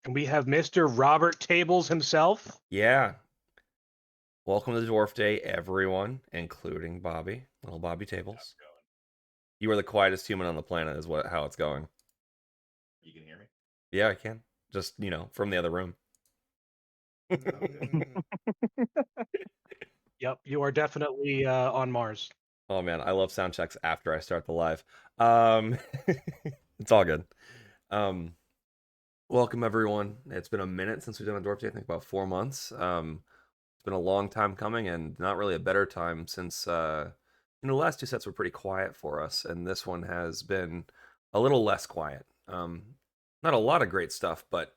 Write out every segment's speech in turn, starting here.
And we have Mr. Robert Tables himself. Yeah. Welcome to the Dwarf Day, everyone, including Bobby, little Bobby Tables. You are the quietest human on the planet, is how it's going. You can hear me? Yeah, I can. Just, from the other room. Yep, you are definitely on Mars. Oh man, I love sound checks after I start the live. It's all good. Welcome everyone. It's been a minute since we've done a Dwarf Day. I think about 4 months. It's been a long time coming, and not really a better time since the last two sets were pretty quiet for us, and this one has been a little less quiet. Not a lot of great stuff, but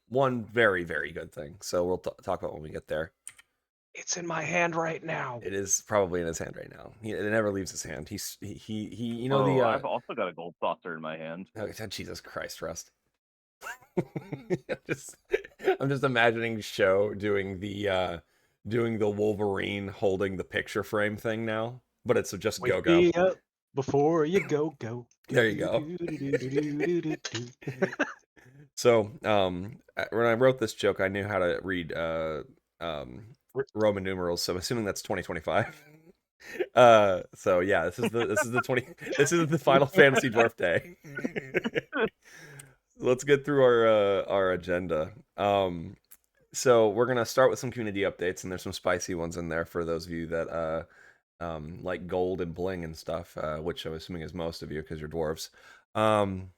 one very, very good thing. So we'll talk about when we get there. It's in my hand right now. It is probably in his hand right now. It never leaves his hand. I've also got a gold saucer in my hand. Oh, Jesus Christ, Rust. I'm just imagining Show doing the Wolverine holding the picture frame thing now, but it's just Wake Gogo. me up before you go. There you go. So, when I wrote this joke, I knew how to read Roman numerals, so I'm assuming that's 2025. So yeah, this is the Final Fantasy Dwarf Day. Let's get through our agenda. So we're gonna start with some community updates, and there's some spicy ones in there for those of you that like gold and bling and stuff, which I'm assuming is most of you because you're dwarves. And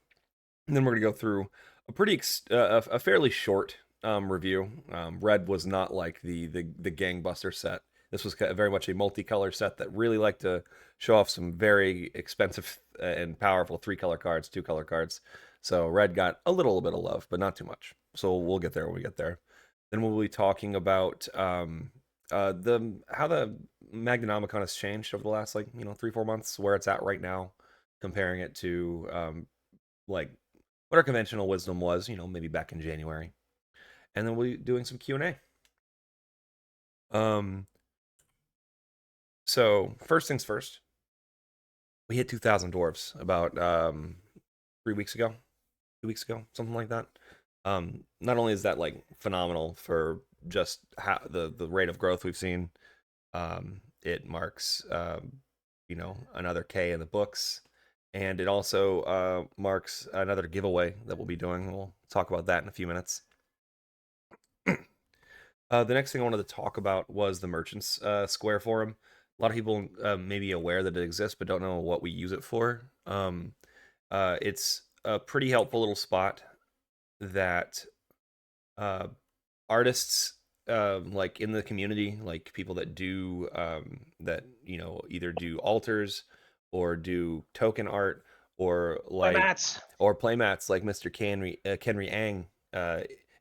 then we're gonna go through a fairly short review. Red was not like the gangbuster set. This was very much a multicolor set that really liked to show off some very expensive and powerful 3-color cards, 2-color cards. So red got a little bit of love, but not too much. So we'll get there when we get there. Then we'll be talking about how the Magdanomicon has changed over the last 3-4 months, where it's at right now, comparing it to what our conventional wisdom was, maybe back in January. And then we'll be doing some Q&A. So first things first, we hit 2,000 dwarves about 3 weeks ago, 2 weeks ago, something like that. Not only is that phenomenal for just how the rate of growth we've seen, it marks another K in the books, and it also marks another giveaway that we'll be doing. We'll talk about that in a few minutes. The next thing I wanted to talk about was the Merchants Square Forum. A lot of people may be aware that it exists, but don't know what we use it for. It's a pretty helpful little spot that artists in the community, people that do either do altars or do token art or playmats like Mr. Kenry Ang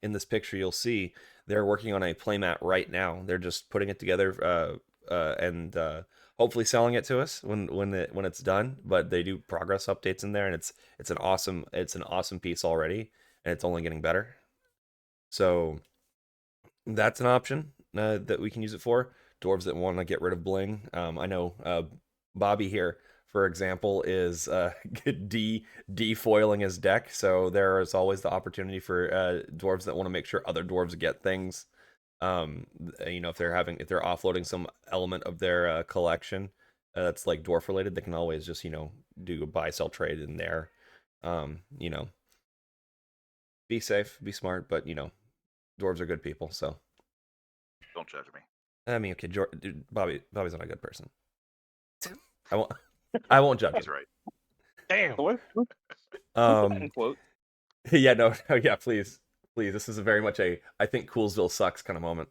in this picture you'll see. They're working on a playmat right now. They're just putting it together and hopefully selling it to us when it's done. But they do progress updates in there, and it's an awesome piece already, and it's only getting better. So that's an option that we can use it for. Dwarves that want to get rid of bling. I know Bobby here, for example, is defoiling his deck, so there is always the opportunity for dwarves that want to make sure other dwarves get things. If they're offloading some element of their collection that's dwarf related, they can always just do a buy sell trade in there. Be safe, be smart, but dwarves are good people, so don't judge me. I mean, okay, Bobby's not a good person. I won't judge. He's right. Damn. Quote. Yeah, no, yeah, please. This is very much a I think Coolsville sucks kind of moment.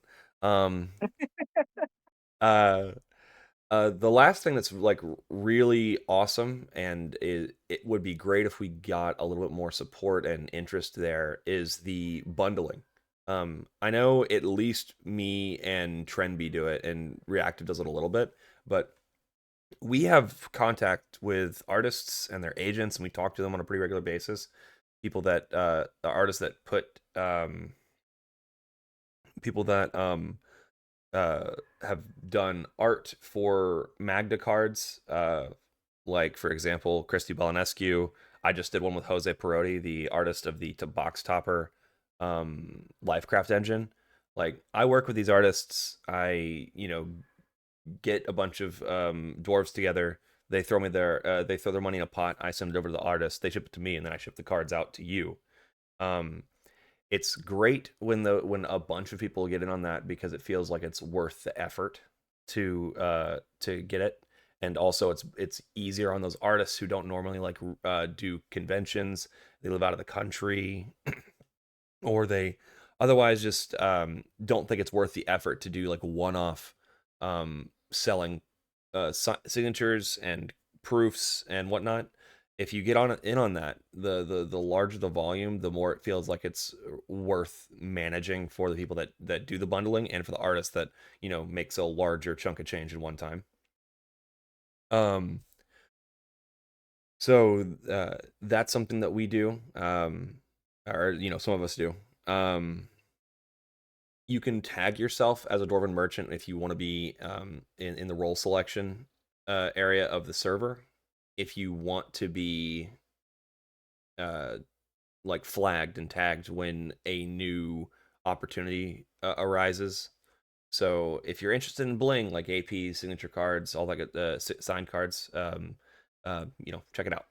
The last thing that's really awesome, and it would be great if we got a little bit more support and interest there, is the bundling. I know at least me and Trenby do it, and Reactive does it a little bit, but we have contact with artists and their agents, and we talk to them on a pretty regular basis. People that the artists that put people that have done art for Magda cards, for example, Christy Balanescu, I just did one with Jose Perotti, the artist of the box topper Lifecraft engine. Like, I work with these artists. I, get a bunch of dwarves together. They throw their money in a pot. I send it over to the artist. They ship it to me, and then I ship the cards out to you. It's great when a bunch of people get in on that, because it feels like it's worth the effort to get it. And also it's easier on those artists who don't normally do conventions. They live out of the country, or they otherwise just don't think it's worth the effort to do like one-off selling signatures and proofs and whatnot. If you get in on that, the larger the volume, the more it feels like it's worth managing for the people that do the bundling, and for the artist that makes a larger chunk of change in one time. So that's something that we do, or some of us do. You can tag yourself as a Dwarven merchant if you want to be in the role selection area of the server. If you want to be like flagged and tagged when a new opportunity arises. So if you're interested in bling, like AP, signature cards, all that signed cards, check it out.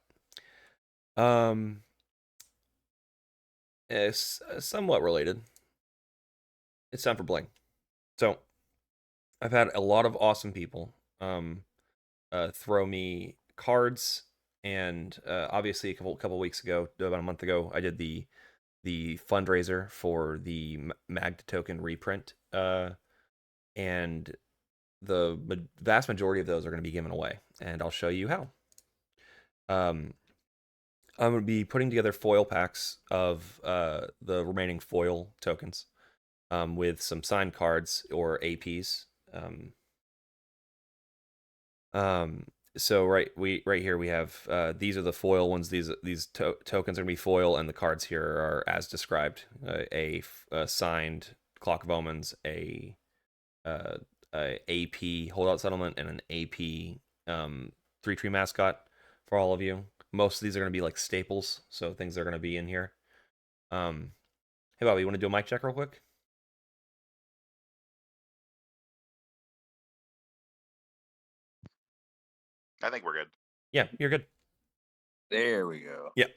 It's somewhat related. It's time for bling. So I've had a lot of awesome people throw me cards, and obviously a couple weeks ago, about a month ago, I did the fundraiser for the Magda token reprint, and the vast majority of those are going to be given away, and I'll show you how. I'm going to be putting together foil packs of the remaining foil tokens with some signed cards or APs. So right here we have these are the foil ones. These tokens are gonna be foil, and the cards here are as described. A signed Clock of Omens, a AP Holdout Settlement, and an AP 3-tree mascot for all of you. Most of these are gonna be like staples, so things are gonna be in here. Hey Bobby, you want to do a mic check real quick? I think we're good. Yeah, you're good. There we go. Yeah.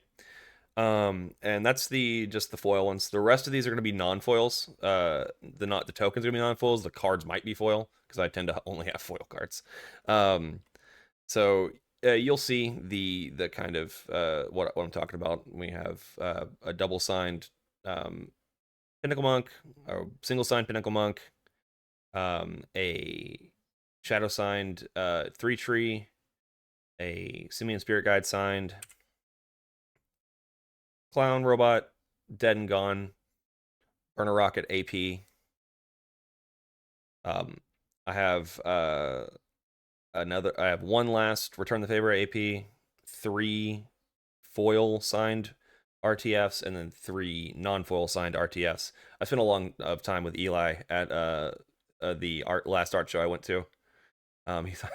And that's just the foil ones. The rest of these are going to be non-foils. The tokens are going to be non-foils. The cards might be foil, because I tend to only have foil cards. So you'll see the kind of what I'm talking about. We have a double signed Pinnacle Monk, or single signed Pinnacle Monk, a shadow signed 3-tree, a Simian Spirit Guide signed, Clown Robot, Dead and Gone, Burner Rocket AP. I have one last Return the Favor AP, 3 foil signed RTFs, and then 3 non-foil signed RTFs. I spent a long of time with Eli at the last art show I went to.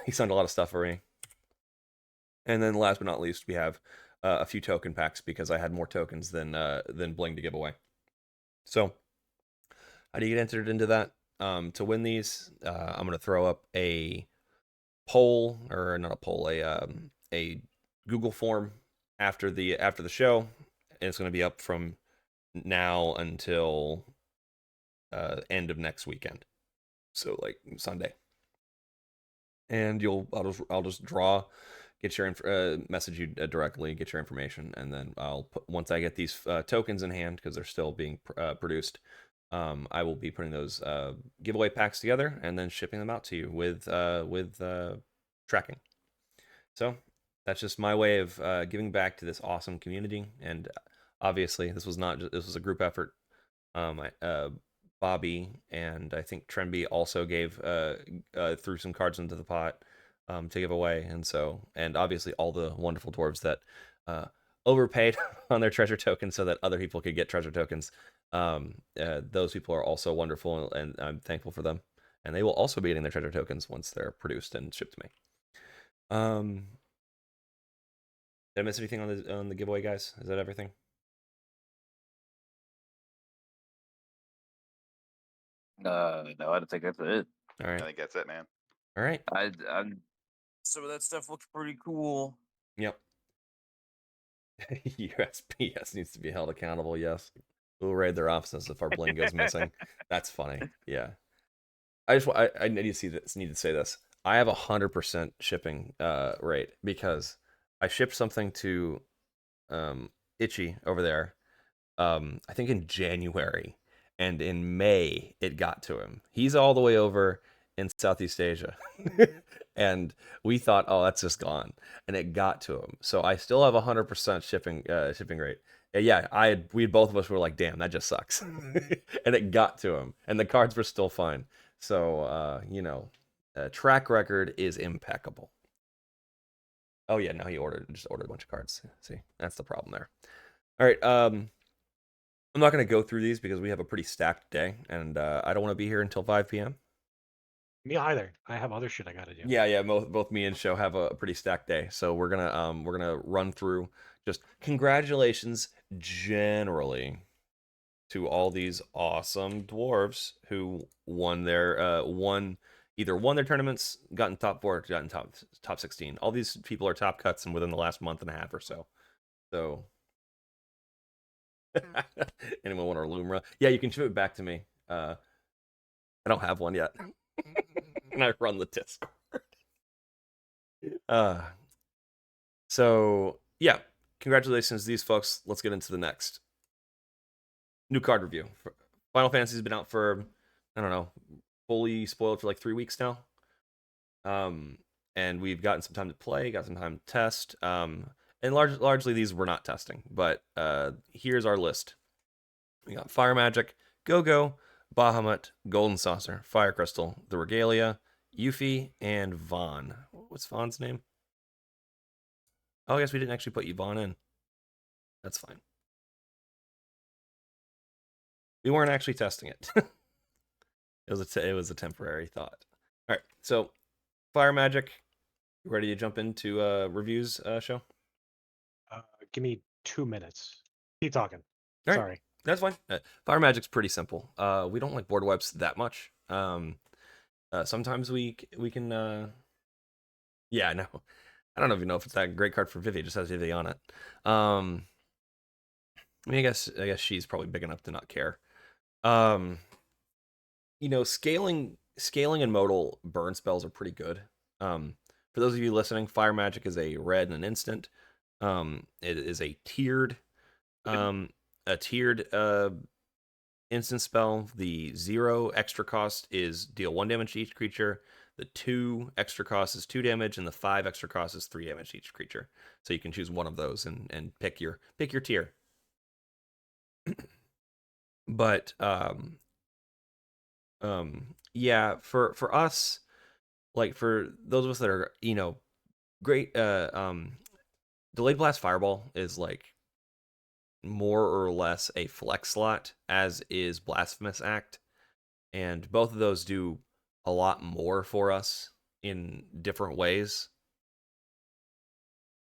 He signed a lot of stuff for me. And then last but not least, we have a few token packs, because I had more tokens than bling to give away. So how do you get entered into that? To win these, I'm going to throw up a poll, or not a poll, a Google form after the show, and it's going to be up from now until end of next weekend, so like Sunday. And I'll just draw, get your message you directly, get your information, and then once I get these tokens in hand, because they're still being produced, I will be putting those giveaway packs together and then shipping them out to you with tracking. So that's just my way of giving back to this awesome community. And obviously, this was a group effort. Bobby and I think Trenby also threw some cards into the pot to give away, and obviously all the wonderful dwarves that overpaid on their treasure tokens so that other people could get treasure tokens. Those people are also wonderful, and I'm thankful for them. And they will also be getting their treasure tokens once they're produced and shipped to me. Did I miss anything on the giveaway, guys? Is that everything? No, I don't think that's it. All right. I think that's it, man. All right. Some of that stuff looks pretty cool. Yep. USPS needs to be held accountable. Yes. We'll raid their offices if our bling goes missing. That's funny. Yeah. I need to see this. Need to say this. I have 100% shipping rate because I shipped something to Itchy over there. I think in January, and in May it got to him. He's all the way over in Southeast Asia. And we thought, oh, that's just gone, and it got to him. So I still have 100% shipping rate. We both of us were like, damn, that just sucks. And it got to him, and the cards were still fine. So track record is impeccable. Oh yeah, now he just ordered a bunch of cards. See, that's the problem there. All right, I'm not going to go through these because we have a pretty stacked day, and I don't want to be here until 5 p.m. Me either. I have other shit I gotta do. Yeah. Both me and Show have a pretty stacked day, so we're gonna run through. Just congratulations, generally, to all these awesome dwarves who won their either won their tournaments, got in top 4, got in top 16. All these people are top cuts and within the last month and a half or so. So. Anyone want a Lumra? Yeah, you can ship it back to me. I don't have one yet. And I run the Discord. So yeah, congratulations to these folks. Let's get into the next. New card review. Final Fantasy's been out for, I don't know, fully spoiled for like 3 weeks now. And we've gotten some time to play, got some time to test. And largely these we're not testing, but here's our list. We got Fire Magic, Gogo, Bahamut, Golden Saucer, Fire Crystal, the Regalia, Yuffie, and Vaan. What's Vaan's name? Oh, I guess we didn't actually put Vaan in. That's fine. We weren't actually testing it. It was a temporary thought. All right, so Fire Magic. You ready to jump into reviews, Show? Give me 2 minutes. Keep talking. All right. Sorry. That's fine. Fire Magic's pretty simple. We don't like board wipes that much. Sometimes we can. Yeah, no. I don't even know if it's that great card for Vivi. It just has Vivi on it. I mean, I guess she's probably big enough to not care. Scaling and modal burn spells are pretty good. For those of you listening, Fire Magic is a red and an instant. It is a tiered instant spell. The 0 extra cost is deal 1 damage to each creature. The 2 extra cost is 2 damage, and the 5 extra cost is 3 damage to each creature. So you can choose one of those and pick your tier. But yeah, for us, like for those of us that are great, Delayed Blast Fireball is like more or less a flex slot, as is Blasphemous Act, and both of those do a lot more for us in different ways.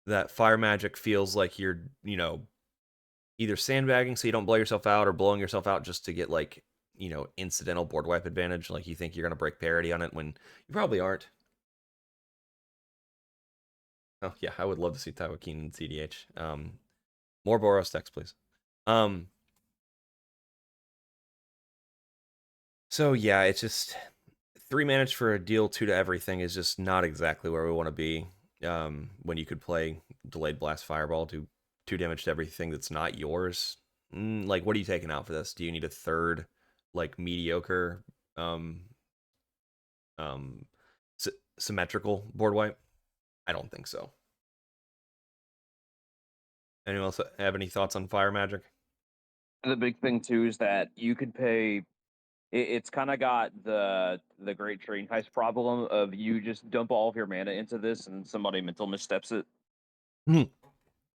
That Fire Magic feels like you're either sandbagging so you don't blow yourself out, or blowing yourself out just to get like incidental board wipe advantage, like you think you're gonna break parity on it when you probably aren't. Oh yeah, I would love to see Tywakeen and CDH. More Boros decks, please. So yeah, it's just 3 manage for a deal 2 to everything is just not exactly where we want to be. When you could play Delayed Blast Fireball, do 2 damage to everything that's not yours. Like, what are you taking out for this? Do you need a third, like, mediocre, symmetrical board wipe? I don't think so. Anyone else have any thoughts on Fire Magic? The big thing too is that you could pay. It's kind of got the great train heist problem of you just dump all of your mana into this and somebody mental missteps it.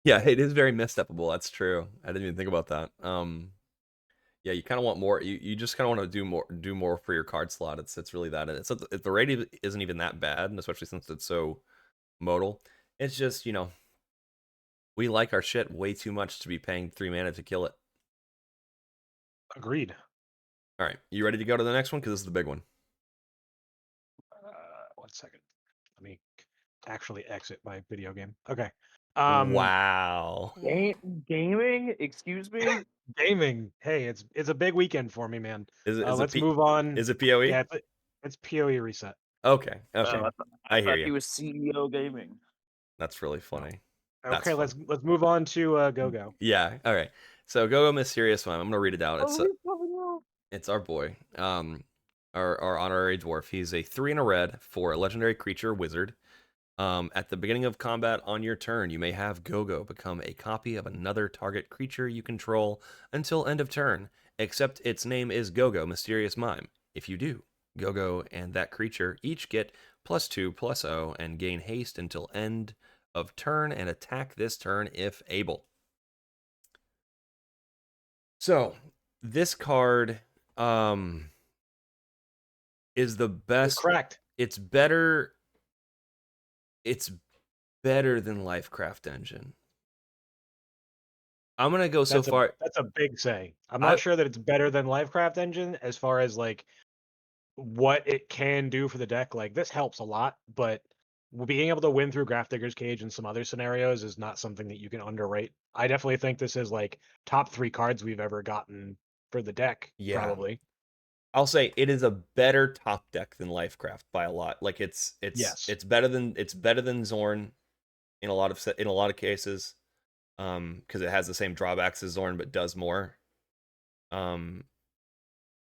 Yeah, it is very missteppable. That's true. I didn't even think about that. Yeah, you kind of want more. You just kind of want to do more for your card slot. It's really that. The rate isn't even that bad, and especially since it's so modal. It's just We like our shit way too much to be paying 3 mana to kill it. Agreed. All right, you ready to go to the next one? Because this is the big one. 1 second. Let me actually exit my video game. Okay. Wow. Gaming? Excuse me? Gaming. Hey, it's a big weekend for me, man. Is it? Let's move on. Is it PoE? Yeah, it's PoE reset. Okay. Oh, Okay. I I hear thought he you. was CEO gaming. That's really funny. Okay, That's let's move on to Gogo. Yeah. All right. So Gogo Mysterious Mime. I'm gonna read it out. It's our boy. Our honorary dwarf. He's a 3 and a red for a legendary creature wizard. At the beginning of combat on your turn, you may have Gogo become a copy of another target creature you control until end of turn, except its name is Gogo Mysterious Mime. If you do, Gogo and that creature each get +2/+0 and gain haste until end of turn and attack this turn if able. So, this card is the best. Correct. It's better than Lifecraft Engine. I'm gonna go so far. That's a big say. I'm not sure that it's better than Lifecraft Engine as far as like what it can do for the deck. Like this helps a lot, but being able to win through Grafdigger's Cage and some other scenarios is not something that you can underrate. I definitely think this is like top 3 cards we've ever gotten for the deck. Yeah. Probably. I'll say it is a better top deck than Lifecraft by a lot. Like it's better than Zorn in a lot of cases, because it has the same drawbacks as Zorn but does more.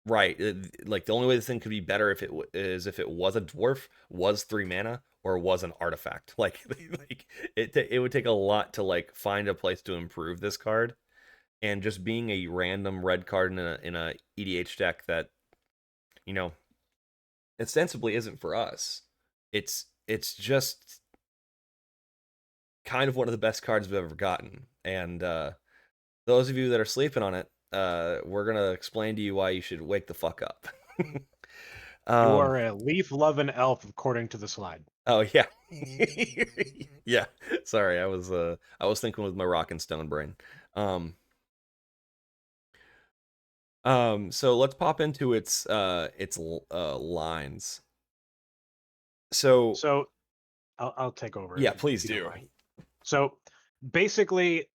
Right, like the only way this thing could be better if it was a dwarf, was 3 mana, or was an artifact. Like it would take a lot to like find a place to improve this card, and just being a random red card in a EDH deck that, you know, ostensibly isn't for us. It's just kind of one of the best cards we've ever gotten. And those of you that are sleeping on it, we're gonna explain to you why you should wake the fuck up. You are a leaf loving elf, according to the slide. Oh yeah, yeah. Sorry, I was thinking with my rock and stone brain. So let's pop into its lines. So I'll take over. Yeah, please do. So basically,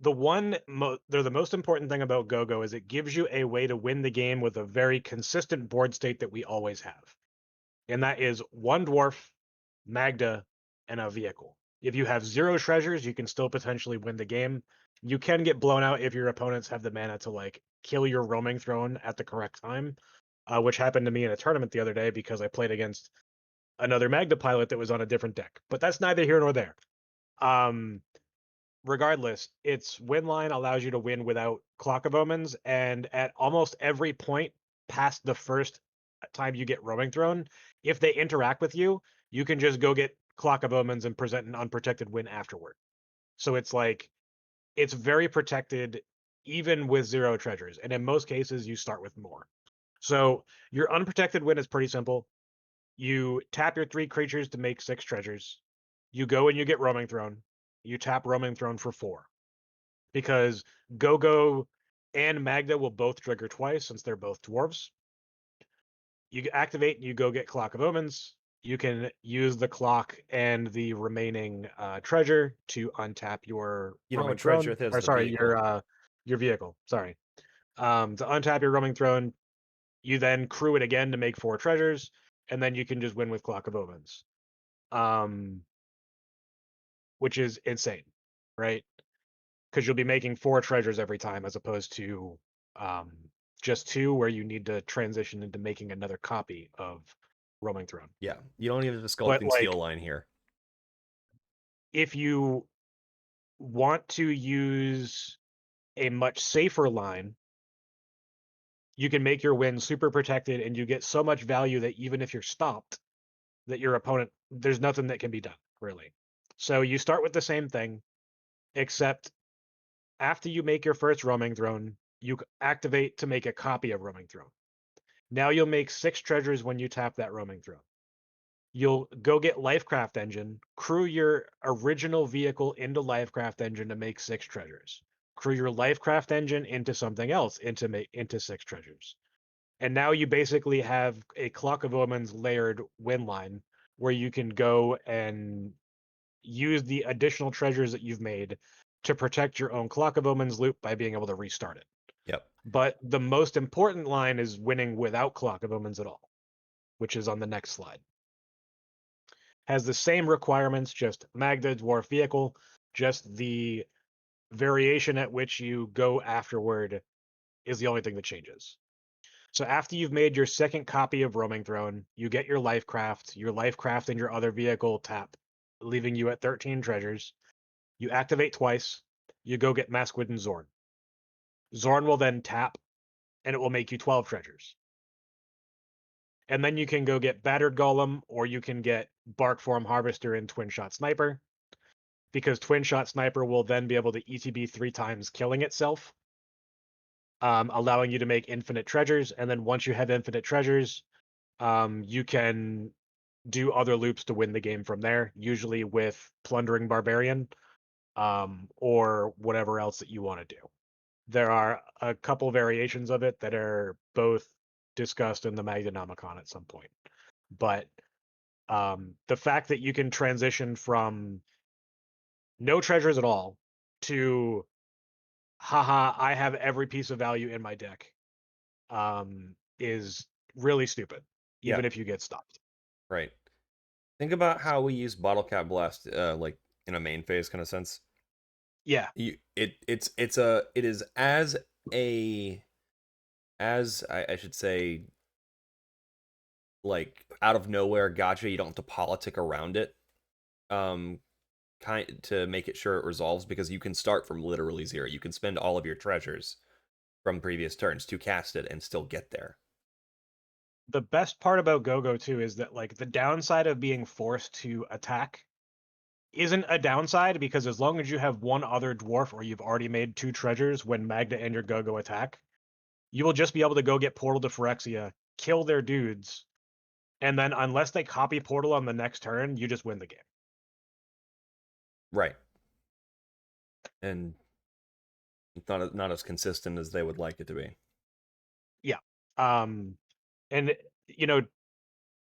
the most important thing about Gogo is it gives you a way to win the game with a very consistent board state that we always have. And that is 1 dwarf, Magda, and a vehicle. If you have 0 treasures, you can still potentially win the game. You can get blown out if your opponents have the mana to like kill your roaming throne at the correct time, which happened to me in a tournament the other day because I played against another Magda pilot that was on a different deck. But that's neither here nor there. Regardless, its win line allows you to win without Clock of Omens, and at almost every point past the first time you get roaming thrown, if they interact with you, you can just go get Clock of Omens and present an unprotected win afterward. So it's like, it's very protected even with 0 treasures, and in most cases you start with more. So your unprotected win is pretty simple. You tap your 3 creatures to make 6 treasures. You go and you get roaming thrown. You tap roaming throne for 4. Because Gogo and Magda will both trigger twice since they're both dwarves. You activate and you go get Clock of Omens. You can use the clock and the remaining treasure to untap your roaming throne. Or sorry, your vehicle. Sorry. To untap your roaming throne, you then crew it again to make 4 treasures, and then you can just win with Clock of Omens. Which is insane, right? Because you'll be making 4 treasures every time as opposed to just 2, where you need to transition into making another copy of Roaming Throne. Yeah, you don't need a Sculpting Steel line here. If you want to use a much safer line, you can make your win super protected, and you get so much value that even if you're stopped, that your opponent, there's nothing that can be done, really. So you start with the same thing, except after you make your first Roaming Throne, you activate to make a copy of Roaming Throne. Now you'll make 6 treasures when you tap that Roaming Throne. you'll go get Lifecraft Engine, crew your original vehicle into Lifecraft Engine to make 6 treasures. Crew your Lifecraft Engine into something else into 6 treasures. And now you basically have a Clock of Omens layered win line where you can go and use the additional treasures that you've made to protect your own Clock of Omens loop by being able to restart it. Yep. But the most important line is winning without Clock of Omens at all, which is on the next slide. Has the same requirements, just Magda Dwarf vehicle, just the variation at which you go afterward is the only thing that changes. So after you've made your second copy of Roaming Throne, you get your Lifecraft and your other vehicle tap, leaving you at 13 treasures. You activate twice, you go get Maskwood and Zorn. Zorn will then tap, and it will make you 12 treasures. And then you can go get Battered Golem, or you can get Barkform Harvester and Twin Shot Sniper, because Twin Shot Sniper will then be able to ETB 3 times, killing itself, allowing you to make infinite treasures. And then once you have infinite treasures, you can do other loops to win the game from there, usually with Plundering Barbarian, or whatever else that you want to do. There are a couple variations of it that are both discussed in the Magdanomicon at some point. But the fact that you can transition from no treasures at all to, haha, I have every piece of value in my deck, is really stupid, even if you get stopped. Right. Think about how we use Bottle Cap Blast, like in a main phase kind of sense. Yeah. It is as I should say, like out of nowhere gotcha. You don't have to politic around it, kind to make it sure it resolves, because you can start from literally 0. You can spend all of your treasures from previous turns to cast it and still get there. The best part about Gogo too is that, like, the downside of being forced to attack isn't a downside, because as long as you have one other dwarf or you've already made 2 treasures when Magda and your Gogo attack, you will just be able to go get Portal to Phyrexia, kill their dudes, and then unless they copy Portal on the next turn, you just win the game. Right. And it's not as consistent as they would like it to be. Yeah. And you know,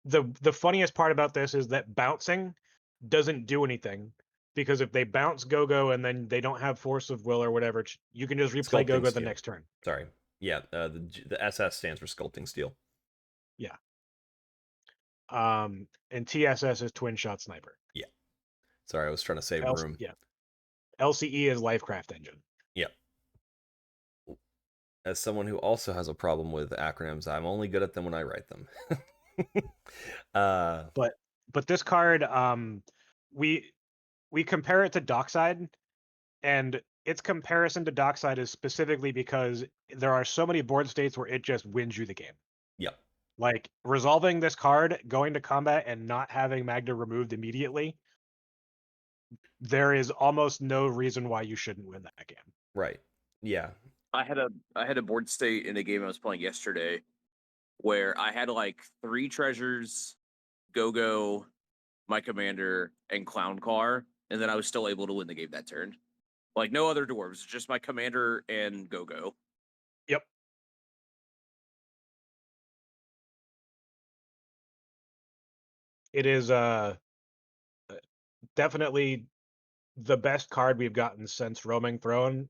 the funniest part about this is that bouncing doesn't do anything, because if they bounce Gogo and then they don't have Force of Will or whatever, you can just replay Sculpting Gogo the Steel. next turn. Sorry. Yeah, the SS stands for Sculpting Steel. Yeah. And TSS is Twin Shot Sniper. Yeah. Sorry, I was trying to save room. Yeah. LCE is Lifecraft Engine. Yeah. As someone who also has a problem with acronyms, I'm only good at them when I write them. But this card, we compare it to Dockside, and its comparison to Dockside is specifically because there are so many board states where it just wins you the game. Yep. Like, resolving this card, going to combat, and not having Magda removed immediately, there is almost no reason why you shouldn't win that game. Right. Yeah. I had a board state in a game I was playing yesterday where I had like 3 treasures, Gogo, my commander, and Clown Car, and then I was still able to win the game that turn. Like, no other dwarves, just my commander and Gogo. Yep. It is definitely the best card we've gotten since Roaming Throne.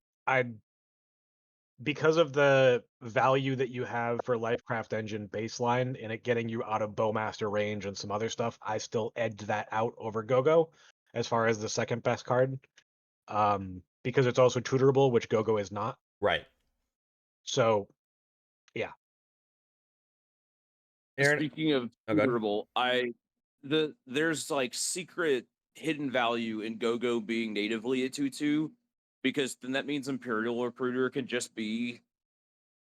Because of the value that you have for Lifecraft Engine baseline and it getting you out of Bowmaster range and some other stuff, I still edged that out over Gogo as far as the second best card. Because it's also tutorable, which Gogo is not. Right. So, yeah. Aaron, Speaking of tutorable, there's like secret hidden value in Gogo being natively a 2/2, because then that means Imperial Recruiter can just be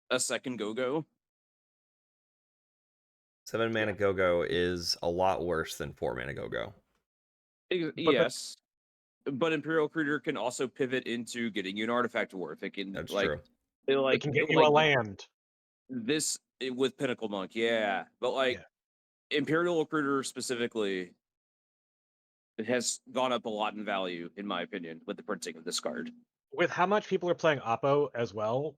a second Gogo. 7 mana Gogo is a lot worse than 4 mana Gogo. Yes. But Imperial Recruiter can also pivot into getting you an artifact dwarf. It can That's like true. It can get you a land. This with Pinnacle Monk, yeah. But like Imperial Recruiter specifically, it has gone up a lot in value, in my opinion, with the printing of this card. With how much people are playing Oppo as well,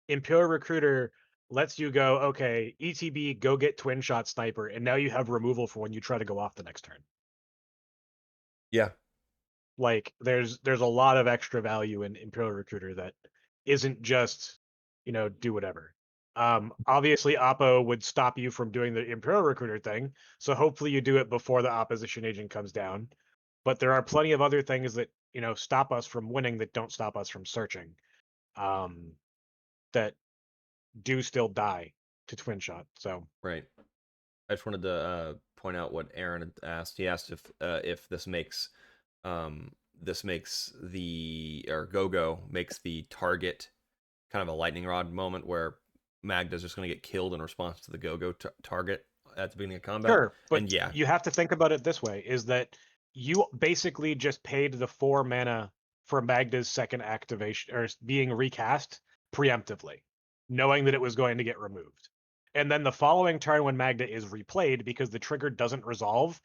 Imperial Recruiter lets you go, okay, ETB, go get Twin Shot Sniper, and now you have removal for when you try to go off the next turn. Yeah. Like there's a lot of extra value in Imperial Recruiter that isn't just, do whatever. Obviously Oppo would stop you from doing the Imperial Recruiter thing, so hopefully you do it before the opposition agent comes down. But there are plenty of other things that, stop us from winning that don't stop us from searching. That do still die to Twin Shot. So Right. I just wanted to point out what Aaron had asked. He asked if this makes Gogo makes the target kind of a lightning rod moment where Magda's just going to get killed in response to the Gogo target at the beginning of combat. Sure, but and yeah, you have to think about it this way: is that you basically just paid the 4 mana for Magda's second activation or being recast preemptively, knowing that it was going to get removed. And then the following turn when Magda is replayed, because the trigger doesn't resolve,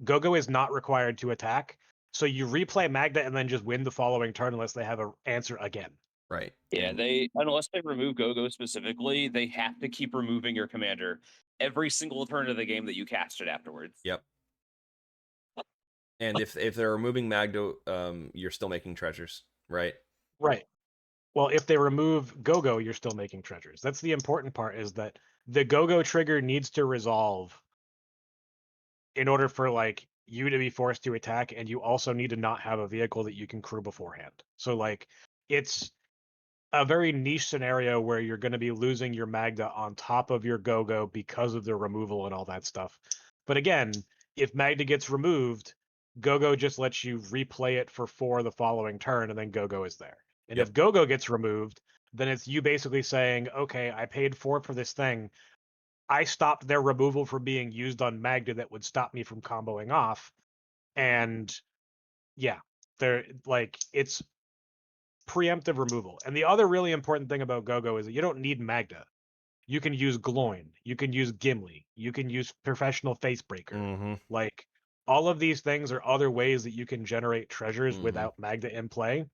Gogo is not required to attack. So you replay Magda and then just win the following turn unless they have an answer again. right. Yeah, And unless they remove Gogo specifically, they have to keep removing your commander every single turn of the game that you cast it afterwards. Yep. And if they're removing Magda, you're still making treasures, right? Right. Well, if they remove Gogo, you're still making treasures. That's the important part, is that the Gogo trigger needs to resolve in order for like you to be forced to attack, and you also need to not have a vehicle that you can crew beforehand. So like it's a very niche scenario where you're going to be losing your Magda on top of your Gogo because of the removal and all that stuff. But again, if Magda gets removed, Gogo just lets you replay it for 4 the following turn, and then Gogo is there. And Yep. if Gogo gets removed, then it's you basically saying, okay, I paid 4 for this thing. I stopped their removal from being used on Magda that would stop me from comboing off. And yeah, they're like, it's preemptive removal. And the other really important thing about Gogo is that you don't need Magda. You can use Gloin, you can use Gimli, you can use Professional Facebreaker. Mm-hmm. Like all of these things are other ways that you can generate treasures Mhm. without Magda in play.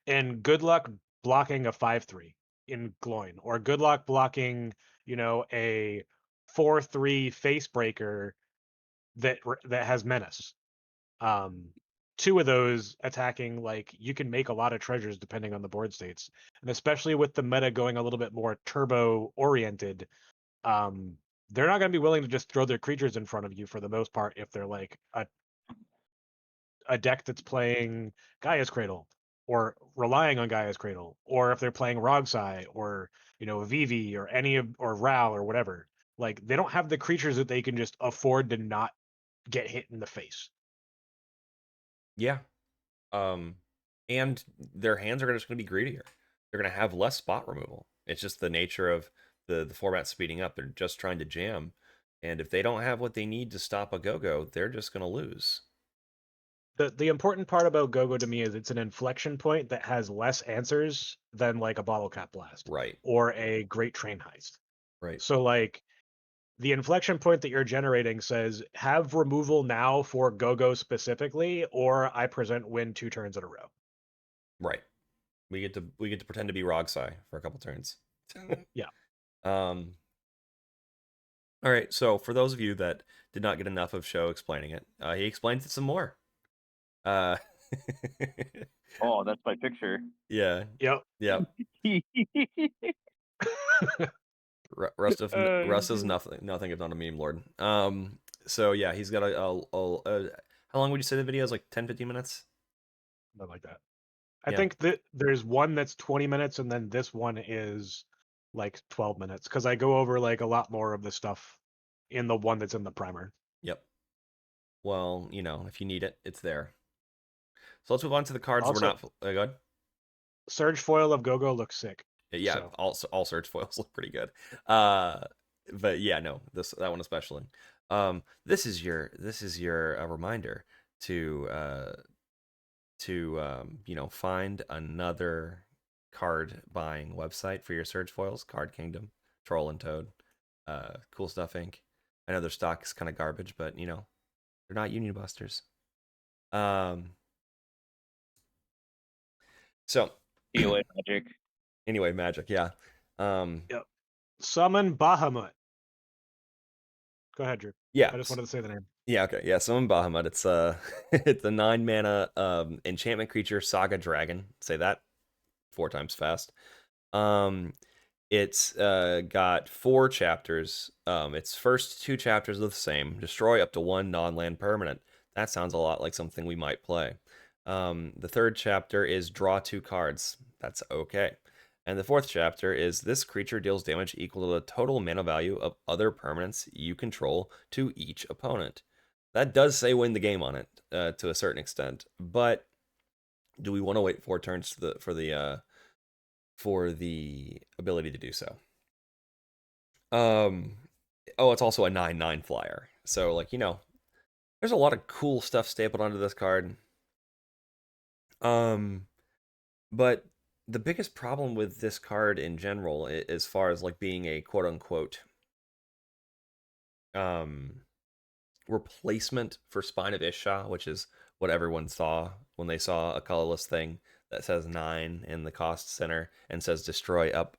And good luck blocking a 5/3 in Gloin, or good luck blocking, a 4/3 Facebreaker that has Menace. 2 of those attacking, like you can make a lot of treasures depending on the board states, and especially with the meta going a little bit more turbo oriented, they're not going to be willing to just throw their creatures in front of you for the most part if they're like a deck that's playing Gaia's Cradle or relying on Gaia's Cradle, or if they're playing Rogsai or Vivi or or Ral or whatever. Like they don't have the creatures that they can just afford to not get hit in the face. Yeah. And their hands are just going to be greedier. They're going to have less spot removal. It's just the nature of the format speeding up. They're just trying to jam. And if they don't have what they need to stop a Gogo, they're just going to lose. The important part about Gogo to me is it's an inflection point that has less answers than like a Bottle Cap Blast Right. or a Great Train Heist. Right. So like the inflection point that you're generating says have removal now for Gogo specifically, or I present win 2 turns in a row. Right. We get to pretend to be Rogsai for a couple turns. Yeah. All right. So for those of you that did not get enough of Show explaining it, he explains it some more. Oh, that's my picture. Yeah. Yep. Yep. Russ is nothing if not a meme lord. So yeah, he's got a how long would you say the video is? Like 10-15 minutes? Not like that. I Yeah. think that there's one that's 20 minutes, and then this one is like 12 minutes, because I go over like a lot more of the stuff in the one that's in the primer. Yep. Well, if you need it, it's there. So let's move on to the cards Also, we're not. Go ahead. Surge Foil of Gogo looks sick. Yeah, so. all Surge Foils look pretty good. But yeah, no, that one especially. This is your reminder to find another card buying website for your Surge Foils. Card Kingdom, Troll and Toad, Cool Stuff Inc. I know their stock is kind of garbage, but you know, they're not Union Busters. So Anyway, Magic. anyway, Magic, yeah. Yep. Summon Bahamut. Go ahead, Drew. Yeah. I just wanted to say the name. Yeah, okay. Yeah, summon Bahamut. It's it's a 9-mana enchantment creature, Saga Dragon. Say that 4 times fast. It's got 4 chapters. Its first 2 chapters are the same. Destroy up to 1 non-land permanent. That sounds a lot like something we might play. The 3rd chapter is draw 2 cards. That's okay. And the 4th chapter is this creature deals damage equal to the total mana value of other permanents you control to each opponent. That does say win the game on it to a certain extent, but do we want to wait 4 turns for the ability to do so? Oh, it's also a 9/9 flyer. So like, you know, there's a lot of cool stuff stapled onto this card. But the biggest problem with this card in general, as far as like being a quote unquote replacement for Spine of Isha, which is what everyone saw when they saw a colorless thing that says 9 in the cost center and says destroy up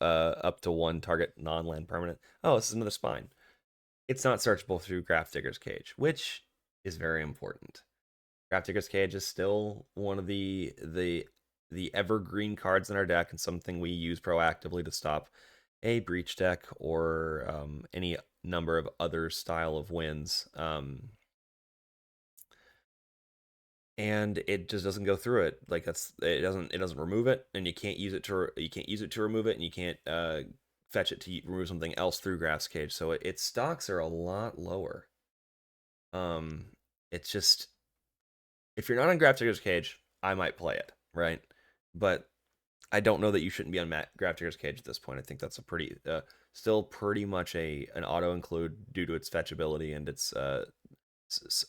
to 1 target non-land permanent. Oh, this is another Spine. It's not searchable through Grafdigger's Cage, which is very important. Grafdigger's Cage is still one of the evergreen cards in our deck and something we use proactively to stop a breach deck or any number of other style of wins. And it just doesn't go through it. Like it doesn't remove it, and you can't use it to remove it, and you can't fetch it to remove something else through Graph's Cage. So its stocks are a lot lower. It's just, if you're not on Grafdigger's Cage, I might play it, right? But I don't know that you shouldn't be on Grafdigger's Cage at this point. I think that's a pretty still pretty much an auto include due to its fetch ability and its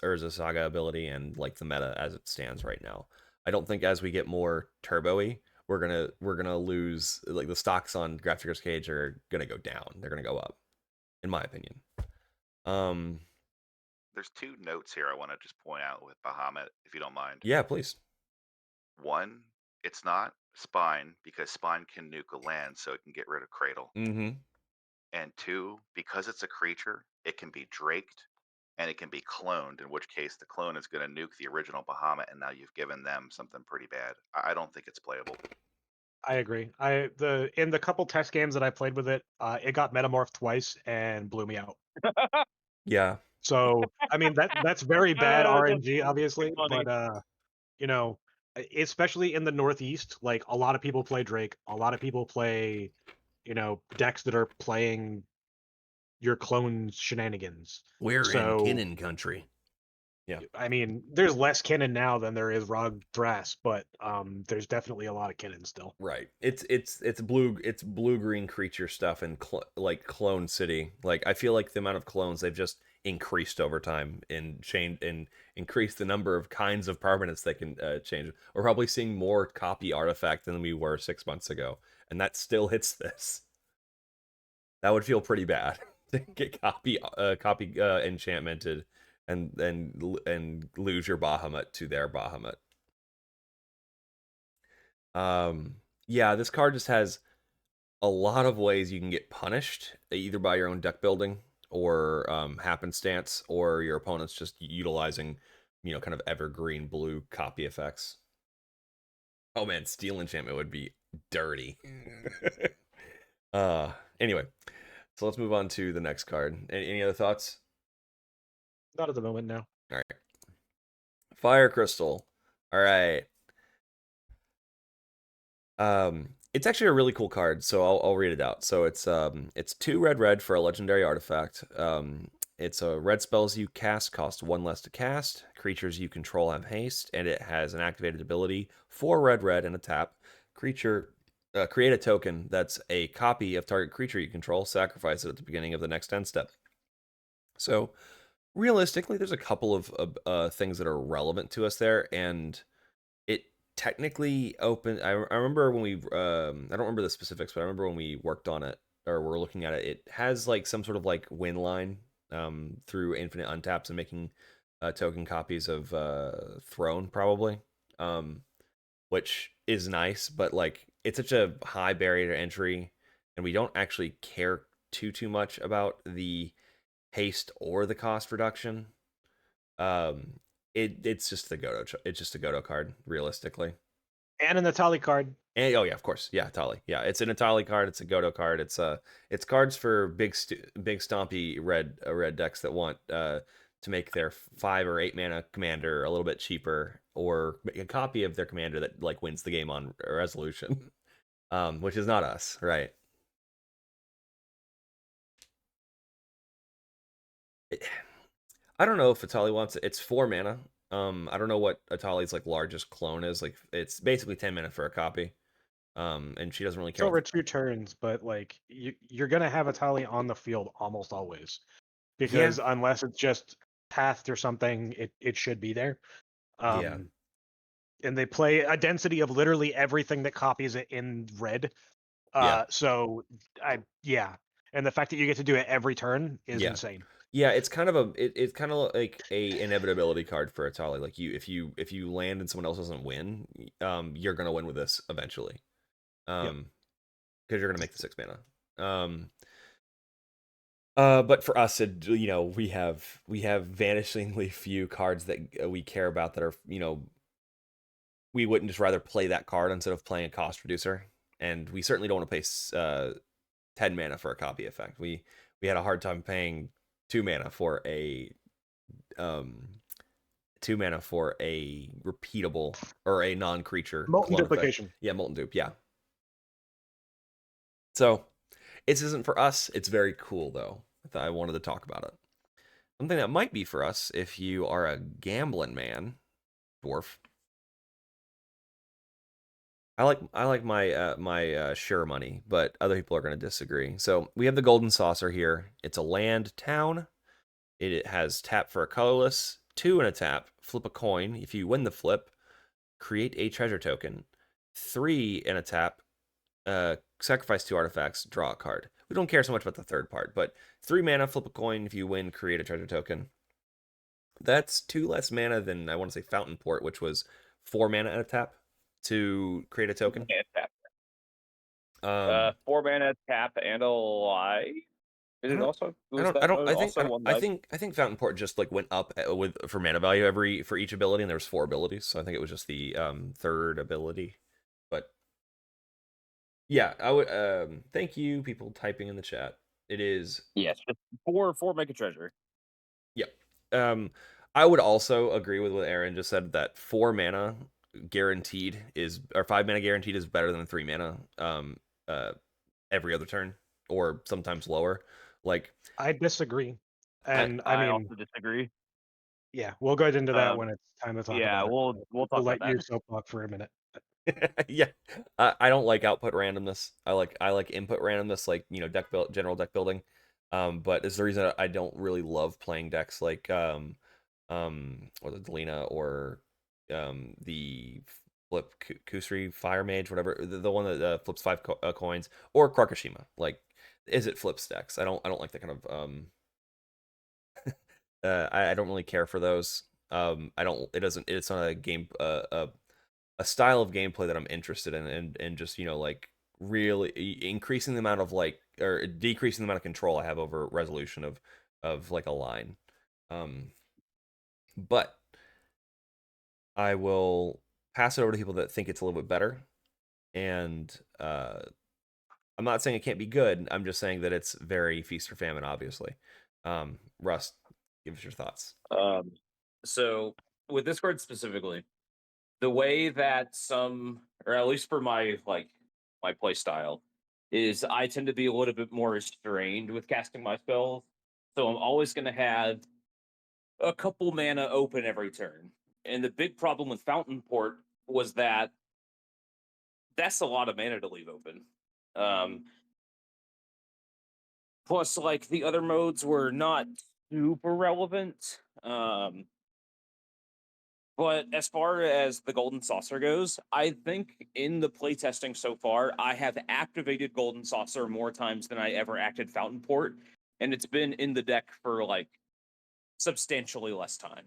Urza Saga ability and like the meta as it stands right now. I don't think as we get more turbo-y, we're gonna lose, like the stocks on Grafdigger's Cage are gonna go down. They're gonna go up, in my opinion. There's 2 notes here I want to just point out with Bahamut, if you don't mind. Yeah, please. 1, it's not Spine because Spine can nuke a land, so it can get rid of Cradle. Mm-hmm. And 2, because it's a creature, it can be draked and it can be cloned, in which case the clone is going to nuke the original Bahamut, and now you've given them something pretty bad. I don't think it's playable. I agree. In the couple test games that I played with it, it got metamorphed twice and blew me out. Yeah. So I mean that's very bad That's RNG, obviously, funny. but you know, especially in the Northeast, like a lot of people play Drake, a lot of people play, you know, decks that are playing your clone shenanigans. We're in So- Kinnan country. Yeah. I mean, there's less Kinnan now than there is Rog Thras, but there's definitely a lot of Kinnan still. Right. It's blue green creature stuff and like Clone City. Like I feel like the amount of clones they've just increased over time and increased the number of kinds of permanents that can change. We're probably seeing more copy artifact than we were 6 months ago, and that still hits this. That would feel pretty bad to get copy enchantmented and lose your Bahamut to their Bahamut. Yeah, this card just has a lot of ways you can get punished, either by your own deck building or happenstance, or your opponent's just utilizing, you know, kind of evergreen blue copy effects. Oh man, Steel Enchantment would be dirty. Anyway, so let's move on to the next card. Any other thoughts? Not at the moment, no. All right. Fire Crystal. All right. It's actually a really cool card, so I'll read it out. So it's 2 red for a legendary artifact. It's a red spells you cast cost 1 less to cast. Creatures you control have haste, and it has an activated ability 4 red and a tap. Creature create a token that's a copy of target creature you control. Sacrifice it at the beginning of the next end step. So realistically, there's a couple of things that are relevant to us there, and it technically open. I remember when we I don't remember the specifics, but I remember when we worked on it or we're looking at it, it has like some sort of like win line through infinite untaps and making token copies of Throne, probably, which is nice, but like it's such a high barrier to entry, and we don't actually care too much about the haste or the cost reduction. It's just the Godo. It's just a Godo card, realistically. And an Natali card. And, oh yeah, of course, yeah, Tali. Yeah, it's an Natali card. It's a Godo card. It's cards for big stompy red decks that want to make their 5 or 8 mana commander a little bit cheaper, or make a copy of their commander that like wins the game on resolution, which is not us, right? I don't know if Atali wants it. It's 4 mana. I don't know what Atali's like largest clone is. Like it's basically 10 mana for a copy. And she doesn't really It's care. over 2 turns, but like you're gonna have Atali on the field almost always, because unless it's just pathed or something, it should be there. Yeah. And they play a density of literally everything that copies it in red. So and the fact that you get to do it every turn is insane. Yeah, it's kind of it's kind of like a inevitability card for Atali. Like if you land and someone else doesn't win, you're gonna win with this eventually. Because you're gonna make the 6 mana. But for us, we have vanishingly few cards that we care about that are, we wouldn't just rather play that card instead of playing a cost reducer, and we certainly don't want to pay 10 mana for a copy effect. We had a hard time paying 2 mana for a 2 mana for a repeatable or a non-creature Molten duplication. Yeah, molten dupe. Yeah. So this isn't for us. It's very cool though. I wanted to talk about it. Something that might be for us if you are a gambling man, Dwarf. I like my sure money, but other people are going to disagree. So we have the Golden Saucer here. It's a land town. It has tap for a colorless, 2 and a tap, flip a coin. If you win the flip, create a treasure token. 3 and a tap, sacrifice 2 artifacts, draw a card. We don't care so much about the third part, but 3 mana, flip a coin. If you win, create a treasure token. That's 2 less mana than, I want to say, Fountain Port, which was 4 mana and a tap to create a token. Tap. 4 mana, tap, and a life. Is it also? I think Fountain Port just like went up for mana value for each ability, and there was 4 abilities, so I think it was just the third ability. But yeah, I would thank you people typing in the chat. It is yes, 4 make a treasure. Yep. I would also agree with what Aaron just said, that 4 mana guaranteed or 5 mana guaranteed is better than 3 mana every other turn, or sometimes lower. Like, I disagree, and I also disagree. Yeah, we'll go into that when it's time to talk. Yeah, about we'll talk about that. You soapbox for a minute. Yeah, I don't like output randomness. I like input randomness, like general deck building. But it's the reason I don't really love playing decks like or the Delina or the flip Kusri Fire Mage, whatever, the one that flips 5 coins, or Krakashima. Like, is it flips decks? I don't like that kind of I don't really care for those. It's not a game a style of gameplay that I'm interested in, and just like really increasing the amount of or decreasing the amount of control I have over resolution of like a line. But I will pass it over to people that think it's a little bit better, and I'm not saying it can't be good. I'm just saying that it's very feast or famine, obviously. Russ, give us your thoughts. So with this card specifically, the way that or at least for my play style, is I tend to be a little bit more restrained with casting my spells. So I'm always going to have a couple mana open every turn. And the big problem with Fountain Port was that that's a lot of mana to leave open. Plus, the other modes were not super relevant. But as far as the Golden Saucer goes, I think in the playtesting so far, I have activated Golden Saucer more times than I ever acted Fountain Port, and it's been in the deck for like substantially less time.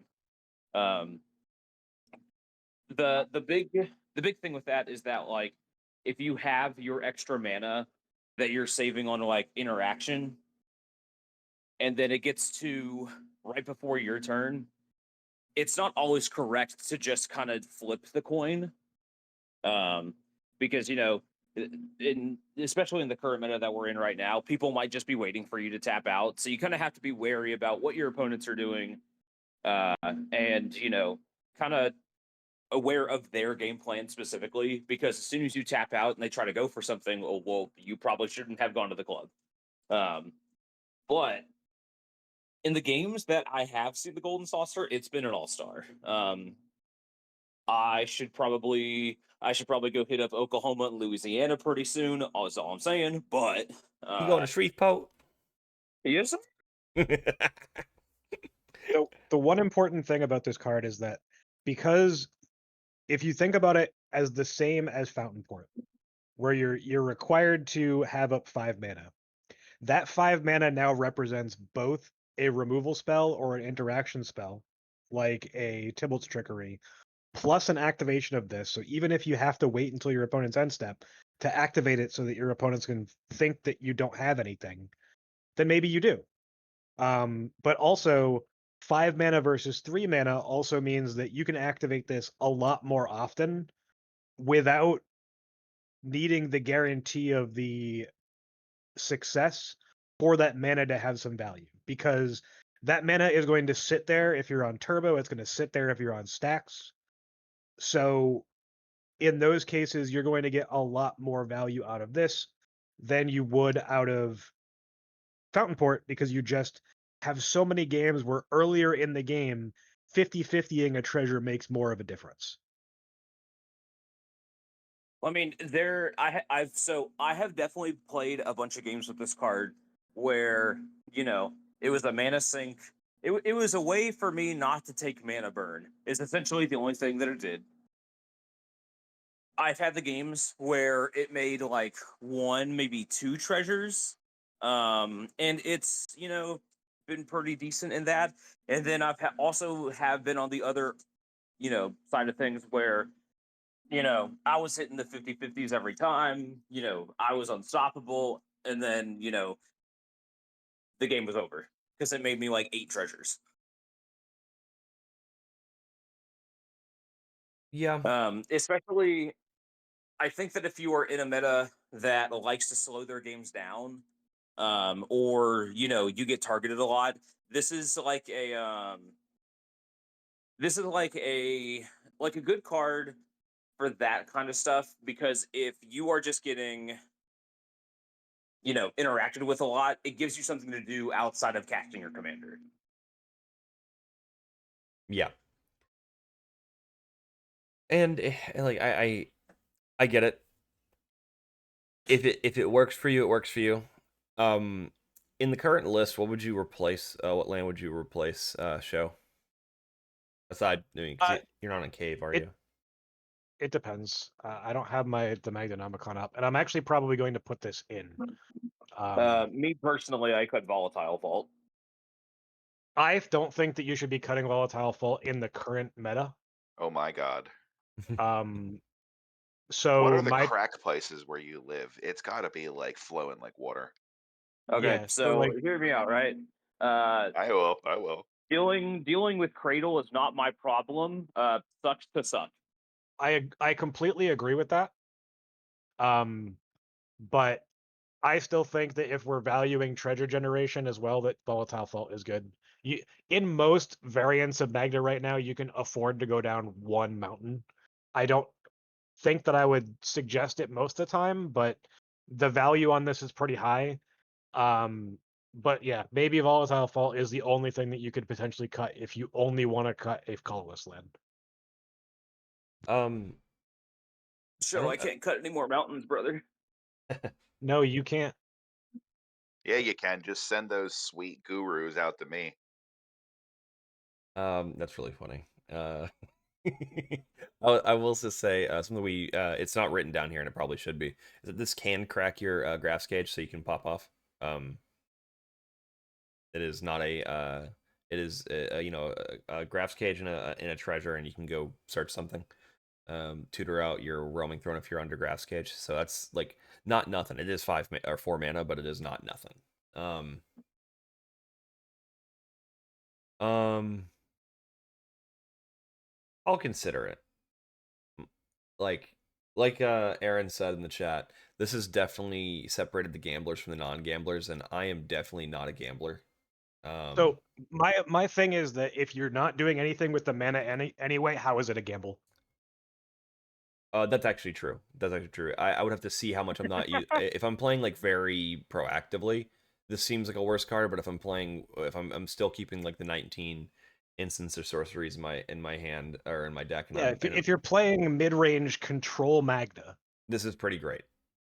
The big thing with that is that like if you have your extra mana that you're saving on like interaction, and then it gets to right before your turn, it's not always correct to just kind of flip the coin, because especially in the current meta that we're in right now, people might just be waiting for you to tap out. So you kind of have to be wary about what your opponents are doing, and kind of aware of their game plan specifically, because as soon as you tap out and they try to go for something, well, you probably shouldn't have gone to the club. But in the games that I have seen the Golden Saucer, it's been an all-star. I should probably go hit up Oklahoma and Louisiana pretty soon. That's all I'm saying. But You going to Shreveport? yes. So the one important thing about this card is that because if you think about it as the same as Fountain Port, where you're required to have up 5 mana, that 5 mana now represents both a removal spell or an interaction spell, like a Tybalt's Trickery, plus an activation of this. So even if you have to wait until your opponent's end step to activate it so that your opponents can think that you don't have anything, then maybe you do. But also 5 mana versus 3 mana also means that you can activate this a lot more often without needing the guarantee of the success for that mana to have some value, because that mana is going to sit there if you're on turbo, it's going to sit there if you're on stacks. So in those cases, you're going to get a lot more value out of this than you would out of Fountain Port, because you just have so many games where earlier in the game 50-50ing a treasure makes more of a difference. I mean, I have definitely played a bunch of games with this card where it was a mana sink. It was a way for me not to take mana burn. Is essentially the only thing that it did. I've had the games where it made like 1, maybe 2 treasures, and it's been pretty decent in that. And then I've also have been on the other side of things where I was hitting the 50-50s every time. I was unstoppable, and then the game was over because it made me like 8 treasures. Yeah. Especially, I think that if you are in a meta that likes to slow their games down, or you get targeted a lot, this is like a good card for that kind of stuff, because if you are just getting interacted with a lot, it gives you something to do outside of casting your commander. Yeah. And like I get it. If it works for you, it works for you. In the current list, what would you replace? What land would you replace? Show. Aside, I mean, 'cause you're not in cave, are you? It depends. I don't have the Magdanomicon up, and I'm actually probably going to put this in. Me personally, I cut Volatile Vault. I don't think that you should be cutting Volatile Vault in the current meta. Oh my god. So what are the crack places where you live? It's got to be like flowing like water. Okay, yeah, so like, hear me out, right? I will. Dealing with Cradle is not my problem. Sucks to suck. I completely agree with that. But I still think that if we're valuing treasure generation as well, that Volatile Vault is good. In most variants of Magda right now, you can afford to go down 1 mountain. I don't think that I would suggest it most of the time, but the value on this is pretty high. But yeah, maybe Volatile Vault is the only thing that you could potentially cut if you only want to cut a colorless land. So I can't cut any more mountains, brother. No, you can't. Yeah, you can. Just send those sweet gurus out to me. That's really funny. I will just say something it's not written down here, and it probably should be, is that this can crack your Graph's Cage, so you can pop off. It is not a. It is a Graf's Cage and a treasure, and you can go search something. Tutor out your roaming throne if you're under Graf's Cage. So that's like not nothing. It is 4 mana, but it is not nothing. I'll consider it. Like Aaron said in the chat, this has definitely separated the gamblers from the non-gamblers, and I am definitely not a gambler. So my thing is that if you're not doing anything with the mana anyway, how is it a gamble? That's actually true. That's actually true. I would have to see how much I'm not if I'm playing like very proactively, this seems like a worse card. But if I'm still keeping like the 19 instants or sorceries in my hand or in my deck. And Yeah, if you're playing mid-range control Magda, this is pretty great.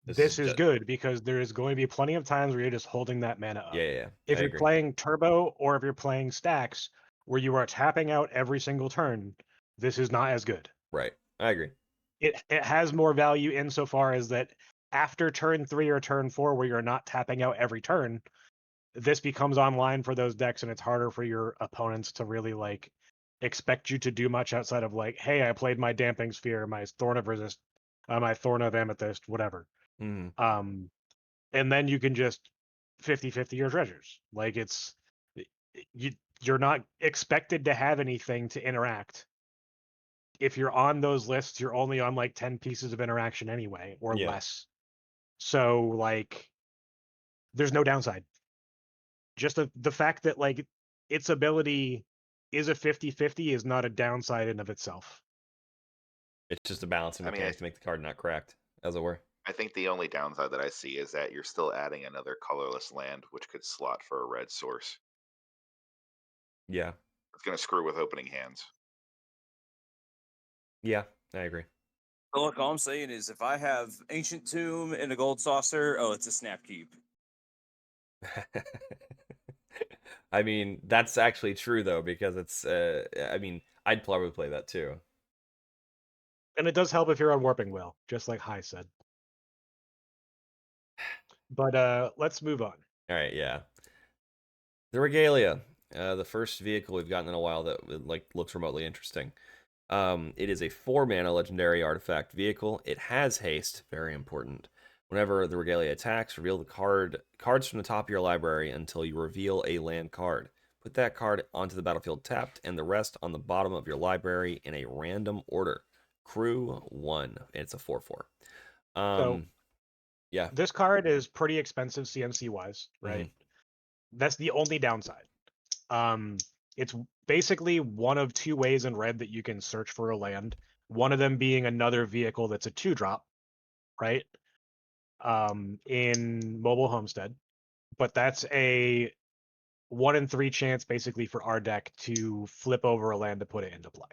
This is good because there is going to be plenty of times where you're just holding that mana up. Yeah. If you're playing turbo or if you're playing stacks where you are tapping out every single turn, this is not as good. Right. I agree. It has more value insofar as that after turn 3 or turn 4 where you're not tapping out every turn, this becomes online for those decks and it's harder for your opponents to really like expect you to do much outside of like, hey, I played my Damping Sphere, my Thorn of Resist, my Thorn of Amethyst, whatever. Mm-hmm. And then you can just 50-50 your treasures. Like you're not expected to have anything to interact. If you're on those lists, you're only on like 10 pieces of interaction anyway, or less. So like there's no downside. Just the fact that like its ability is a 50-50 is not a downside in of itself. It's just a balancing mechanic to make the card not cracked, as it were. I think the only downside that I see is that you're still adding another colorless land, which could slot for a red source. Yeah. It's going to screw with opening hands. Yeah, I agree. So look, all I'm saying is if I have Ancient Tomb and a Gold Saucer, it's a snap keep. I mean, that's actually true, though, because it's, I mean, I'd probably play that, too. And it does help if you're on Warping Wheel, just like Hai said. But let's move on. All right, yeah. The Regalia, the first vehicle we've gotten in a while that like looks remotely interesting. It is a 4-mana legendary artifact vehicle. It has haste, very important. Whenever the Regalia attacks, reveal the cards from the top of your library until you reveal a land card. Put that card onto the battlefield tapped, and the rest on the bottom of your library in a random order. Crew 1. It's a 4/4. So, yeah. This card is pretty expensive CMC-wise, right? Mm-hmm. That's the only downside. It's basically one of 2 ways in red that you can search for a land. One of them being another vehicle that's a 2-drop, right? In Mobile Homestead. But that's a 1 in 3 chance basically for our deck to flip over a land to put it into play.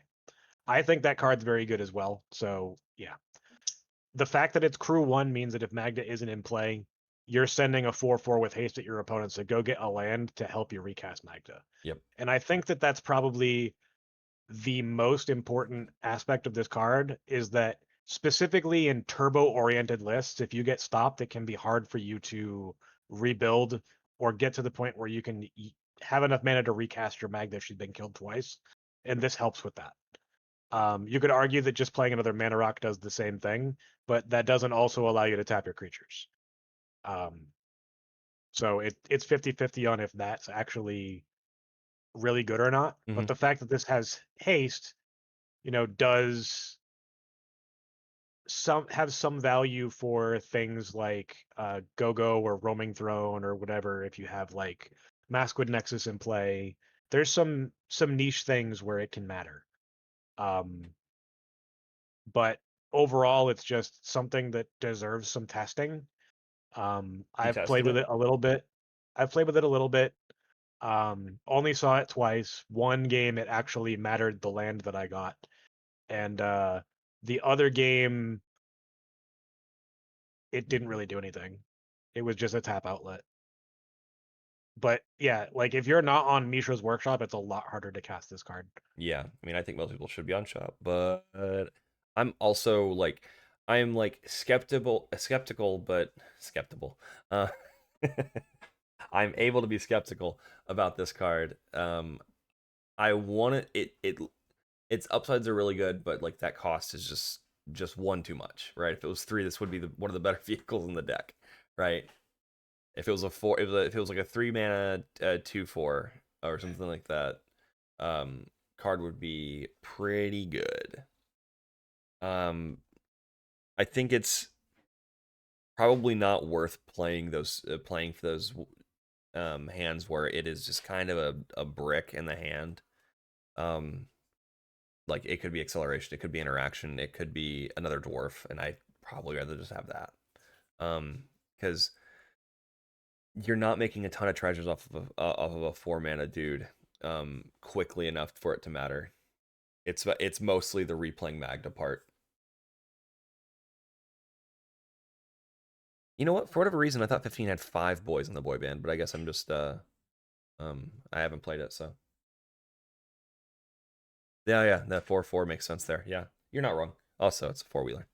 I think that card's very good as well. So yeah. The fact that it's crew 1 means that if Magda isn't in play, you're sending a 4/4 with haste at your opponents to go get a land to help you recast Magda. Yep. And I think that that's probably the most important aspect of this card is that specifically in turbo-oriented lists, if you get stopped, it can be hard for you to rebuild or get to the point where you can have enough mana to recast your Magda if she's been killed twice. And this helps with that. You could argue that just playing another mana rock does the same thing, but that doesn't also allow you to tap your creatures. So it's 50-50 on if that's actually really good or not. Mm-hmm. But the fact that this has haste, does have some value for things like Gogo or Roaming Throne or whatever. If you have like Maskwood Nexus in play, there's some niche things where it can matter. But overall, it's just something that deserves some testing. I've played with it a little bit. Only saw it twice. One game, it actually mattered the land that I got. And the other game, it didn't really do anything. It was just a tap outlet. But yeah, like if you're not on Mishra's Workshop, it's a lot harder to cast this card. Yeah, I mean, I think most people should be on shop, but I'm also like, I'm like skeptical, but skeptical. I'm able to be skeptical about this card. I want it. Its upsides are really good, but like that cost is just one too much, right? If it was 3, this would be one of the better vehicles in the deck, right? If it was a 4, if it was like a 3 mana 2/4 or something like that, card would be pretty good. I think it's probably not worth playing for those hands where it is just kind of a brick in the hand. Like it could be acceleration, it could be interaction, it could be another dwarf, and I'd probably rather just have that. Because you're not making a ton of treasures off of a 4 mana dude quickly enough for it to matter. It's mostly the replaying Magda part. You know what? For whatever reason, I thought 15 had 5 boys in the boy band, but I guess I'm just I haven't played it, so. Yeah, that 4/4 makes sense there. Yeah, you're not wrong. Also, it's a 4-wheeler.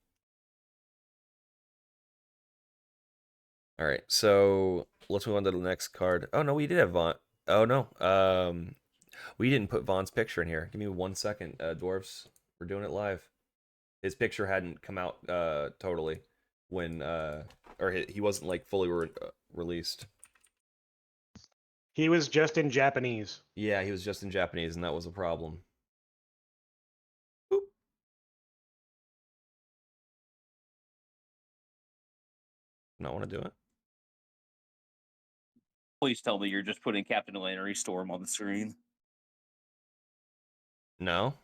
All right, so let's move on to the next card. Oh no, we did have Vaan. Oh no, we didn't put Vaan's picture in here. Give me 1 second, dwarves. We're doing it live. His picture hadn't come out totally when or he wasn't like fully released. He was just in Japanese. Yeah, he was just in Japanese, and that was a problem. Boop. Not want to do it. Please tell me you're just putting Captain Lannery Storm on the screen. No.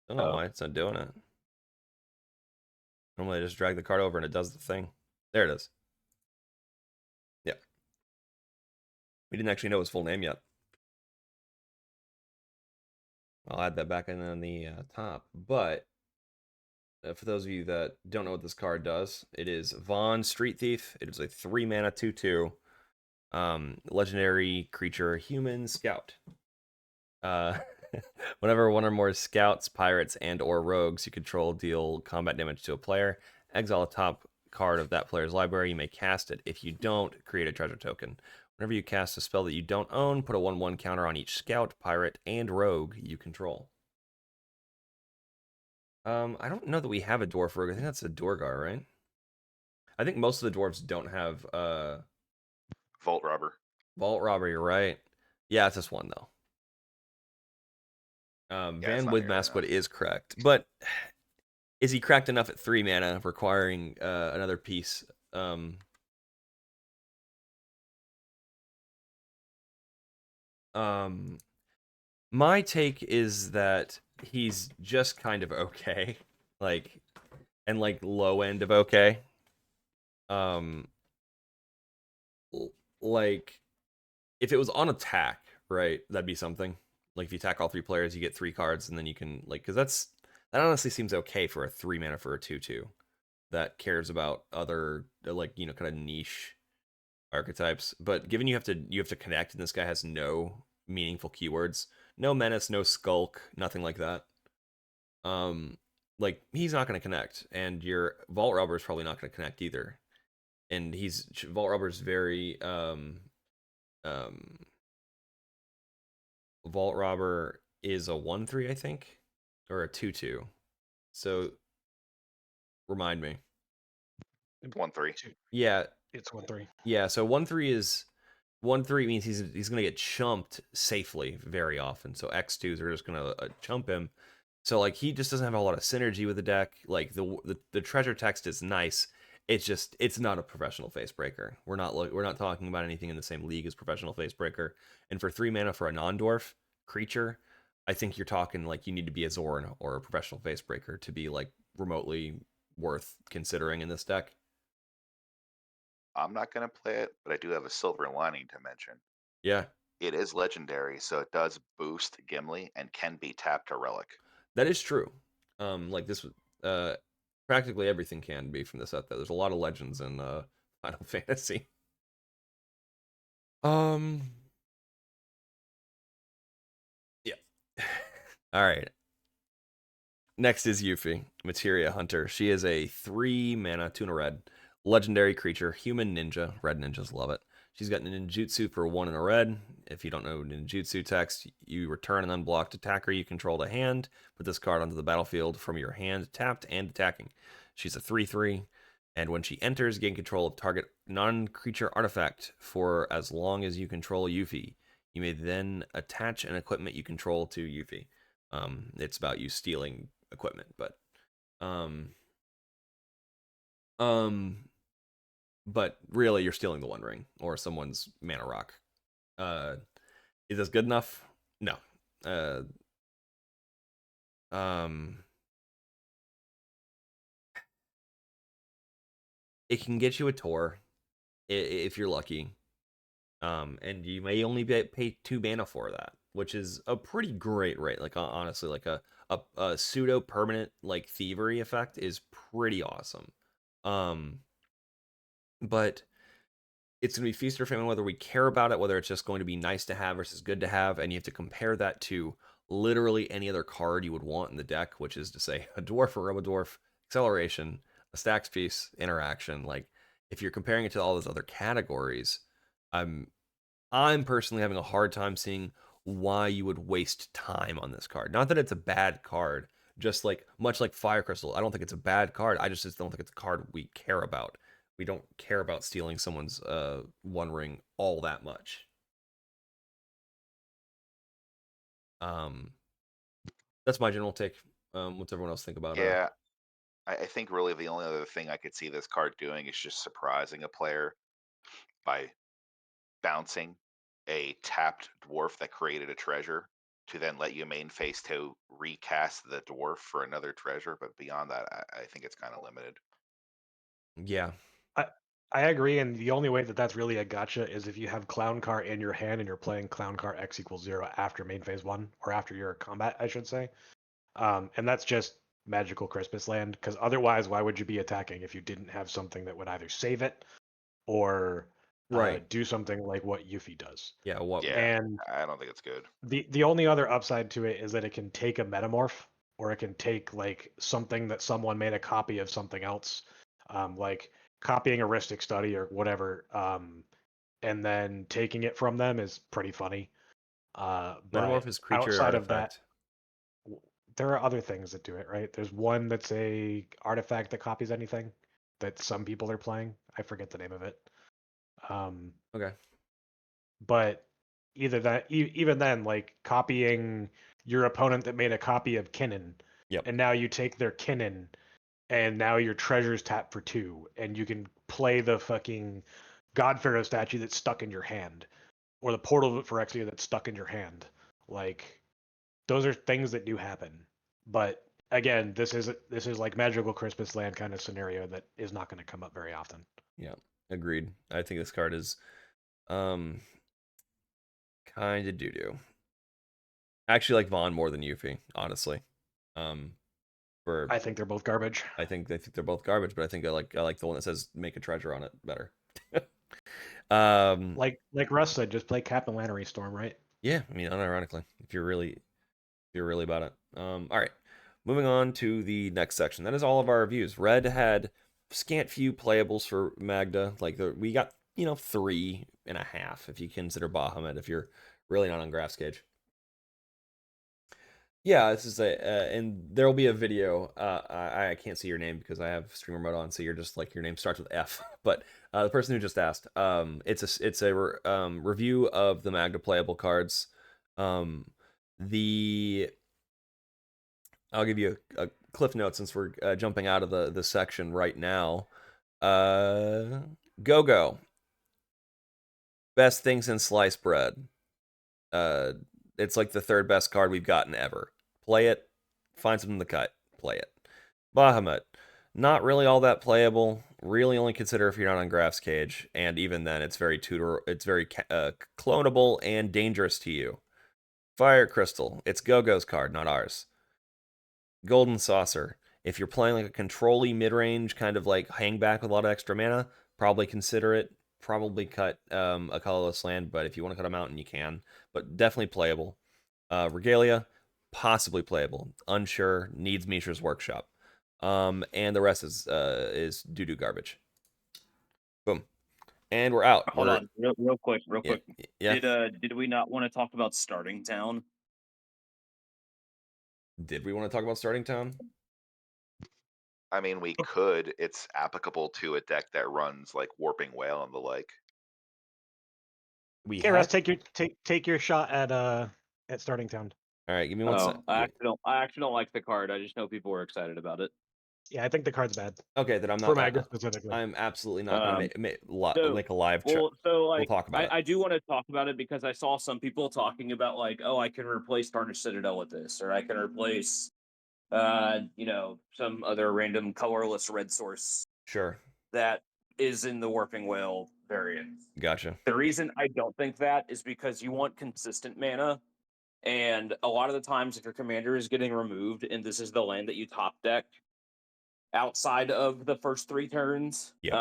Don't know why it's not doing it. Normally I just drag the card over and it does the thing. There it is. Yeah. We didn't actually know his full name yet. I'll add that back in on the top. But for those of you that don't know what this card does, it is Vaan Street Thief. It is a 3 mana 2/2 legendary creature human scout. Whenever one or more scouts, pirates, and or rogues you control deal combat damage to a player, exile a top card of that player's library. You may cast it. If you don't, create a treasure token. Whenever you cast a spell that you don't own, put a 1/1 counter on each scout, pirate, and rogue you control. I don't know that we have a dwarf rogue. I think that's a Dorgar, right? I think most of the dwarves don't have Vault Robber. Vault Robber, you're right. Yeah, it's just one though. Van with Maskwood is correct, but is he cracked enough at 3 mana, requiring another piece? My take is that he's just kind of okay, like low end of okay. Like if it was on attack, right, that'd be something. Like if you attack all 3 players, you get 3 cards, and then you can because that honestly seems okay for a 3 mana for a 2/2 that cares about other kind of niche archetypes. But given you have to connect, and this guy has no meaningful keywords, no menace, no skulk, nothing like that. Like he's not going to connect, and your Vault Robber is probably not going to connect either. And Vault Robber's very Vault Robber is a 1/3, I think, or a 2/2. So remind me. 1/3. Yeah, it's 1/3. Yeah, so 1/3 is 1/3 means he's gonna get chumped safely very often. So X2s are just gonna chump him. So like he just doesn't have a lot of synergy with the deck. Like the treasure text is nice. It's not a professional Facebreaker. We're not talking about anything in the same league as professional Facebreaker. And for 3 mana for a non-dwarf creature, I think you're talking like you need to be a Zorn or a professional Facebreaker to be like remotely worth considering in this deck. I'm not going to play it, but I do have a silver lining to mention. Yeah. It is legendary, so it does boost Gimli and can be tapped to relic. That is true. Like this practically everything can be from this set though. There's a lot of legends in Final Fantasy. Yeah. All right. Next is Yuffie, Materia Hunter. She is a 3 mana 2 and a red legendary creature, human ninja. Red ninjas love it. She's got ninjutsu for 1 and a red. If you don't know ninjutsu text, you return an unblocked attacker you control to hand. Put this card onto the battlefield from your hand, tapped and attacking. She's a 3/3, and when she enters, gain control of target non-creature artifact for as long as you control Yuffie. You may then attach an equipment you control to Yuffie. It's about you stealing equipment, but but really you're stealing the One Ring or someone's mana rock. Is this good enough? No. It can get you a Tor if you're lucky. And you may only pay 2 mana for that, which is a pretty great rate. Like honestly, like a pseudo permanent like thievery effect is pretty awesome. But it's going to be feast or famine whether we care about it, whether it's just going to be nice to have versus good to have, and you have to compare that to literally any other card you would want in the deck, which is to say a dwarf or robo-dwarf, acceleration, a stacks piece, interaction. Like if you're comparing it to all those other categories, I'm personally having a hard time seeing why you would waste time on this card. Not that it's a bad card, just like much like Fire Crystal, I don't think it's a bad card. I just don't think it's a card we care about. We don't care about stealing someone's One Ring all that much. That's my general take. What's everyone else think about it? Yeah, I think really the only other thing I could see this card doing is just surprising a player by bouncing a tapped dwarf that created a treasure to then let you main phase to recast the dwarf for another treasure. But beyond that, I think it's kind of limited. Yeah. I agree, and the only way that that's really a gotcha is if you have Clown Car in your hand and you're playing Clown Car X = 0 after main phase 1, or after your combat, I should say. And that's just Magical Christmas Land, because otherwise, why would you be attacking if you didn't have something that would either save it or do something like what Yuffie does? Yeah. And I don't think it's good. the only other upside to it is that it can take a metamorph, or it can take like something that someone made a copy of something else, like copying a Ristic Study or whatever, and then taking it from them is pretty funny. Metamorph is creature outside artifact. of that, there are other things that do it, right? There's one that's a artifact that copies anything that some people are playing. I forget the name of it. Okay. But either that, even then, like copying your opponent that made a copy of Kinnan, Yep. and now you take their Kinnan, and now your treasure's tapped for 2, and you can play the fucking God Pharaoh statue that's stuck in your hand, or the Portal of Phyrexia that's stuck in your hand. Like, those are things that do happen. But again, this is like Magical Christmas Land kind of scenario that is not going to come up very often. Yeah, agreed. I think this card is kind of doo-doo. I actually like Vaan more than Yuffie, honestly. I think they're both garbage. I think they're both garbage, but I think I like the one that says make a treasure on it better. Like Russ said, just play Cap and Lannery Storm, right? Yeah, I mean, unironically, if you're really about it. All right, moving on to the next section. That is all of our reviews. Red had scant few playables for Magda. Like we got 3.5 if you consider Bahamut, if you're really not on Graph's Cage. Yeah, this is and there will be a video. I can't see your name because I have streamer mode on, so you're just like your name starts with F. But the person who just asked, it's a review of the Magda playable cards. I'll give you a cliff note since we're jumping out of the section right now. Gogo, best thing since sliced bread. It's like the 3rd best card we've gotten ever. Play it, find something to cut, play it. Bahamut, not really all that playable. Really only consider if you're not on Graph's Cage, and even then it's very clonable and dangerous to you. Fire Crystal, it's Gogo's card, not ours. Golden Saucer, if you're playing like a control-y mid-range, kind of like hang back with a lot of extra mana, probably consider it. Probably cut a colorless land, but if you want to cut a mountain, you can. But definitely playable. Regalia, possibly playable. Unsure, needs Mishra's workshop. And the rest is doo-doo garbage. Boom. And we're out. Hold on, real quick. Yeah. Did we not want to talk about starting town? Did we want to talk about starting town? I mean, we could. It's applicable to a deck that runs like Warping Whale and the like. We Okay, Russ, take your shot at starting town. All right, give me one sec. I actually don't like the card. I just know people were excited about it. Yeah, I think the card's bad. Okay, then I'm not. For Magus specifically. I'm absolutely not going to make a live chat. We'll talk about it. I do want to talk about it because I saw some people talking about like, oh, I can replace Tarnished Citadel with this, or I can replace, some other random colorless red source. Sure. That is in the Warping Whale variant. Gotcha. The reason I don't think that is because you want consistent mana. And a lot of the times, if your commander is getting removed and this is the land that you top deck outside of the first 3 turns, you're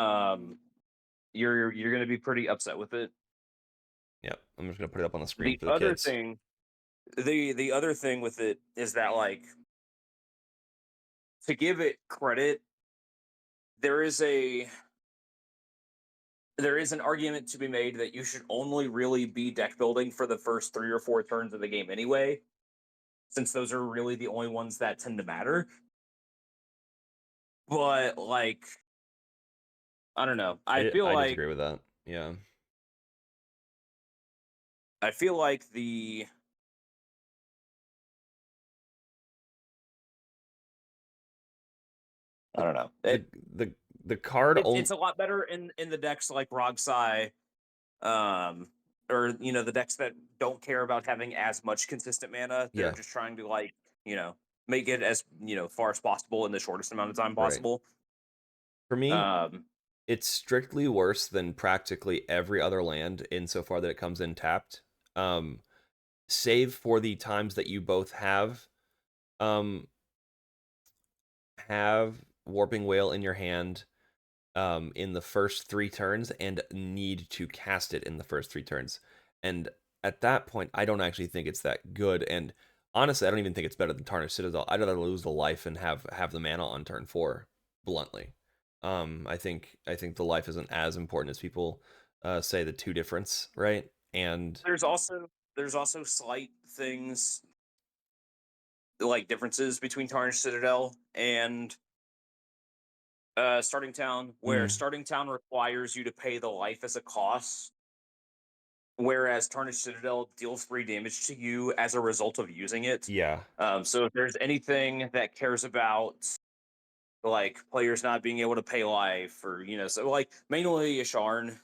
going to be pretty upset with it. Yep, I'm just going to put it up on the screen for the the kids. The other thing with it is that, like, to give it credit, there is an argument to be made that you should only really be deck building for the first 3 or 4 turns of the game anyway, since those are really the only ones that tend to matter. But, like, I don't know. I disagree with that. Yeah. I feel like I don't know. The card it's a lot better in the decks like Rogsai, or the decks that don't care about having as much consistent mana. They're just trying to, like, make it as far as possible in the shortest amount of time possible. Right. For me, it's strictly worse than practically every other land insofar that it comes in tapped. Save for the times that you both have Warping Whale in your hand in the first 3 turns and need to cast it in the first 3 turns. And at that point, I don't actually think it's that good. And honestly, I don't even think it's better than Tarnished Citadel. I'd rather lose the life and have the mana on turn 4, bluntly. I think the life isn't as important as people say the 2 difference, right? And there's also slight things like differences between Tarnished Citadel and Starting Town, where Starting Town requires you to pay the life as a cost, whereas Tarnished Citadel deals 3 damage to you as a result of using it. Yeah. So if there's anything that cares about, like, players not being able to pay life, or so, like, mainly Yasharn,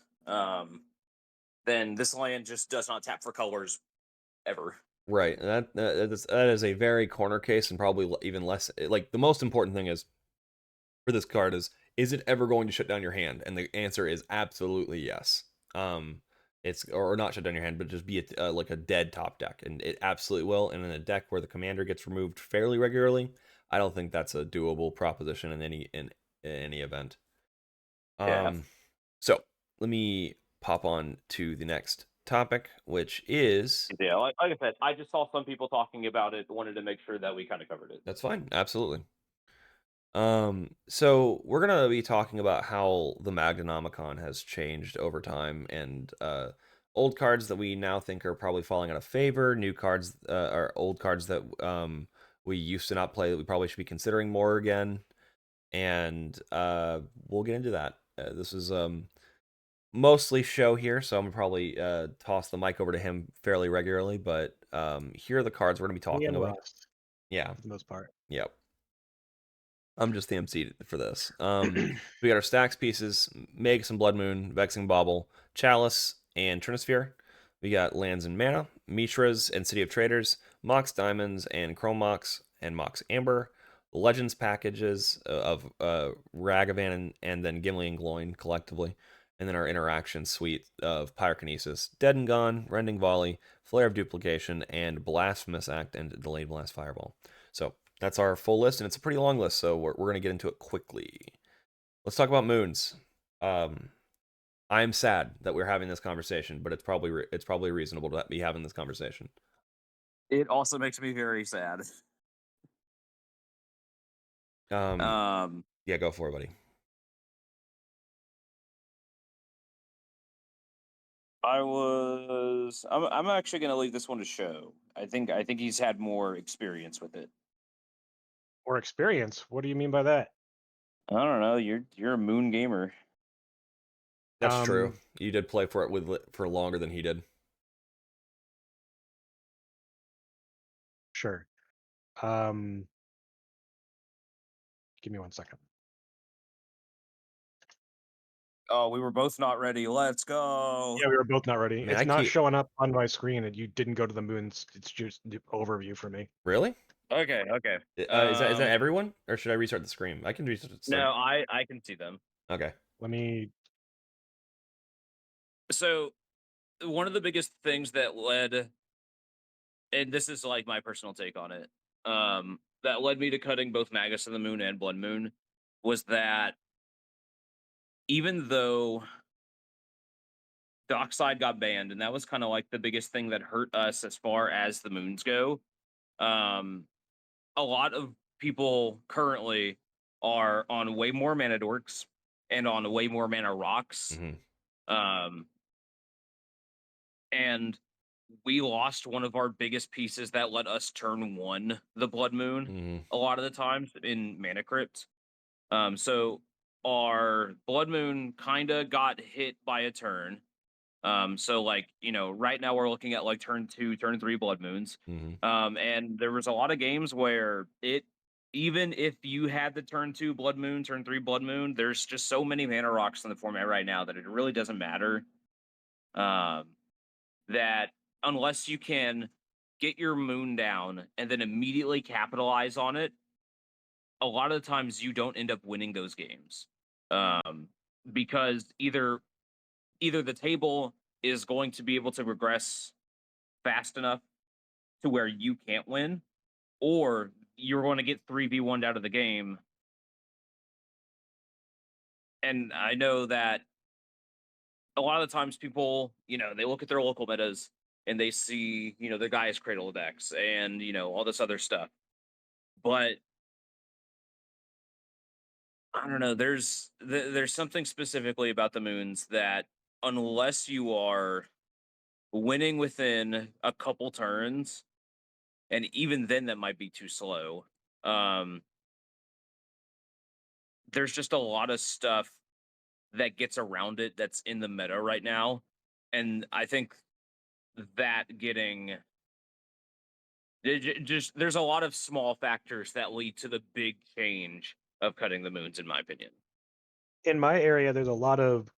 then this land just does not tap for colors ever. Right. That is a very corner case, and probably even less. Like, the most important thing is for this card is it ever going to shut down your hand? And the answer is absolutely yes. It's or not shut down your hand, but just be like a dead top deck, and it absolutely will. And in a deck where the commander gets removed fairly regularly, I don't think that's a doable proposition in any event. So let me pop on to the next topic, which is like I said, I just saw some people talking about it, wanted to make sure that we kind of covered it. That's fine, absolutely. So we're gonna be talking about how the Magdanomicon has changed over time, and old cards that we now think are probably falling out of favor, new cards, or old cards that we used to not play that we probably should be considering more again, and we'll get into that. This is mostly show here, so I'm gonna probably toss the mic over to him fairly regularly, but here are the cards we're gonna be talking about. Yeah, for the most part. Yep. I'm just the MC for this. We got our stacks pieces: Magus and Blood Moon, Vexing Bauble, Chalice, and Trinisphere. We got lands and mana, Mishras and City of Traitors, Mox Diamonds and Chrome Mox, and Mox Amber. Legends packages of Ragavan and then Gimli Gloin collectively. And then our interaction suite of Pyrokinesis, Dead and Gone, Rending Volley, Flare of Duplication, and Blasphemous Act and Delayed Blast Fireball. So that's our full list, and it's a pretty long list, so we're going to get into it quickly. Let's talk about moons. I'm sad that we're having this conversation, but it's probably reasonable to be having this conversation. It also makes me very sad. Yeah, go for it, buddy. I'm actually gonna leave this one to show. I think he's had more experience with it. Or experience? What do you mean by that? I don't know. You're a moon gamer. That's true. Um, You did play for it for longer than he did. Sure. Give me 1 second. Oh, we were both not ready. Let's go. Yeah, we were both not ready. Man, It's I not keep- showing up on my screen, and you didn't go to the moons. It's just the overview for me. Really? Okay. Is that everyone, or should I restart the screen? I can restart. No, I can see them. Okay. Let me. So one of the biggest things that led, and this is like my personal take on it, that led me to cutting both Magus of the Moon and Blood Moon, was that even though Dockside got banned, and that was kind of like the biggest thing that hurt us as far as the moons go, a lot of people currently are on way more mana dorks and on way more mana rocks. Mhm. And we lost one of our biggest pieces that let us turn 1 the Blood Moon Mhm. a lot of the times in Mana Crypt. So our Blood Moon kind of got hit by a turn. So like, right now we're looking at like turn 2, turn 3 Blood Moons. Mhm. And there was a lot of games where even if you had the turn 2 Blood Moon, turn 3 Blood Moon, there's just so many mana rocks in the format right now that it really doesn't matter. That unless you can get your moon down and then immediately capitalize on it, a lot of the times you don't end up winning those games. Because either the table is going to be able to regress fast enough to where you can't win, or you're going to get 3v1'd out of the game. And I know that a lot of the times people, they look at their local metas and they see, the guy's Cradle decks and, all this other stuff. But I don't know, there's something specifically about the moons that unless you are winning within a couple turns, and even then that might be too slow. There's just a lot of stuff that gets around it that's in the meta right now. And I think that there's a lot of small factors that lead to the big change of cutting the moons, in my opinion. In my area, there's a lot of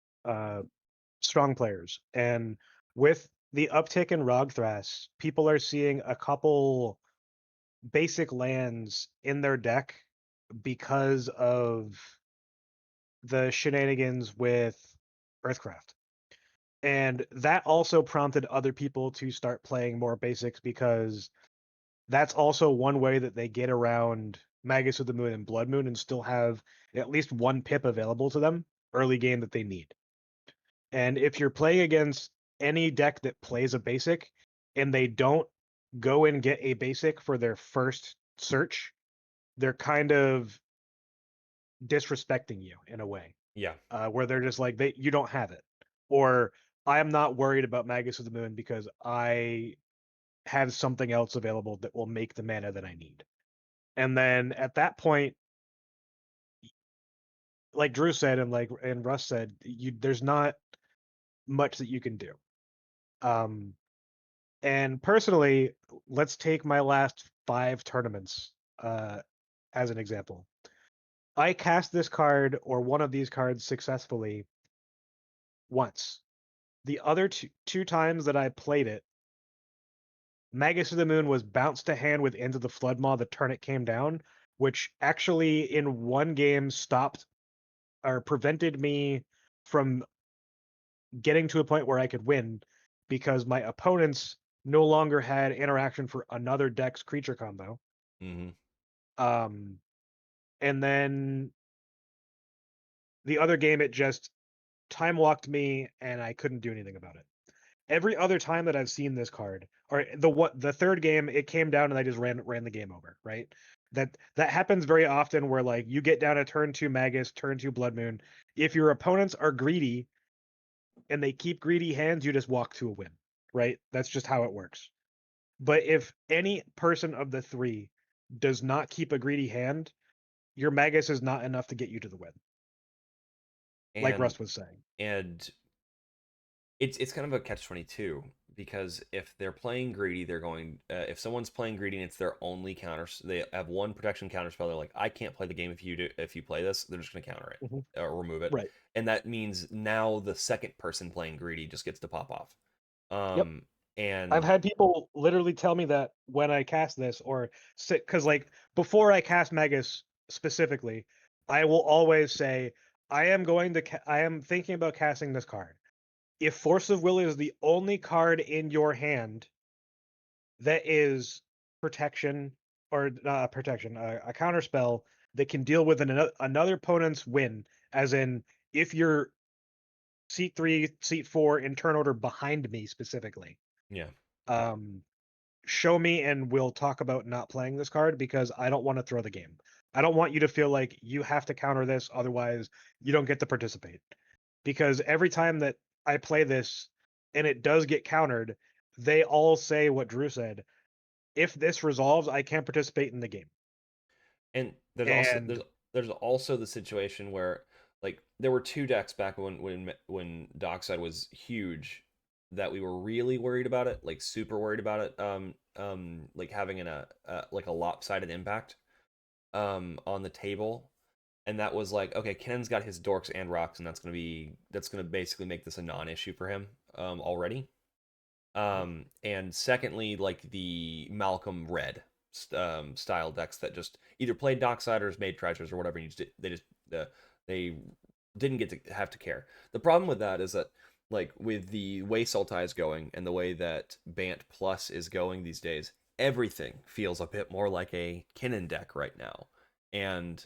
strong players, and with the uptick in Rogthras, people are seeing a couple basic lands in their deck because of the shenanigans with Earthcraft. And that also prompted other people to start playing more basics, because that's also one way that they get around Magus of the Moon and Blood Moon and still have at least 1 pip available to them early game that they need. And if you're playing against any deck that plays a basic and they don't go and get a basic for their first search, they're kind of disrespecting you in a way. Yeah. Where they're just like, you don't have it. Or I am not worried about Magus of the Moon because I have something else available that will make the mana that I need. And then at that point, like Drew said and Russ said, there's not much that you can do. And personally, let's take my last 5 tournaments as an example. I cast this card or one of these cards successfully once. The other two times that I played it, Magus of the Moon was bounced to hand with Into the Floodmaw the turn it came down, which actually in one game stopped or prevented me from getting to a point where I could win, because my opponents no longer had interaction for another deck's creature combo. Mm-hmm. And then the other game, it just time walked me and I couldn't do anything about it. Every other time that I've seen this card, or the third game, it came down and I just ran the game over, right? That happens very often where like you get down a turn 2 Magus, turn 2 Blood Moon. If your opponents are greedy and they keep greedy hands, you just walk to a win, right? That's just how it works. But if any person of the three does not keep a greedy hand, your Magus is not enough to get you to the win. Like Russ was saying. And it's kind of a catch-22 because if they're playing greedy, they're going. If someone's playing greedy and it's their only counter, they have one protection counter spell. They're like, I can't play the game if you play this. They're just going to counter it or remove it. Right. And that means now the second person playing greedy just gets to pop off. Yep. And I've had people literally tell me that when I cast this, or because like before I cast Magus specifically, I will always say I am thinking about casting this card. If Force of Will is the only card in your hand that is protection or protection, a counter spell that can deal with another opponent's win, as in if you're seat 3, seat 4 in turn order behind me specifically. Yeah. Show me and we'll talk about not playing this card because I don't want to throw the game. I don't want you to feel like you have to counter this, otherwise you don't get to participate. Because every time that I play this and it does get countered, they all say what Drew said. If this resolves, I can't participate in the game. And there's also the situation where like there were two decks back when Dockside was huge that we were really worried about it, like super worried about it, like having like a lopsided impact on the table. And that was like, okay, Ken's got his dorks and rocks, and that's gonna basically make this a non-issue for him already. And secondly, like the Malcolm Red style decks that just either played Docksiders, made Traitors, or whatever. And they didn't get to have to care. The problem with that is that like with the way Sultai is going and the way that Bant Plus is going these days, everything feels a bit more like a Kinnan deck right now. And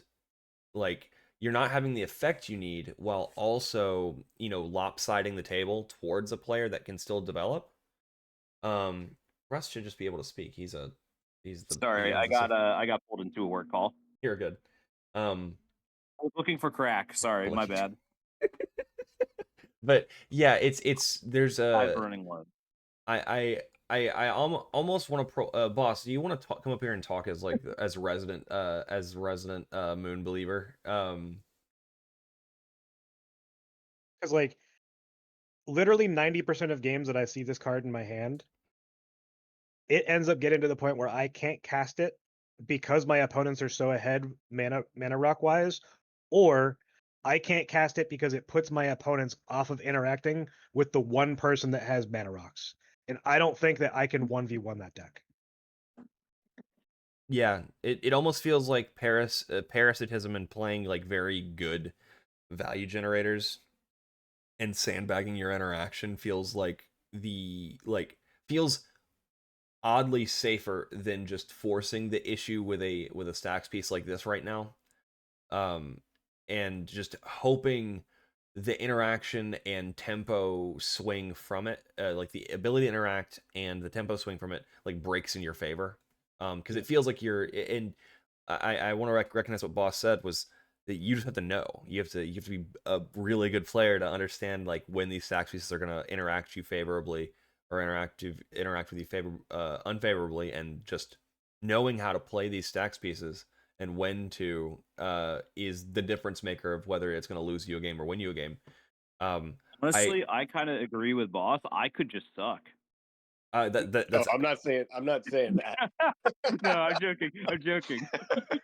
like you're not having the effect you need while also, lopsiding the table towards a player that can still develop. Russ should just be able to speak. He's the Sorry, I got pulled into a work call. You're good. I was looking for crack. Sorry, my bad. But yeah, there's a burning low. I almost want to boss. Do you want to come up here and talk as like as resident Moon believer? Because like literally 90% of games that I see this card in my hand, it ends up getting to the point where I can't cast it because my opponents are so ahead mana rock wise, or I can't cast it because it puts my opponents off of interacting with the one person that has mana rocks. And I don't think that I can 1v1 that deck. Yeah, it almost feels like parasitism and playing like very good value generators and sandbagging your interaction feels feels oddly safer than just forcing the issue with a stacks piece like this right now. And just hoping the interaction and tempo swing from it, like the ability to interact and the tempo swing from it, like breaks in your favor. Because it feels like you're in. I want to recognize what Boss said was that you just have to know. You have to be a really good player to understand like when these stacks pieces are going to interact you favorably or interact with you unfavorably, and just knowing how to play these stacks pieces and when to is the difference maker of whether it's going to lose you a game or win you a game. Honestly, I kind of agree with Boss. I could just suck. That's no, I'm not saying that. No, I'm joking.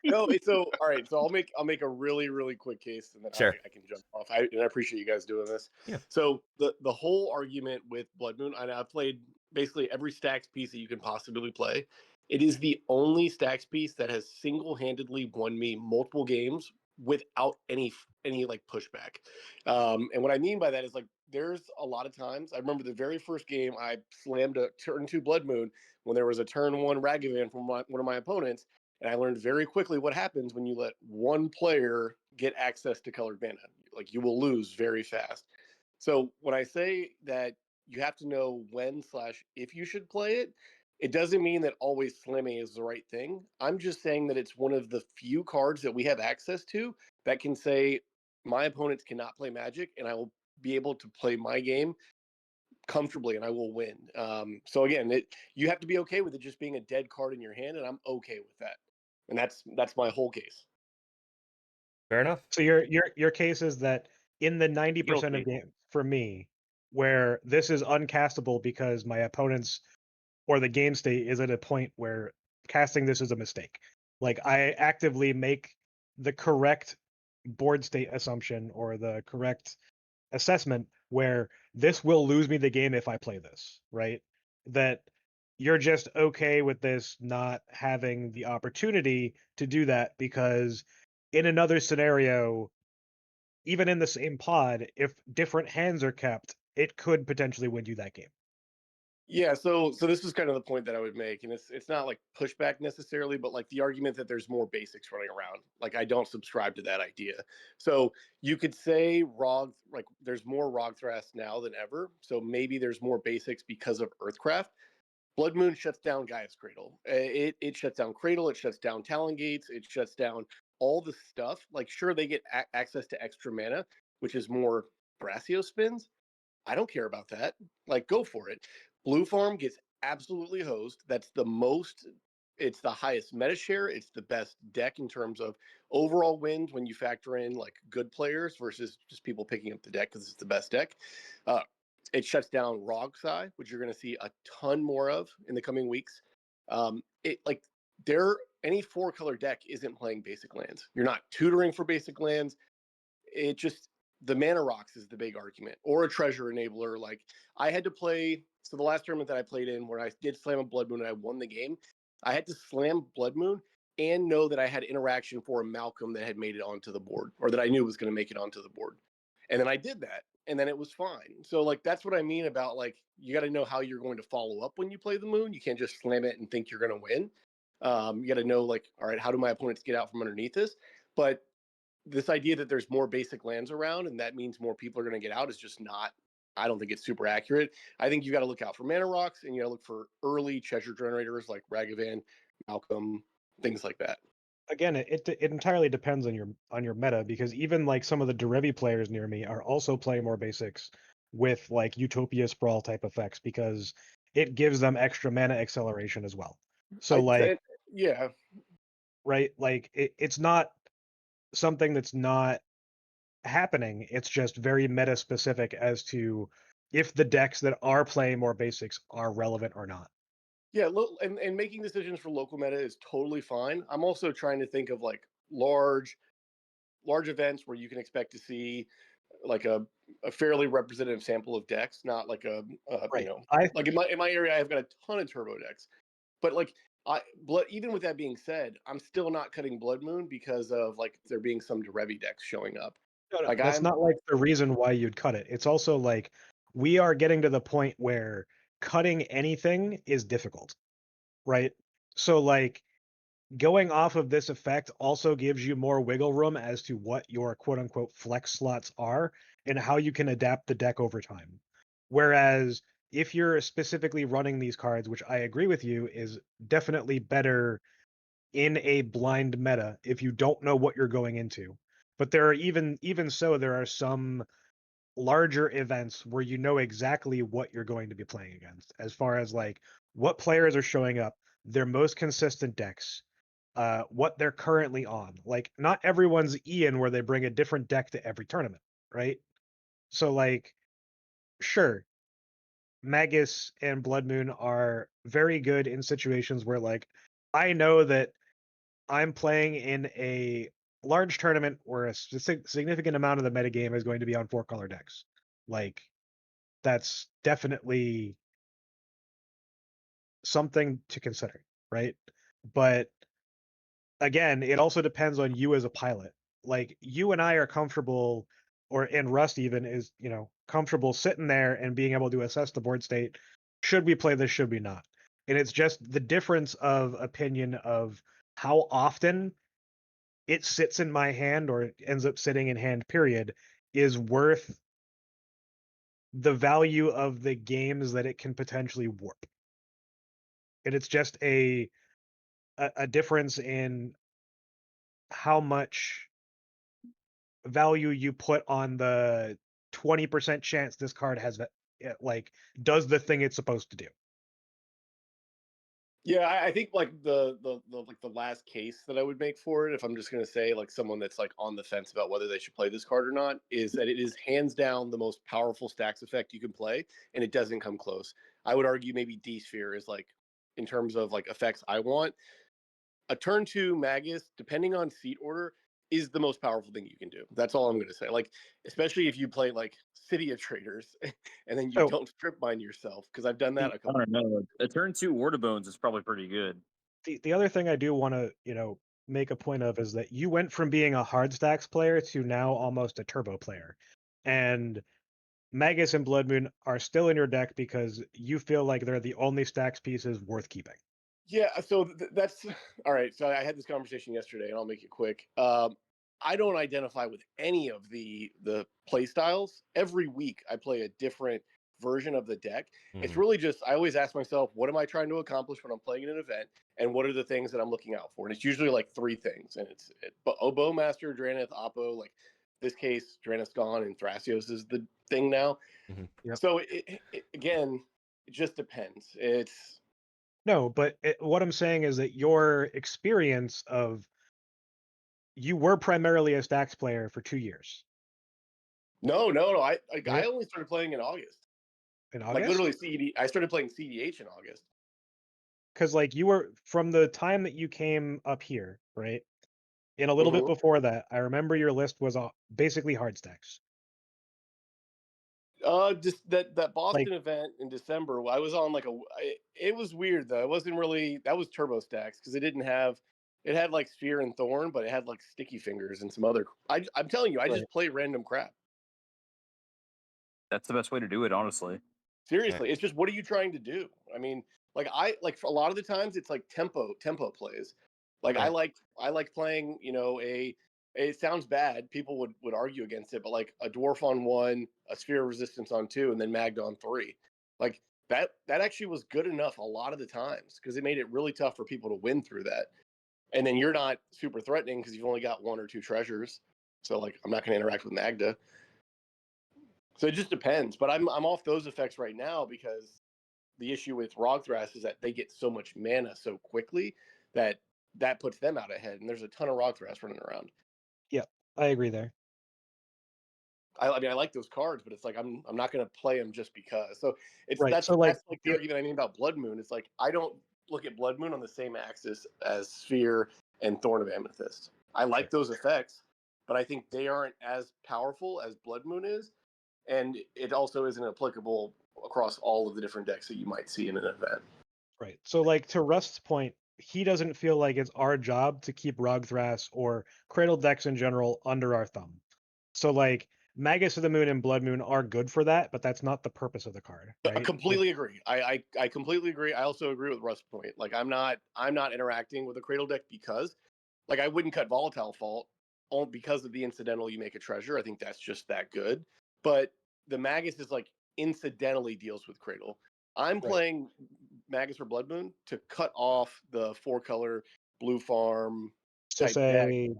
No, so all right. So I'll make a really, really quick case, and then sure. I can jump off. I appreciate you guys doing this. Yeah. So the whole argument with Blood Moon, I've played basically every stacks piece that you can possibly play. It is the only stacks piece that has single-handedly won me multiple games without any like pushback. And what I mean by that is like there's a lot of times I remember the very first game I slammed a turn 2 Blood Moon when there was a turn 1 Ragavan from one of my opponents, and I learned very quickly what happens when you let one player get access to colored mana. Like you will lose very fast. So when I say that you have to know when / if you should play it, it doesn't mean that always slamming is the right thing. I'm just saying that it's one of the few cards that we have access to that can say my opponents cannot play Magic, and I will be able to play my game comfortably and I will win. So again, you have to be okay with it just being a dead card in your hand, and I'm okay with that. And that's my whole case. Fair enough. So your case is that in the 90% Guilty. of games for me, where this is uncastable because my opponent's or the game state is at a point where casting this is a mistake. Like I actively make the correct board state assumption or the correct assessment where this will lose me the game if I play this, right? That you're just okay with this not having the opportunity to do that because in another scenario, even in the same pod, if different hands are kept, it could potentially win you that game. Yeah, so this is kind of the point that I would make, and it's not like pushback necessarily, but like the argument that there's more basics running around. Like I don't subscribe to that idea. So you could say Rog, like there's more Rogthrast now than ever. So maybe there's more basics because of Earthcraft. Blood Moon shuts down Gaia's Cradle. It shuts down Cradle. It shuts down Talon Gates. It shuts down all the stuff. Like sure, they get access to extra mana, which is more Brassio spins. I don't care about that. Like, go for it. Blue Farm gets absolutely hosed. That's the most, it's the highest meta share. It's the best deck in terms of overall wins when you factor in like good players versus just people picking up the deck because it's the best deck. It shuts down Rogsai, which you're going to see a ton more of in the coming weeks. Any 4-color deck isn't playing basic lands. You're not tutoring for basic lands. It just, the mana rocks is the big argument, or a treasure enabler. Like I had to play, so the last tournament that I played in where I did slam a Blood Moon and I won the game, I had to slam Blood Moon and know that I had interaction for a Malcolm that had made it onto the board, or that I knew was going to make it onto the board. And then I did that, and then it was fine. So like that's what I mean about like you got to know how you're going to follow up when you play the Moon. You can't just slam it and think you're going to win. You got to know like, all right, how do my opponents get out from underneath this? But this idea that there's more basic lands around and that means more people are going to get out is just not, I don't think it's super accurate. I think you got to look out for mana rocks and you got to look for early treasure generators like Ragavan, Malcolm, things like that. Again, it entirely depends on your meta because even like some of the Derevi players near me are also playing more basics with like Utopia Sprawl type effects because it gives them extra mana acceleration as well. So yeah, right, like it's not something that's not happening. It's just very meta specific as to if the decks that are playing more basics are relevant or not. Yeah, and making decisions for local meta is totally fine. I'm also trying to think of like large events where you can expect to see like a fairly representative sample of decks, not like Right. like in my area I've got a ton of turbo decks. But like even with that being said, I'm still not cutting Blood Moon because of like there being some Derevi decks showing up. No, Like that's not like the reason why you'd cut it. It's also like we are getting to the point where cutting anything is difficult, right? So like going off of this effect also gives you more wiggle room as to what your quote unquote flex slots are and how you can adapt the deck over time. Whereas if you're specifically running these cards, which I agree with you is definitely better in a blind meta if you don't know what you're going into. But there are even so there are some larger events where you know exactly what you're going to be playing against as far as like what players are showing up, their most consistent decks, what they're currently on. Like not everyone's Ian where they bring a different deck to every tournament, right? So like sure, Magus and Blood Moon are very good in situations where like I know that I'm playing in a large tournament where a significant amount of the metagame is going to be on 4-color decks. Like, that's definitely something to consider, right? But again, it also depends on you as a pilot. Like, you and I are comfortable, and Rust even is, comfortable sitting there and being able to assess the board state. Should we play this? Should we not? And it's just the difference of opinion of how often it sits in my hand or it ends up sitting in hand period is worth the value of the games that it can potentially warp. And it's just a difference in how much value you put on the 20% chance this card has like does the thing it's supposed to do. Yeah, I think like the last case that I would make for it, if I'm just gonna say like someone that's like on the fence about whether they should play this card or not, is that it is hands down the most powerful stacks effect you can play, and it doesn't come close. I would argue maybe D-Sphere is like, in terms of like effects I want, a turn 2 Magus, depending on seat order, is the most powerful thing you can do. That's all I'm gonna say. Like, especially if you play like City of Traitors and then you So- don't strip mine yourself, because I've done that a I couple. don't know. A turn 2 Ward of Bones is probably pretty good. The other thing I do want to, make a point of is that you went from being a hard stacks player to now almost a turbo player. And Magus and Blood Moon are still in your deck because you feel like they're the only stacks pieces worth keeping. Yeah, so that's all right. So I had this conversation yesterday, and I'll make it quick. I don't identify with any of the play styles. Every week, I play a different version of the deck. It's really just, I always ask myself, what am I trying to accomplish when I'm playing in an event, and what are the things that I'm looking out for? And it's usually like 3 things, and it's Bowmaster, Drannith, Oppo. Like this case, Drannith's gone, and Thrasios is the thing now. Yep. So again, it just depends. It's No, but what I'm saying is that your experience of you were primarily a stacks player for 2 years. No. I Right? only started playing in August. In Like August? literally I started playing CEDH in August. Because like you were from the time that you came up here, right? And a little bit before that, I remember your list was basically hard stacks. Just that Boston event in December, I was on like it was weird though. It wasn't really, that was turbo stacks because it had like Sphere and Thorn, but it had like Sticky Fingers and some other. I'm telling you, I just play random crap. That's the best way to do it, honestly. Seriously, it's just, what are you trying to do? I mean, like for a lot of the times it's like tempo plays. Like I like playing, it sounds bad. People would argue against it, but like a Dwarf on 1, a Sphere of Resistance on 2, and then Magda on 3. Like that actually was good enough a lot of the times, because it made it really tough for people to win through that. And then you're not super threatening because you've only got 1 or 2 treasures. So like, I'm not going to interact with Magda. So it just depends. But I'm off those effects right now because the issue with Rogthras is that they get so much mana so quickly that puts them out ahead. And there's a ton of Rogthras running around. Yep, I agree there. I mean, I like those cards, but it's like I'm not going to play them just because. So it's Right. that's So, like, the argument I mean about Blood Moon. It's like I don't look at Blood Moon on the same axis as Sphere and Thorn of Amethyst. I like those effects, but I think they aren't as powerful as Blood Moon is, and it also isn't applicable across all of the different decks that you might see in an event. Right. So, like, to Rust's point, he doesn't feel like it's our job to keep Rogthras or Cradle decks in general under our thumb. So, like, Magus of the Moon and Blood Moon are good for that, but that's not the purpose of the card. Right? I completely agree. I completely agree. I also agree with Rust's point. Like I'm not interacting with a Cradle deck because, like, I wouldn't cut Volatile Fault only because of the incidental you make a treasure. I think that's just that good. But the Magus is like incidentally deals with Cradle. I'm playing Magus for Blood Moon to cut off the 4-color blue farm type deck.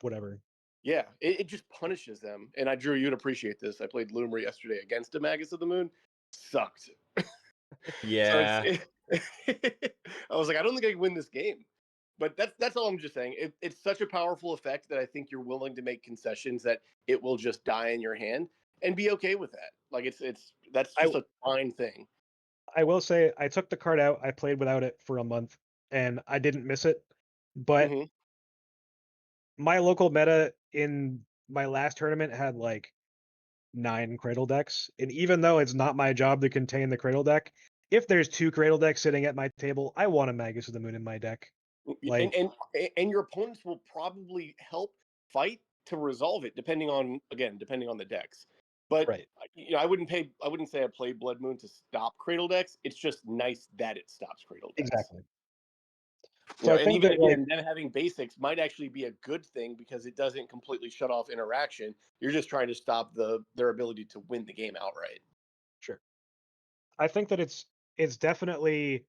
Whatever. Yeah, it just punishes them. And Drew, you'd appreciate this. I played Loomer yesterday against a Magus of the Moon. Sucked. Yeah. So I was like, I don't think I can win this game. But that's all I'm just saying. It's such a powerful effect that I think you're willing to make concessions that it will just die in your hand and be okay with that. Like that's just a fine thing. I will say I took the card out. I played without it for a month, and I didn't miss it. But my local meta in my last tournament had like 9 Cradle decks, and even though it's not my job to contain the Cradle deck, if there's 2 Cradle decks sitting at my table, I want a Magus of the Moon in my deck. Like, and your opponents will probably help fight to resolve it, depending on the decks. But I wouldn't say I played Blood Moon to stop Cradle decks. It's just nice that it stops Cradle decks. Exactly. So and even again, them having basics might actually be a good thing because it doesn't completely shut off interaction. You're just trying to stop their ability to win the game outright. Sure. I think that it's definitely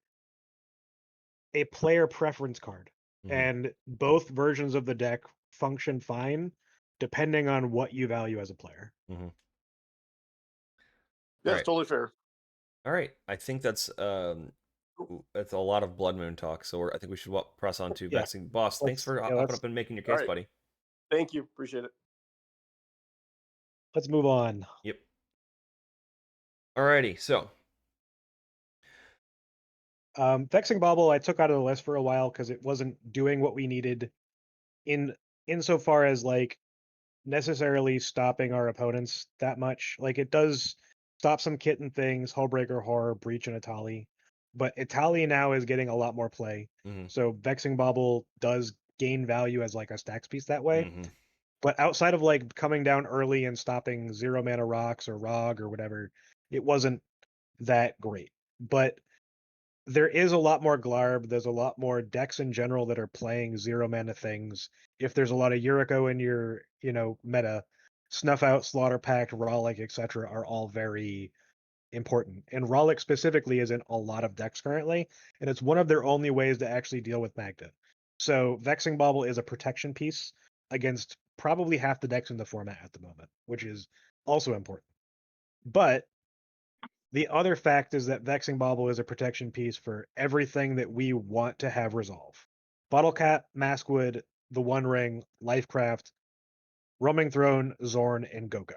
a player preference card, and both versions of the deck function fine depending on what you value as a player. That's Right. totally fair. All right. I think that's a lot of Blood Moon talk. So I think we should press on to Yeah. Vexing. Boss, thanks for hopping let's- up and making your All case, right. buddy. Thank you. Appreciate it. Let's move on. Yep. Alrighty, so Vexing Bauble I took out of the list for a while because it wasn't doing what we needed insofar as like necessarily stopping our opponents that much. Like it does stop some kitten things, Hullbreaker, Horror, Breach, and Itali. But Itali now is getting a lot more play. Mhm. So Vexing Bauble does gain value as like a stacks piece that way. Mhm. But outside of like coming down early and stopping 0-mana rocks or Rog or whatever, it wasn't that great. But there is a lot more Glarb. There's a lot more decks in general that are playing 0-mana things. If there's a lot of Yuriko in your, meta, Snuff Out, Slaughter Pact, Rollick, etc., are all very important. And Rollick specifically is in a lot of decks currently, and it's one of their only ways to actually deal with Magda. So Vexing Bauble is a protection piece against probably half the decks in the format at the moment, which is also important. But the other fact is that Vexing Bauble is a protection piece for everything that we want to have resolve. Bottle Cap, Maskwood, the One Ring, Lifecraft, Roaming Throne, Zorn, and Gogo.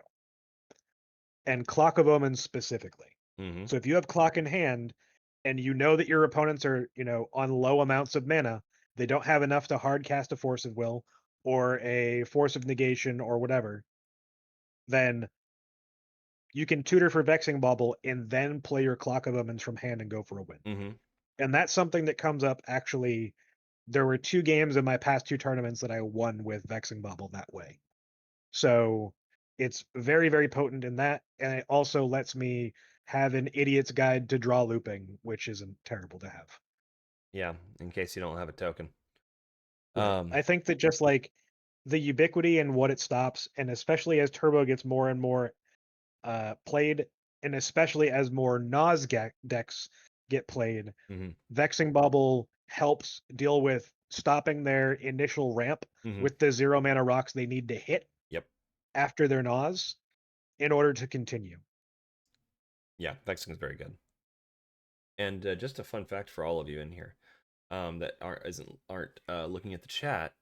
And Clock of Omens specifically. Mhm. So if you have Clock in hand, and you know that your opponents are, on low amounts of mana, they don't have enough to hard cast a Force of Will or a Force of Negation or whatever, then you can tutor for Vexing Bauble and then play your Clock of Omens from hand and go for a win. Mhm. And that's something that comes up actually. There were 2 games in my past 2 tournaments that I won with Vexing Bauble that way. So it's very, very potent in that. And it also lets me have an idiot's guide to draw looping, which isn't terrible to have. Yeah, in case you don't have a token. Right. I think that just like the ubiquity and what it stops, and especially as Turbo gets more and more played, and especially as more Nas decks get played, Mhm. Vexing Bauble helps deal with stopping their initial ramp Mhm. with the 0-mana rocks they need to hit Yep. after their Nas in order to continue. Yeah, Vexing is very good. And just a fun fact for all of you in here that aren't looking at the chat.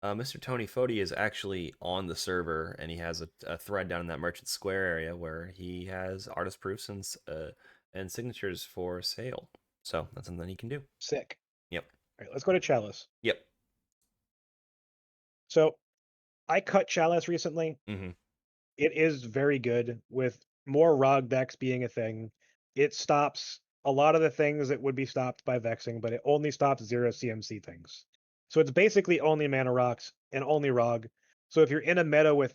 Mr. Tony Foti is actually on the server, and he has a thread down in that Merchant Square area where he has artist proofs and signatures for sale. So that's something he can do. Sick. Yep. All right, let's go to Chalice. Yep. So I cut Chalice recently. Mm-hmm. It is very good with more Rog decks being a thing. It stops a lot of the things that would be stopped by Vexing, but it only stops 0 CMC things. So it's basically only mana rocks and only Rog. So if you're in a meta with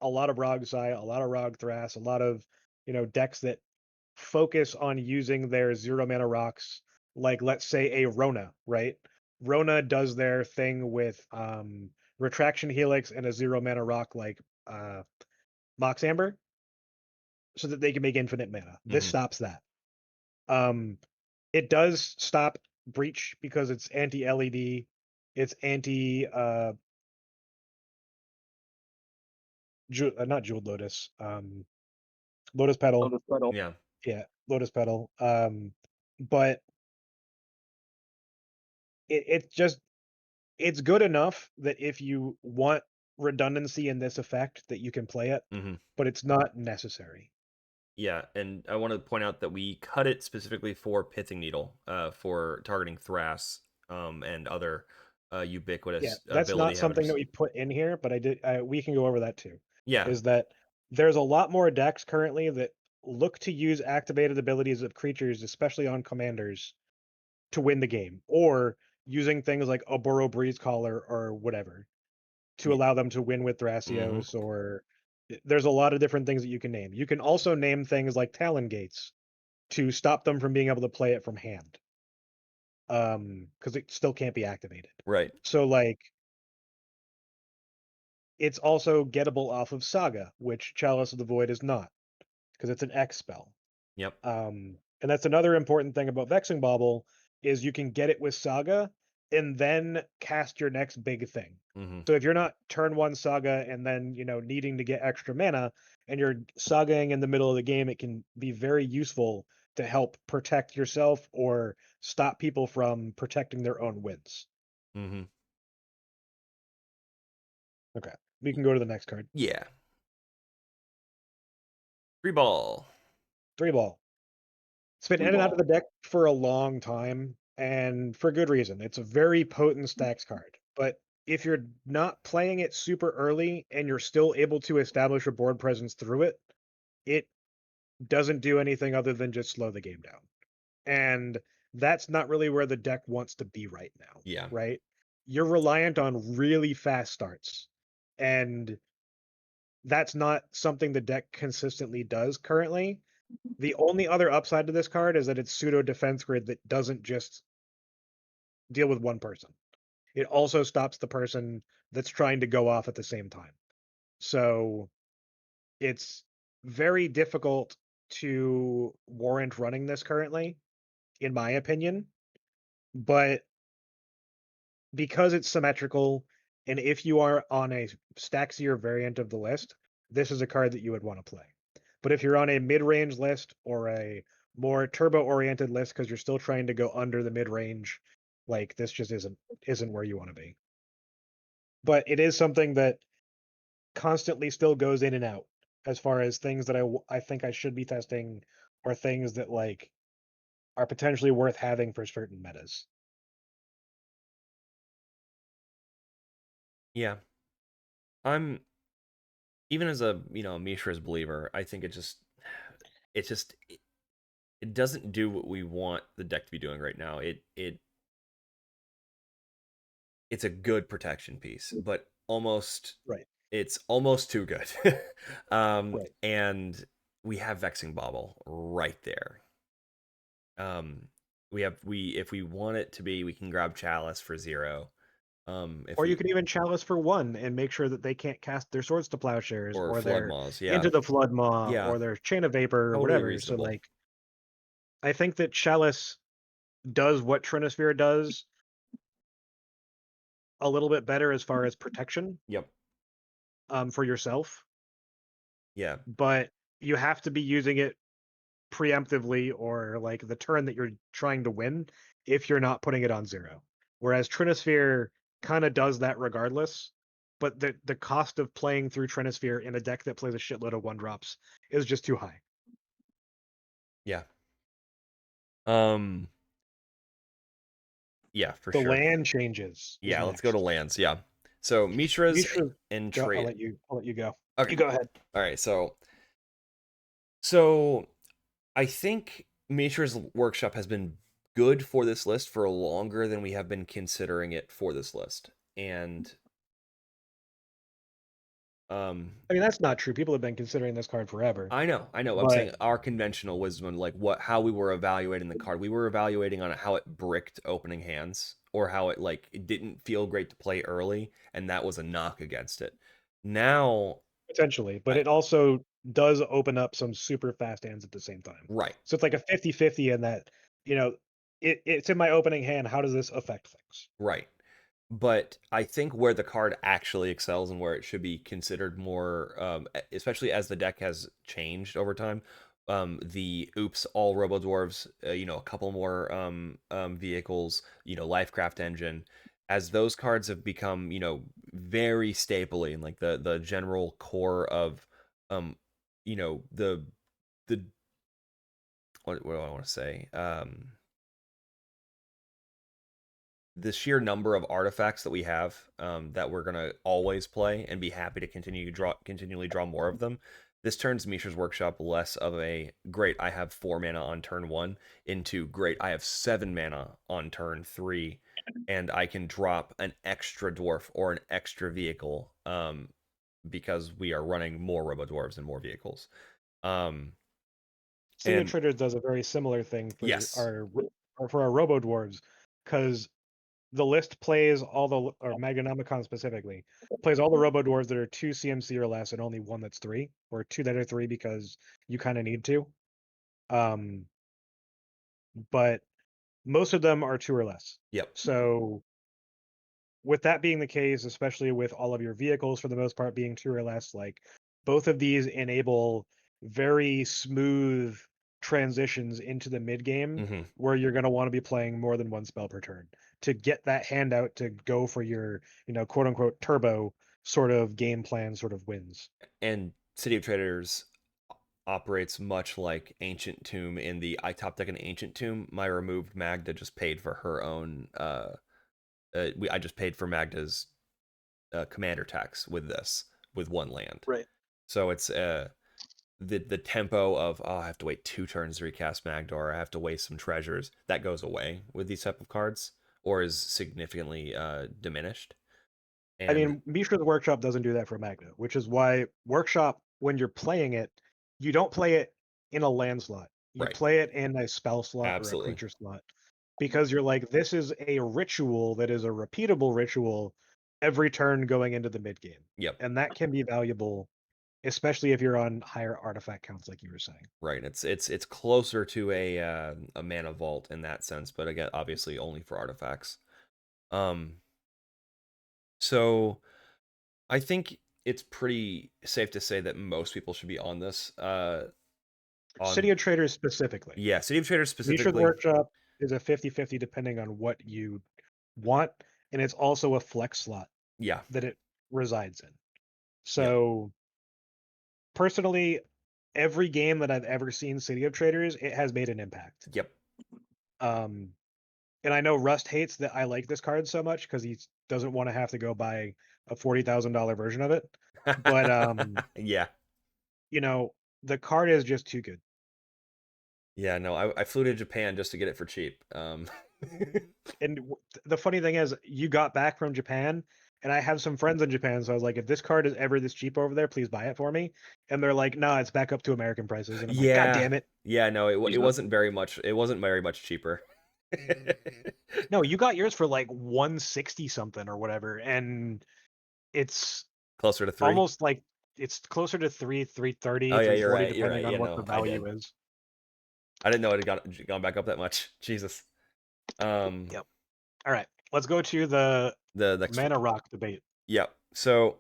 a lot of Rog Sai, a lot of Rog Thras, a lot of decks that focus on using their 0-mana rocks, like let's say a Rona, right? Rona does their thing with Retraction Helix and a 0-mana rock like Mox Amber, so that they can make infinite mana. This Mhm. stops that. It does stop Breach because it's anti-LED. It's anti not Jeweled Lotus. Lotus Petal. Lotus Petal. Yeah. Yeah, Lotus Petal. But it's good enough that if you want redundancy in this effect, that you can play it, Mm-hmm. but it's not necessary. Yeah, and I want to point out that we cut it specifically for Pithing Needle, for targeting Thras, and other ubiquitous Yeah, that's ability not something havers. that we put in here, but we can go over that too. Yeah. Is that there's a lot more decks currently that look to use activated abilities of creatures, especially on commanders, to win the game, or using things like a Burrow Breeze Collar or whatever to allow them to win with Thrasios, or there's a lot of different things that you can name. You can also name things like Talon Gates to stop them from being able to play it from hand. Because it still can't be activated. Right. So like it's also gettable off of Saga, which Chalice of the Void is not, because it's an X spell. Yep. And that's another important thing about Vexing Bauble is you can get it with Saga, and then cast your next big thing. Hmm. So if you're not turn 1 Saga and then, needing to get extra mana and you're Sagaing in the middle of the game, it can be very useful to help protect yourself or stop people from protecting their own wins. Hmm. Okay. We can go to the next card. Yeah. 3 ball. 3 ball. It's been Three in and out of ball. the deck for a long time, and for good reason. It's a very potent stacks card. But if you're not playing it super early and you're still able to establish a board presence through it, it doesn't do anything other than just slow the game down. And that's not really where the deck wants to be right now. Yeah. Right? You're reliant on really fast starts. And that's not something the deck consistently does currently. The only other upside to this card is that it's pseudo defense grid that doesn't just deal with one person. It also stops the person that's trying to go off at the same time. So it's very difficult to warrant running this currently, in my opinion. But because it's symmetrical, and if you are on a Staxier variant of the list, this is a card that you would want to play. But if you're on a mid-range list or a more turbo-oriented list because you're still trying to go under the mid-range, like this just isn't where you want to be. But it is something that constantly still goes in and out as far as things that I think I should be testing or things that like are potentially worth having for certain metas. Yeah. I'm even as a Mishra's believer, I think it doesn't do what we want the deck to be doing right now. It's a good protection piece, but Right. it's almost too good. Right. And we have Vexing Bauble right there. If we want it to be, we can grab Chalice for 0. Or you could even Chalice for 1 and make sure that they can't cast their Swords to Plowshares or or Flood their Maws, yeah. Into the Flood Maw Yeah. or their Chain of Vapor or Totally whatever. reasonable. So like I think that Chalice does what Trinisphere does a little bit better as far as protection Yep. for yourself. Yeah. But you have to be using it preemptively or like the turn that you're trying to win if you're not putting it on 0. Whereas Trinisphere kind of does that regardless, but the cost of playing through Trinisphere in a deck that plays a shitload of 1-drops is just too high. Yeah. Yeah, for The sure. land changes. Yeah, let's go to lands. Yeah. So Mishra's and I'll Trait. let you go. Okay. You go ahead. All right. So I think Mishra's Workshop has been good for this list for longer than we have been considering it for this list. And I mean, that's not true. People have been considering this card forever. I know. But I'm saying our conventional wisdom, like how we were evaluating the card. We were evaluating on how it bricked opening hands, or how it didn't feel great to play early, and that was a knock against it. Now, potentially, but it also does open up some super fast hands at the same time. right. So it's like a 50-50 in that, it's in my opening hand. How does this affect things? Right. But I think where the card actually excels and where it should be considered more, especially as the deck has changed over time, the Oops All Robo Dwarves, a couple more vehicles, Lifecraft Engine, as those cards have become, very staply in like the general core of, the what do I want to say? The sheer number of artifacts that we have that we're gonna always play and be happy to continually draw more of them. This turns Mishra's Workshop less of a great I have 4 mana on turn 1 into great I have 7 mana on turn 3 and I can drop an extra dwarf or an extra vehicle because we are running more Robo Dwarves and more vehicles. Traitors does a very similar thing for our Robo Dwarves, because the list plays or Magdanomicon specifically, plays all the Robo Dwarves that are 2 CMC or less and only 1 that's 3, or 2 that are 3 because you kind of need to. But most of them are 2 or less. Yep. So with that being the case, especially with all of your vehicles for the most part being 2 or less, like both of these enable very smooth transitions into the mid game Hmm. where you're going to want to be playing more than 1 spell per turn to get that handout to go for your, quote unquote turbo sort of game plan sort of wins. And City of Traitors operates much like Ancient Tomb in the I top deck an Ancient Tomb. My removed Magda just paid for her own. I just paid for Magda's commander tax with this with 1 land. Right. So it's the tempo of I have to wait 2 turns to recast Magda, or I have to waste some treasures, that goes away with these type of cards, or is significantly diminished. I And mean, Mishra's Workshop doesn't do that for Magda, which is why Workshop, when you're playing it, you don't play it in a land slot. You Right. play it in a spell slot or a Absolutely. creature slot. Because you're like, this is a ritual that is a repeatable ritual every turn going into the mid game. Yep. And that can be valuable, especially if you're on higher artifact counts, like you were saying. Right. It's closer to a mana vault in that sense, but again, obviously only for artifacts. So I think it's pretty safe to say that most people should be on this. City of Traitors specifically. Yeah, City of Traitors Mishra's specifically. Workshop is a 50-50 depending on what you want, and it's also a flex slot Yeah. that it resides in. So personally, every game that I've ever seen City of Traitors, it has made an impact. Yep. And I know Rust hates that I like this card so much because he doesn't want to have to go buy a $40,000 version of it. But yeah. The card is just too good. Yeah, no, I flew to Japan just to get it for cheap. And the funny thing is, you got back from Japan, and I have some friends in Japan, so I was like, if this card is ever this cheap over there, please buy it for me. And they're like, no, it's back up to American prices. And I'm like, God damn it. Yeah, no, it Jesus. wasn't very much. It wasn't very much cheaper. No, you got yours for like 160 something or whatever, and it's Closer to 3. almost like it's closer to 330, Oh yeah, you're 340, right. You're depending right. on Yeah, what no, the I value did. is. I didn't know it had gone back up that much. Jesus. Yep. All right, let's go to the next mana rock debate. Yep. So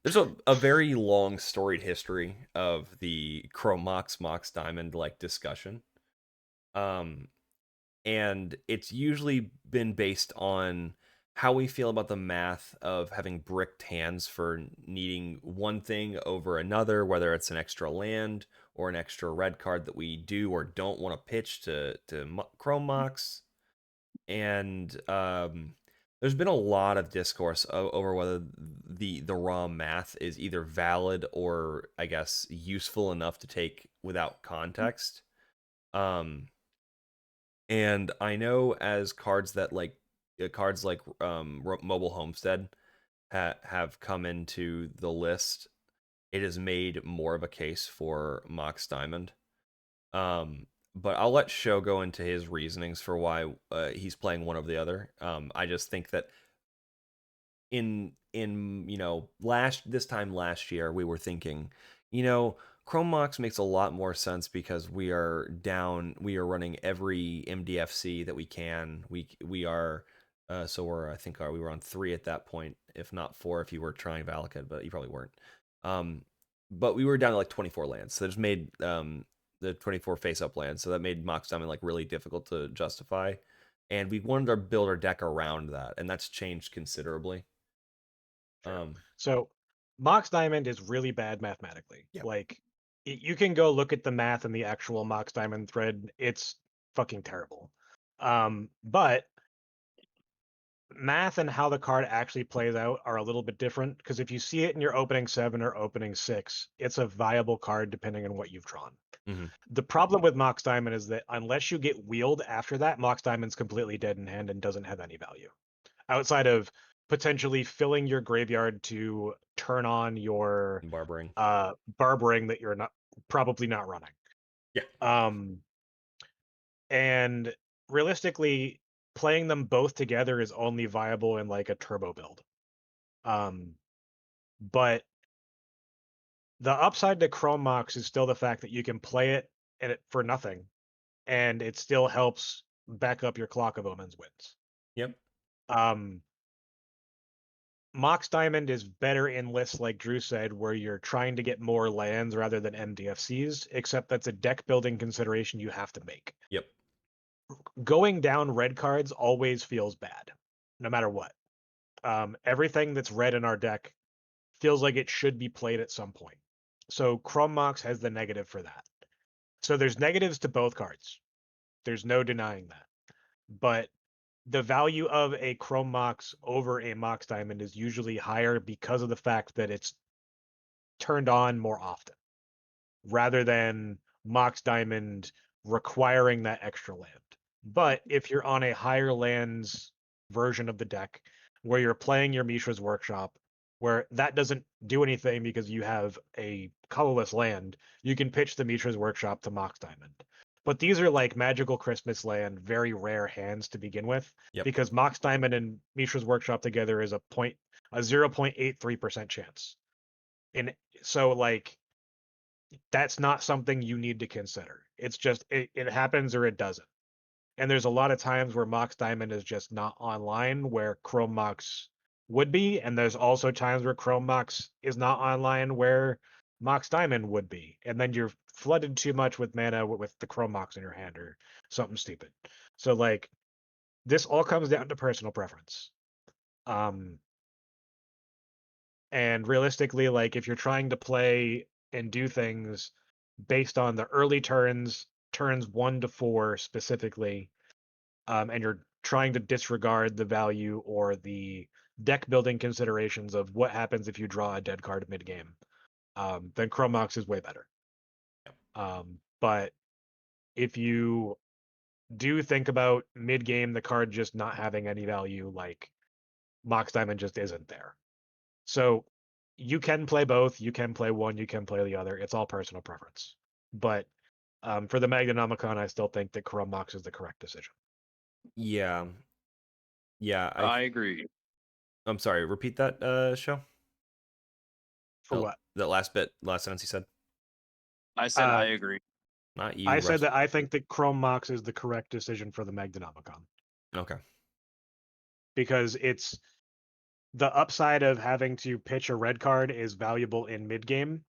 there's a very long storied history of the Mox Diamond like discussion. And it's usually been based on how we feel about the math of having bricked hands for needing one thing over another, whether it's an extra land or an extra red card that we do or don't want to pitch to Chrome Mox. And there's been a lot of discourse over whether the raw math is either valid or, I guess, useful enough to take without context. And I know as cards like Mobile Homestead have come into the list, it has made more of a case for Mox Diamond. But I'll let Sho go into his reasonings for why he's playing one over the other. I just think that in this time last year we were thinking, Chrome Mox makes a lot more sense because we are running every MDFC that we can. We are so we were on 3 at that point, if not 4 if you were trying Valakut, but you probably weren't. But we were down to like 24 lands, so there's made the 24 face-up lands, so that made Mox Diamond like really difficult to justify, and we wanted to build our deck around that, and that's changed considerably. So Mox Diamond is really bad mathematically. Yep. Like, you can go look at the math in the actual Mox Diamond thread. It's fucking terrible. But math and how the card actually plays out are a little bit different, because if you see it in your opening 7 or opening 6, it's a viable card depending on what you've drawn. Mm-hmm. The problem with Mox Diamond is that unless you get wheeled after that, Mox Diamond's completely dead in hand and doesn't have any value outside of potentially filling your graveyard to turn on your Barbering that you're probably not running. Yeah. And realistically, playing them both together is only viable in like a turbo build. But the upside to Chrome Mox is still the fact that you can play it for nothing, and it still helps back up your Clock of Omens wins. Yep. Mox Diamond is better in lists like Drew said, where you're trying to get more lands rather than MDFCs, except that's a deck building consideration you have to make. Yep. Going down red cards always feels bad, no matter what. Everything that's red in our deck feels like it should be played at some point. So Chrome Mox has the negative for that. So there's negatives to both cards. There's no denying that. But the value of a Chrome Mox over a Mox Diamond is usually higher because of the fact that it's turned on more often, rather than Mox Diamond requiring that extra land. But if you're on a higher lands version of the deck, where you're playing your Mishra's Workshop, where that doesn't do anything because you have a colorless land, you can pitch the Mishra's Workshop to Mox Diamond. But these are like Magical Christmas Land, very rare hands to begin with, because Mox Diamond and Mishra's Workshop together is a 0.83% chance. And so like that's not something you need to consider. It's just it happens or it doesn't. And there's a lot of times where Mox Diamond is just not online where Chrome Mox would be, and there's also times where Chrome Mox is not online where Mox Diamond would be, and then you're flooded too much with mana with the Chrome Mox in your hand or something stupid. So like this all comes down to personal preference. And realistically, like if you're trying to play and do things based on the early turns 1 to 4 specifically, and you're trying to disregard the value or the deck building considerations of what happens if you draw a dead card mid game, then Chrome Mox is way better. But if you do think about mid game the card just not having any value, like Mox Diamond just isn't there. So you can play both, you can play one, you can play the other. It's all personal preference. But for the Magdanomicon, I still think that Chrome Mox is the correct decision. Yeah. Yeah. I agree. I'm sorry. Repeat that, show. For what? That last sentence you said. I said I agree. Not you. I said that I think that Chrome Mox is the correct decision for the Magdanomicon. Okay. Because it's the upside of having to pitch a red card is valuable in mid game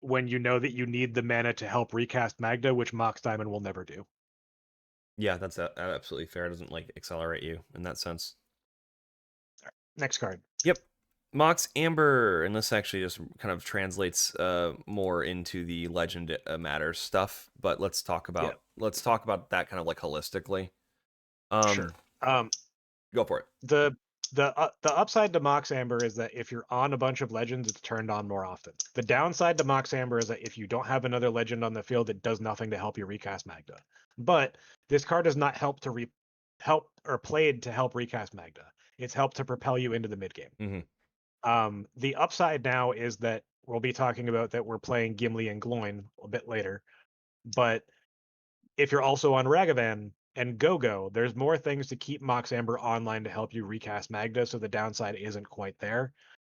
when you know that you need the mana to help recast Magda, which Mox Diamond will never do. Yeah, that's absolutely fair. It doesn't like accelerate you in that sense. Next card. Yep. Mox Amber, and this actually just kind of translates more into the Legend Matters stuff, but let's talk about that kind of like holistically. Sure. Go for it. The upside to Mox Amber is that if you're on a bunch of legends, it's turned on more often. The downside to Mox Amber is that if you don't have another legend on the field, it does nothing to help you recast Magda. But this card does not help to played to help recast Magda. It's helped to propel you into the mid game. Mm-hmm. The upside now is that we'll be talking about that we're playing Gimli and Gloin a bit later. But if you're also on Ragavan and Gogo, there's more things to keep Mox Amber online to help you recast Magda, so the downside isn't quite there.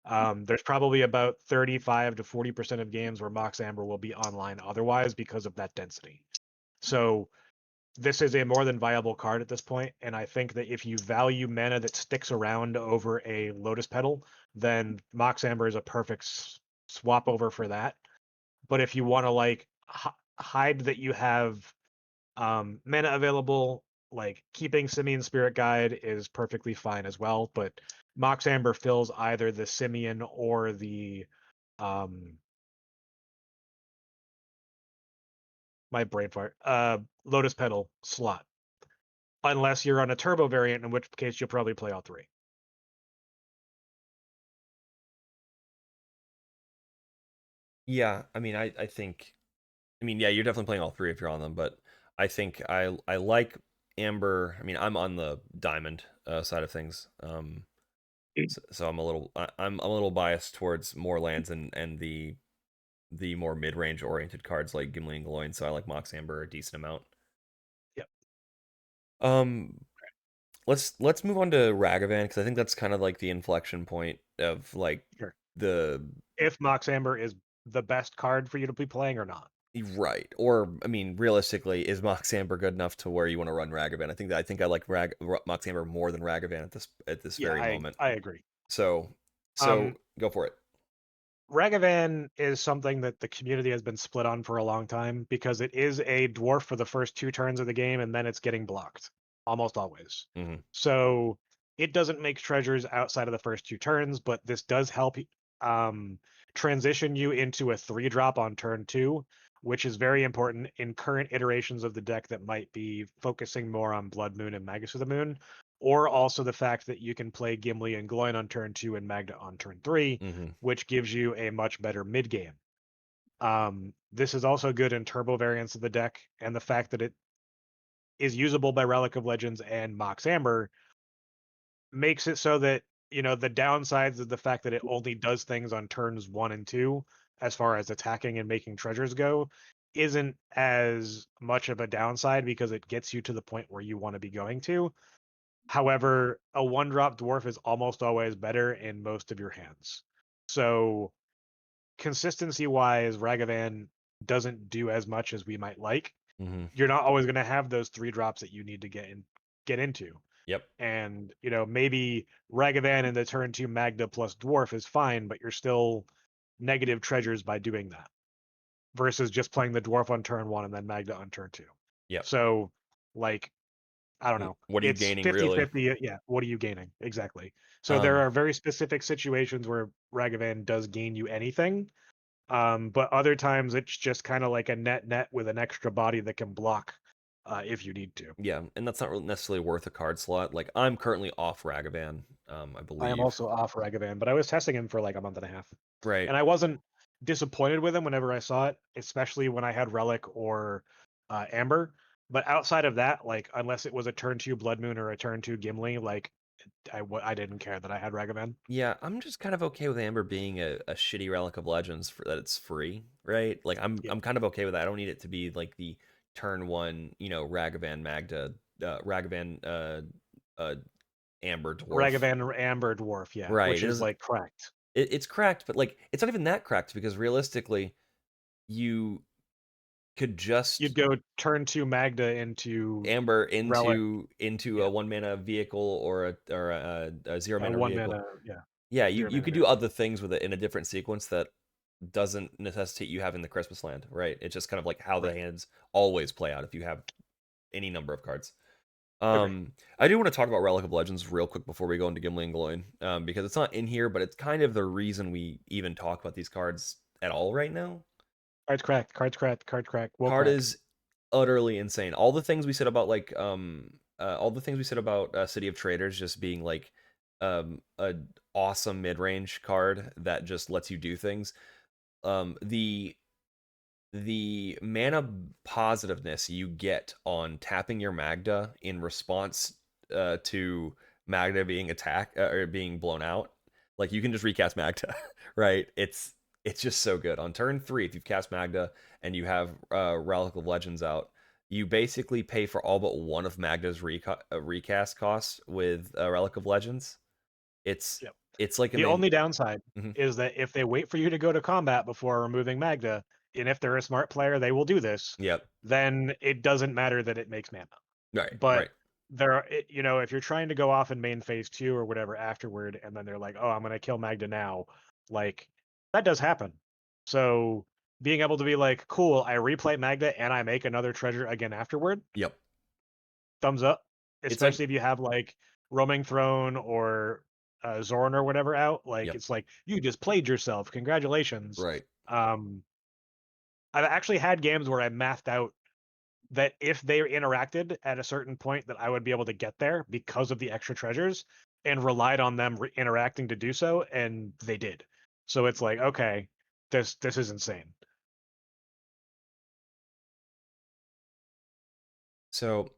There's probably about 35 to 40% of games where Mox Amber will be online otherwise because of that density. So this is a more than viable card at this point, and I think that if you value mana that sticks around over a Lotus Petal, then Mox Amber is a perfect swap over for that. But if you want to like hide that you have mana available, like keeping Simian Spirit Guide is perfectly fine as well, but Mox Amber fills either the Simian or the my brain fart Lotus Petal slot, unless you're on a turbo variant, in which case you'll probably play all three. Yeah, I mean, I think, yeah, you're definitely playing all three if you're on them, but I think I like Amber. I mean, I'm on the Diamond side of things, so I'm a little biased towards more lands and the more mid range oriented cards like Gimli and Gloin. So I like Mox Amber a decent amount. Yep. Let's move on to Ragavan, because I think that's kind of like the inflection point of like if Mox Amber is the best card for you to be playing or not. Right. Or, I mean, realistically, is Mox Amber good enough to where you want to run Ragavan? I think I like Mox Amber more than Ragavan at this very moment. I agree. So Um, go for it. Ragavan is something that the community has been split on for a long time because it is a dwarf for the first 2 turns of the game, and then it's getting blocked almost always. Mhm. So it doesn't make treasures outside of the first 2 turns, but this does help transition you into a 3-drop on turn 2, which is very important in current iterations of the deck that might be focusing more on Blood Moon and Magus of the Moon, or also the fact that you can play Gimli and Gloin on turn 2 and Magda on turn 3, Mhm. which gives you a much better mid game. This is also good in turbo variants of the deck, and the fact that it is usable by Relic of Legends and Mox Amber makes it so that, you know, the downsides of the fact that it only does things on turns 1 and 2 as far as attacking and making treasures go isn't as much of a downside because it gets you to the point where you want to be going to. However, a 1-drop dwarf is almost always better in most of your hands. So consistency wise, Ragavan doesn't do as much as we might like. Mhm. You're not always going to have those 3 drops that you need to get into. Yep. And, you know, maybe Ragavan in the turn 2 Magda plus Dwarf is fine, but you're still negative treasures by doing that versus just playing the Dwarf on turn 1 and then Magda on turn 2. Yep. So, like, I don't know. What are you It's gaining 50 really? 50. Yeah. What are you gaining? Exactly. So there Um, are very specific situations where Ragavan does gain you anything. But other times it's just kind of like a net with an extra body that can block if you need to. yeah, and that's not really necessarily worth a card slot. Like I'm currently off Ragavan, I I am believe. also off Ragavan, but I was testing him for like a month and a half. Right. And I wasn't disappointed with him whenever I saw it, especially when I had Relic or Amber. But outside of that, like unless it was a turn 2 Blood Moon or a turn 2 Gimli, like I didn't care that I had Ragavan. Yeah, I'm just kind of okay with Amber being a shitty Relic of Legends for that it's free, right? Like Yeah. I'm kind of okay with that. I don't need it to be like the turn 1, you know, Ragavan Magda, Ragavan Amber Dwarf. Ragavan Amber Dwarf, yeah, Right. which is like cracked. It's cracked, but like it's not even that cracked because realistically, you could just You'd go turn 2 Magda into Amber Relic, into yeah, a 1-mana vehicle or a 0-mana 1 vehicle. mana, yeah, Yeah, 0 you mana could do vehicle. other things with it in a different sequence that doesn't necessitate you having the Christmas land, right? It's just kind of like how the Right. hands always play out if you have any number of cards. Agree. I do want to talk about Relic of Legends real quick before we go into Gimli and Gloin, because it's not in here, but it's kind of the reason we even talk about these cards at all right now. Cards cracked, cards cracked, card crack, will Card crack. is utterly insane. All the things we said about like all the things we said about City of Traitors just being like a awesome mid-range card that just lets you do things. The mana positiveness you get on tapping your Magda in response to Magda being attacked or being blown out, like you can just recast Magda, right? It's just so good. On turn 3, if you've cast Magda and you have Relic of Legends out, you basically pay for all but one of Magda's recast costs with Relic of Legends. It's Yep. it's like The only downside Mhm. is that if they wait for you to go to combat before removing Magda, and if they're a smart player, they will do this. Yep. Then it doesn't matter that it makes mana. Right. But Right. there are, you know, if you're trying to go off in main phase 2 or whatever afterward, and then they're like, oh, I'm going to kill Magda now, like that does happen. So being able to be like, cool, I replay Magda and I make another treasure again afterward, Yep. thumbs up. It's like Especially if you have like Roaming Throne or Zorn or whatever out, like Yep. it's like you just played yourself. Congratulations. Right. I've actually had games where I mathed out that if they interacted at a certain point that I would be able to get there because of the extra treasures and relied on them interacting to do so, and they did. So it's like, okay, this is insane. So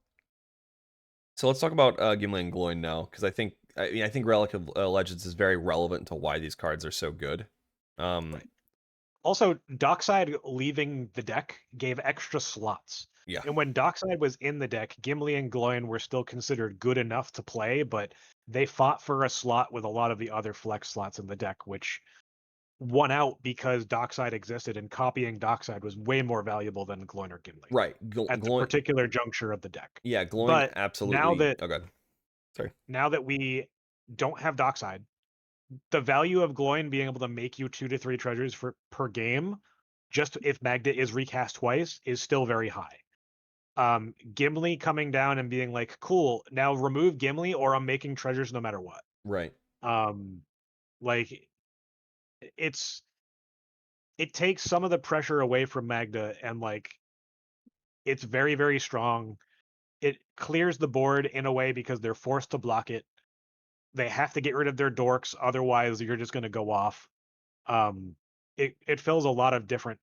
let's talk about Gimli and Gloin now, because I think Relic of Legends is very relevant to why these cards are so good. Right. Also, Dockside leaving the deck gave extra slots. Yeah. And when Dockside was in the deck, Gimli and Gloin were still considered good enough to play, but they fought for a slot with a lot of the other flex slots in the deck, which won out because Dockside existed, and copying Dockside was way more valuable than Gloin or Gimli Right. at the Gloin. particular juncture of the deck. Yeah. Gloin But absolutely. now that we don't have Dockside, the value of Gloin being able to make you 2 to 3 treasures per game, just if Magda is recast twice, is still very high. Gimli coming down and being like, cool, now remove Gimli or I'm making treasures no matter what. Right. Like it takes some of the pressure away from Magda, and like it's very, very strong. It clears the board in a way because they're forced to block it. They have to get rid of their dorks, otherwise you're just going to go off. It fills a lot of different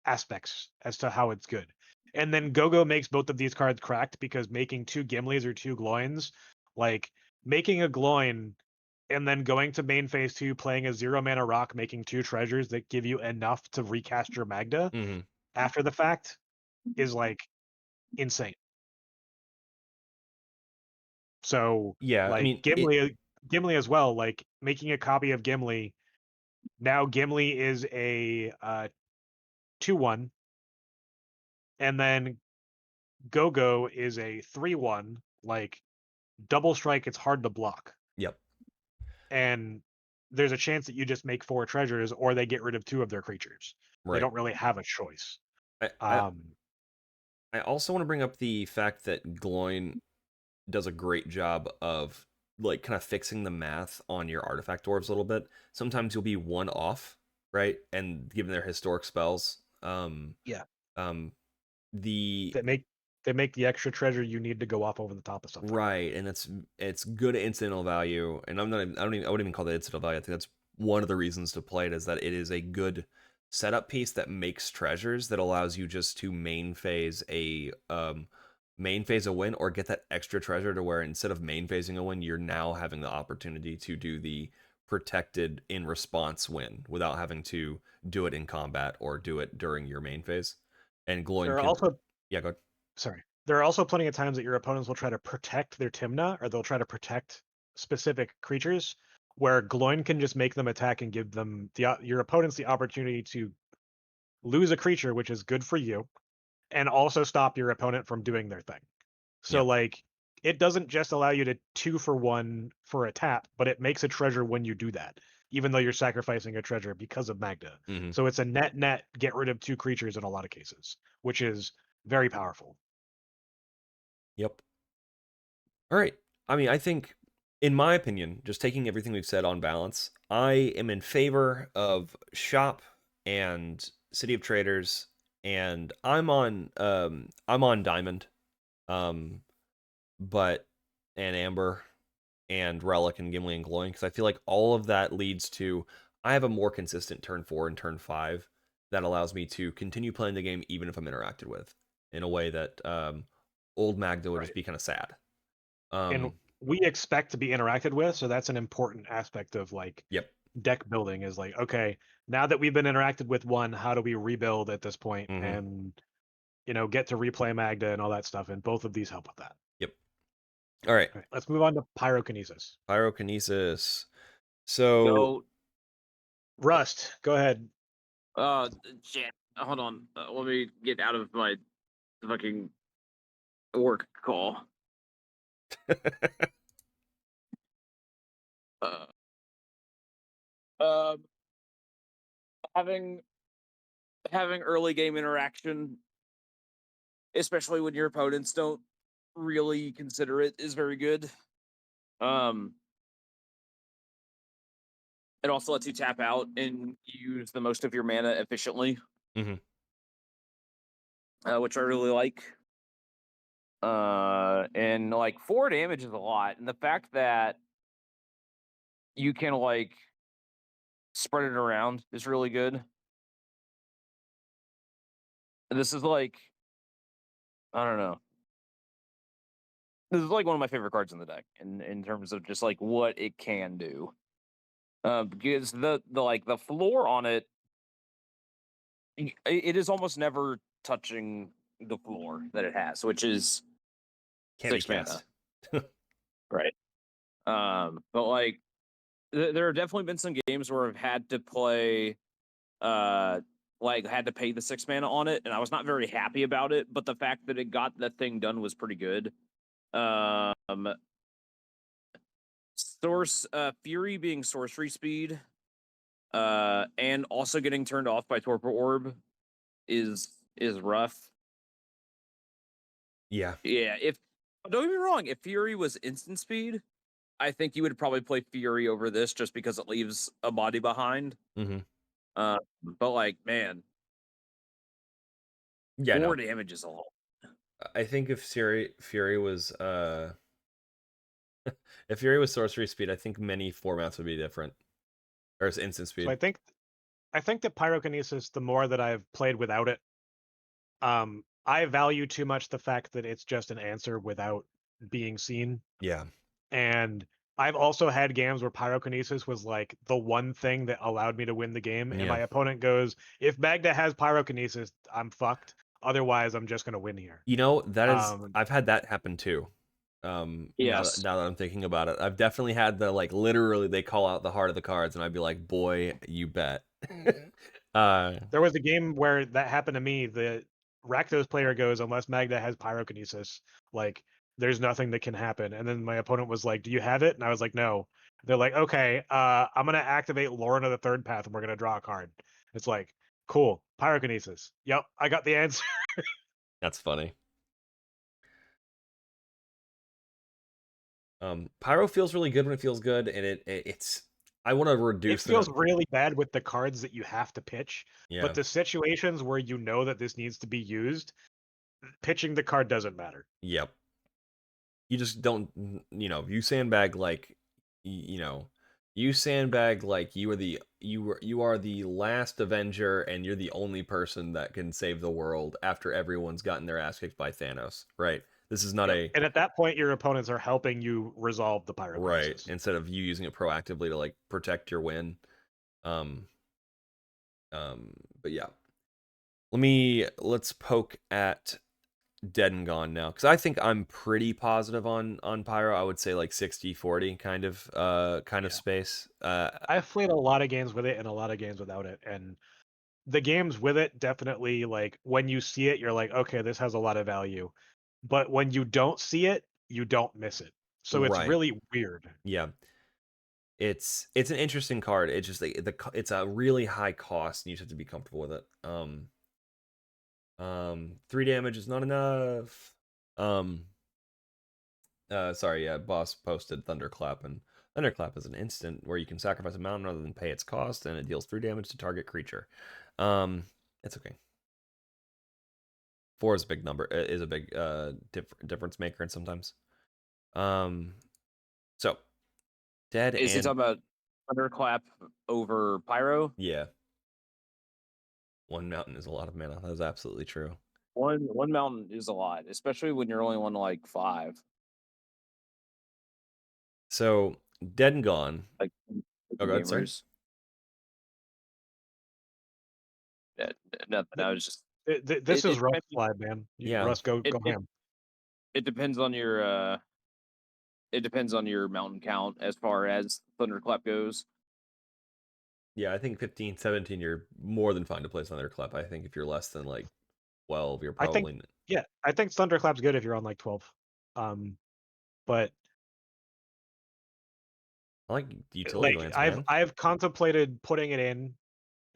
aspects as to how it's good. And then Gogo makes both of these cards cracked because making 2 Gimlis or 2 Gloins, like making a Gloin and then going to main phase 2, playing a 0 mana rock, making 2 treasures that give you enough to recast your Magda after the fact is like insane. So Yeah, like I mean, Gimli as well, like making a copy of Gimli. Now Gimli is a 2/1, and then Gogo is a 3/1. Like double strike, it's hard to block. Yep. And there's a chance that you just make 4 treasures, or they get rid of 2 of their creatures. Right. They don't really have a choice. I also want to bring up the fact that Gloin does a great job of like kind of fixing the math on your artifact dwarves a little bit. Sometimes you'll be 1 off, right? And given their historic spells, Yeah. The they make the extra treasure you need to go off over the top of something. Right, and it's good incidental value, and I wouldn't even call that incidental value. I think that's one of the reasons to play it, is that it is a good setup piece that makes treasures that allows you just to main phase a win, or get that extra treasure to where instead of main phasing a win, you're now having the opportunity to do the protected in response win without having to do it in combat or do it during your main phase. And Gloin There are can also yeah, go ahead. Sorry. There are also plenty of times that your opponents will try to protect their Timna, or they'll try to protect specific creatures, where Gloin can just make them attack and give them your opponents the opportunity to lose a creature, which is good for you, and also stop your opponent from doing their thing. So Yeah. like it doesn't just allow you to 2-for-1 for a tap, but it makes a treasure when you do that, even though you're sacrificing a treasure because of Magda. So it's a net get rid of 2 creatures in a lot of cases, which is very powerful. Yep. All right. I mean, I think, in my opinion, just taking everything we've said on balance, I am in favor of Shop and City of Traitors, and I'm on Diamond, but and Amber and Relic and Gimli and Gloin, because I feel like all of that leads to I have a more consistent turn 4 and turn 5 that allows me to continue playing the game even if I'm interacted with, in a way that old Magda would just be kind of sad. And we expect to be interacted with, so that's an important aspect of like deck building, is like, okay, now that we've been interacted with one, how do we rebuild at this point and get to replay Magda and all that stuff, and both of these help with that. All right, let's move on to Pyrokinesis. So Rust, go ahead. Shit. Hold on. Let me get out of my fucking work call. Having early game interaction, especially when your opponents don't really consider it, is very good. It also lets you tap out and use the most of your mana efficiently, which I really like. And like 4 damage is a lot, and the fact that you can like spread it around is really good. And this is like, I don't know. This is like one of my favorite cards in the deck in terms of just like what it can do. Because the floor on it, it is almost never touching the floor that it has, which is 6 mana. Right. But like there have definitely been some games where I've had to play had to pay the 6 mana on it, and I was not very happy about it, but the fact that it got the thing done was pretty good. Fury being sorcery speed, and also getting turned off by Torpor Orb is rough. Yeah. Yeah, don't get me wrong, if Fury was instant speed, I think you would probably play Fury over this just because it leaves a body behind. Mm-hmm. But like, man, Yeah, 4 no. damage is a lot. I think if Fury was if Fury was sorcery speed, I think many formats would be different. Or it's instant speed. So I think that Pyrokinesis, the more that I've played without it, I value too much the fact that it's just an answer without being seen. Yeah. And I've also had games where Pyrokinesis was like the one thing that allowed me to win the game. And my opponent goes, if Magda has Pyrokinesis, I'm fucked. Otherwise, I'm just going to win here. You know, that is, I've had that happen too. Yes. Now that I'm thinking about it, I've definitely had the, like, literally they call out the heart of the cards and I'd be like, boy, you bet. There was a game where that happened to me. The Rakdos player goes, unless Magda has Pyrokinesis, like, there's nothing that can happen. And then my opponent was like, do you have it? And I was like, no. They're like, okay, I'm going to activate Lorna the third path and we're going to draw a card. It's like, cool, Pyrokinesis. Yep, I got the answer. That's funny. Pyro feels really good when it feels good, and it's I want to reduce It feels really bad with the cards that you have to pitch. Yeah. But the situations where you know that this needs to be used, pitching the card doesn't matter. Yep. You just don't, you sandbag like, you sandbag like you are the last Avenger and you're the only person that can save the world after everyone's gotten their ass kicked by Thanos, right? This is not And at that point, your opponents are helping you resolve the Pyrokinesis. Right, instead of you using it proactively to, like, protect your win. But yeah. Let's poke at Dead and Gone now, because I think I'm pretty positive on Pyro. I would say like 60-40 kind of space. I've played a lot of games with it and a lot of games without it, and the games with it definitely, like, when you see it, you're like, okay, this has a lot of value. But when you don't see it, you don't miss it. So it's Right. really weird. Yeah. It's an interesting card. It's just like it's a really high cost, and you just have to be comfortable with it. 3 damage is not enough. Sorry, yeah, boss posted Thunderclap, and Thunderclap is an instant where you can sacrifice a mountain rather than pay its cost, and it deals 3 damage to target creature. It's okay. 4 is a big number. Is a big difference maker, and sometimes. So, Dead. Is he talking about Thunderclap over Pyro? Yeah. 1 mountain is a lot of mana. That is absolutely true. One mountain is a lot, especially when you're only on like 5. So, Dead and Gone. Like, oh, go ahead, sorry. Yeah, nothing. I was just. This is Russ slide, man. Yeah, Russ, go ham. It depends on your. It depends on your mountain count as far as Thunderclap goes. Yeah, I think 15, 17, you're more than fine to play Thunderclap. I think if you're less than like 12, you're probably. I think Thunderclap's good if you're on like 12. But I like utility lands, man. I've contemplated putting it in,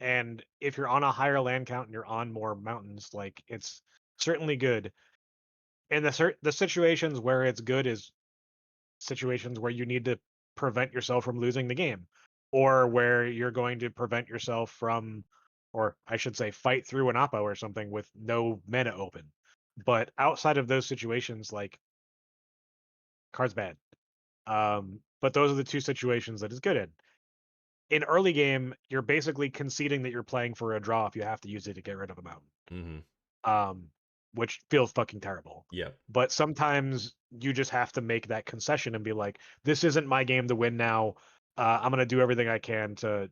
and if you're on a higher land count and you're on more mountains, like, it's certainly good. And the situations where it's good is situations where you need to prevent yourself from losing the game, or where you're going to prevent yourself from, or I should say, fight through an oppo or something with no mana open. But outside of those situations, like, card's bad. But those are the 2 situations that it's good in. In early game, you're basically conceding that you're playing for a draw if you have to use it to get rid of a mountain. Mm-hmm. Which feels fucking terrible. Yeah. But sometimes you just have to make that concession and be like, this isn't my game to win now. I'm going to do everything I can to,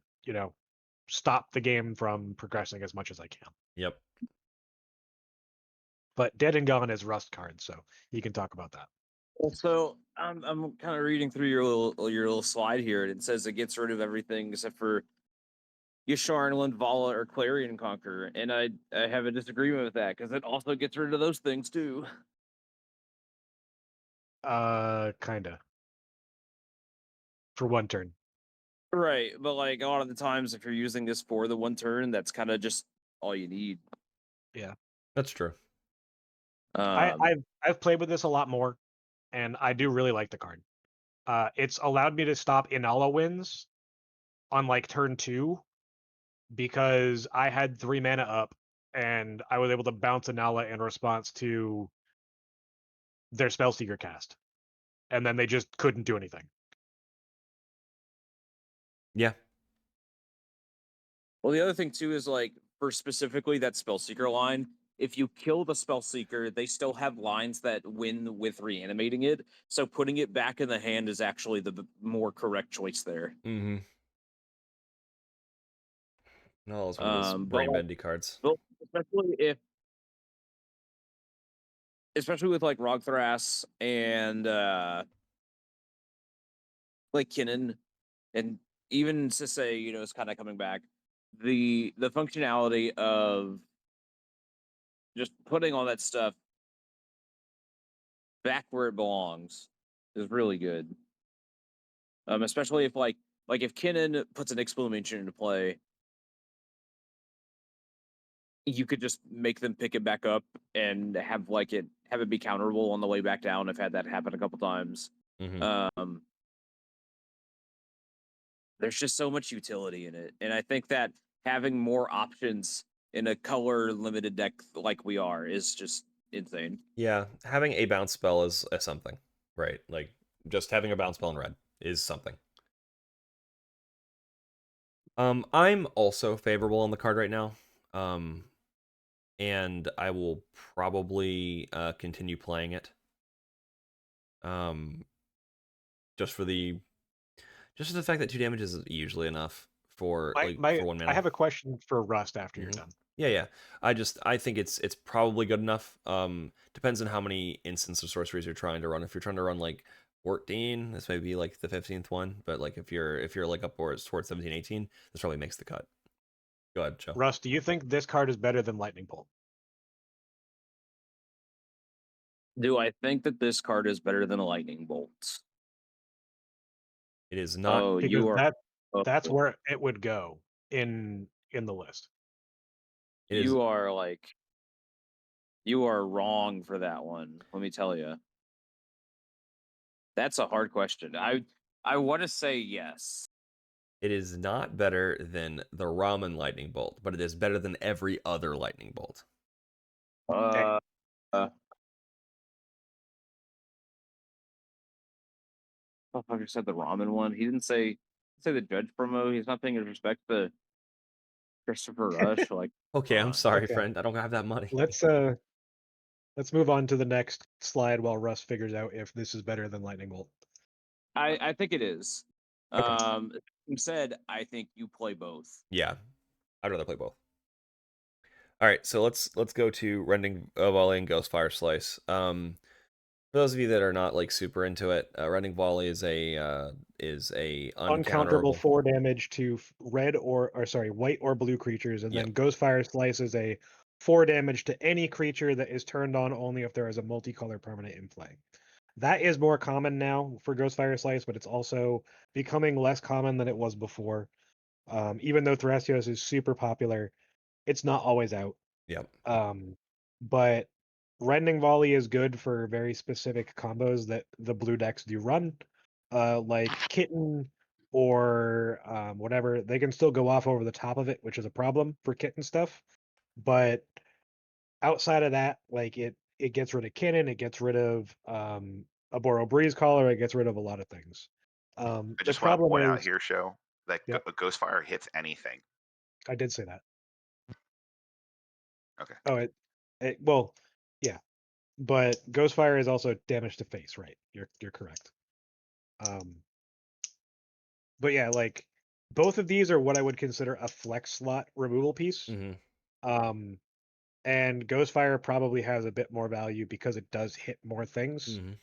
stop the game from progressing as much as I can. Yep. But Dead and Gone is Rust cards, so you can talk about that. So I'm kind of reading through your little slide here, and it says it gets rid of everything except for Yasharnland, Vala, or Clarion Conqueror, and I have a disagreement with that because it also gets rid of those things too. Kinda. for 1 turn. Right, but like a lot of the times, if you're using this for the 1 turn, that's kind of just all you need. That's true. I've played with this a lot more, and I do really like the card. It's allowed me to stop Inala wins on like turn 2 because I had 3 mana up, and I was able to bounce Inala in response to their Spellseeker cast, and then they just couldn't do anything. Yeah. Well, the other thing too is like for specifically that Spellseeker line, if you kill the Spellseeker, they still have lines that win with reanimating it. So putting it back in the hand is actually the more correct choice there. Mm-hmm. No, it's one of those But brain like, bendy cards. well, especially with like Rogthras and like Kinnan, and even Sisay, you know, is kind of coming back. The functionality of just putting all that stuff back where it belongs is really good. Especially if like if Kinnan puts an exclamation into play, you could just make them pick it back up and have it be counterable on the way back down. I've had that happen a couple times. Mm-hmm. There's just so much utility in it, and I think that having more options in a color limited deck like we are is just insane. Yeah, having a bounce spell is something, right? Like just having a bounce spell in red is something. I'm also favorable on the card right now. And I will probably continue playing it. Just for the fact that 2 damage is usually enough for for 1 mana. I have a question for Rust after you're done. Yeah. I think it's probably good enough. Depends on how many instants of sorceries you're trying to run. If you're trying to run like 14, this may be like the 15th one, but like if you're like upwards towards 17, 18, this probably makes the cut. Go ahead, Joe. Rust, do you think this card is better than Lightning Bolt? Do I think that this card is better than a Lightning Bolt? It is not. Oh, Because you are. That's where it would go in the list. You are wrong for that one. Let me tell you. That's a hard question. I want to say yes. It is not better than the Ramen Lightning Bolt, but it is better than every other Lightning Bolt. Motherfucker said the ramen one. He didn't say the judge promo. He's not paying his respect to Christopher Rush. Like, okay, I'm sorry, Okay. friend. I don't have that money. Let's move on to the next slide while Russ figures out if this is better than Lightning Bolt. I think it is. Okay. Said I think you play both. Yeah, I'd rather play both. All right, so let's go to Rending Volley and Ghostfire Slice. For those of you that are not like super into it, Rending Volley is a uncounterable 4 damage to white or blue creatures, and then Ghostfire Slice is a 4 damage to any creature that is turned on only if there is a multicolor permanent in play. That is more common now for Ghostfire Slice, but it's also becoming less common than it was before. Even though Thrasios is super popular, it's not always out. Yep. But Rending Volley is good for very specific combos that the blue decks do run, like Kitten or whatever. They can still go off over the top of it, which is a problem for Kitten stuff. But outside of that, like it gets rid of Kitten, it gets rid of a Boro Breeze Caller, it gets rid of a lot of things. I The just want to problem point out is, here, Show, that Yep. Ghostfire hits anything. I did say that. Okay. Oh, well, yeah, but Ghostfire is also damage to face, right? You're correct. But yeah, like both of these are what I would consider a flex slot removal piece. Mm-hmm. And Ghostfire probably has a bit more value because it does hit more things. Mm-hmm.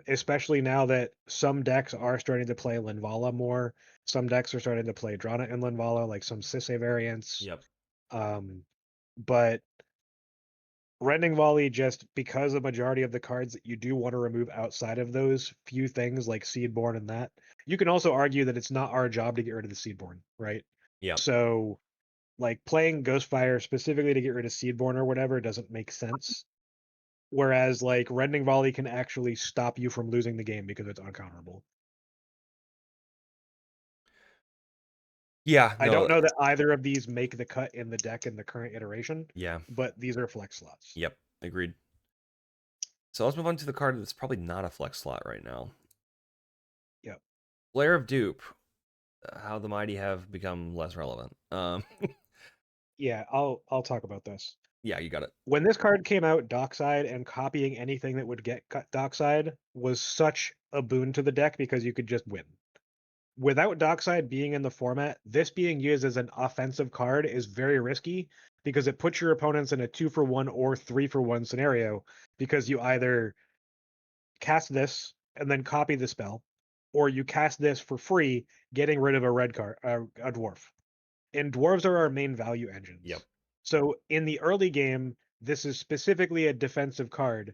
Especially now that some decks are starting to play Linvala more. Some decks are starting to play Drana and Linvala, like some Sisay variants. Yep. But Rending Volley, just because the majority of the cards that you do want to remove outside of those few things like Seedborn and that, you can also argue that it's not our job to get rid of the Seedborn, right? Yeah. So, like, playing Ghostfire specifically to get rid of Seedborn or whatever doesn't make sense. Whereas, like, Rending Volley can actually stop you from losing the game because it's uncounterable. Yeah. I No. don't know that either of these make the cut in the deck in the current iteration, Yeah. but these are flex slots. Yep. Agreed. So let's move on to the card that's probably not a flex slot right now. Yep. Flare of Dupe. How the mighty have become less relevant. Yeah, I'll talk about this. Yeah, you got it. When this card came out, Dockside and copying anything that would get cut Dockside was such a boon to the deck because you could just win. Without Dockside being in the format, this being used as an offensive card is very risky because it puts your opponents in a 2-for-1 or 3-for-1 scenario because you either cast this and then copy the spell, or you cast this for free, getting rid of a red card, a dwarf. And dwarves are our main value engines. Yep. So in the early game, this is specifically a defensive card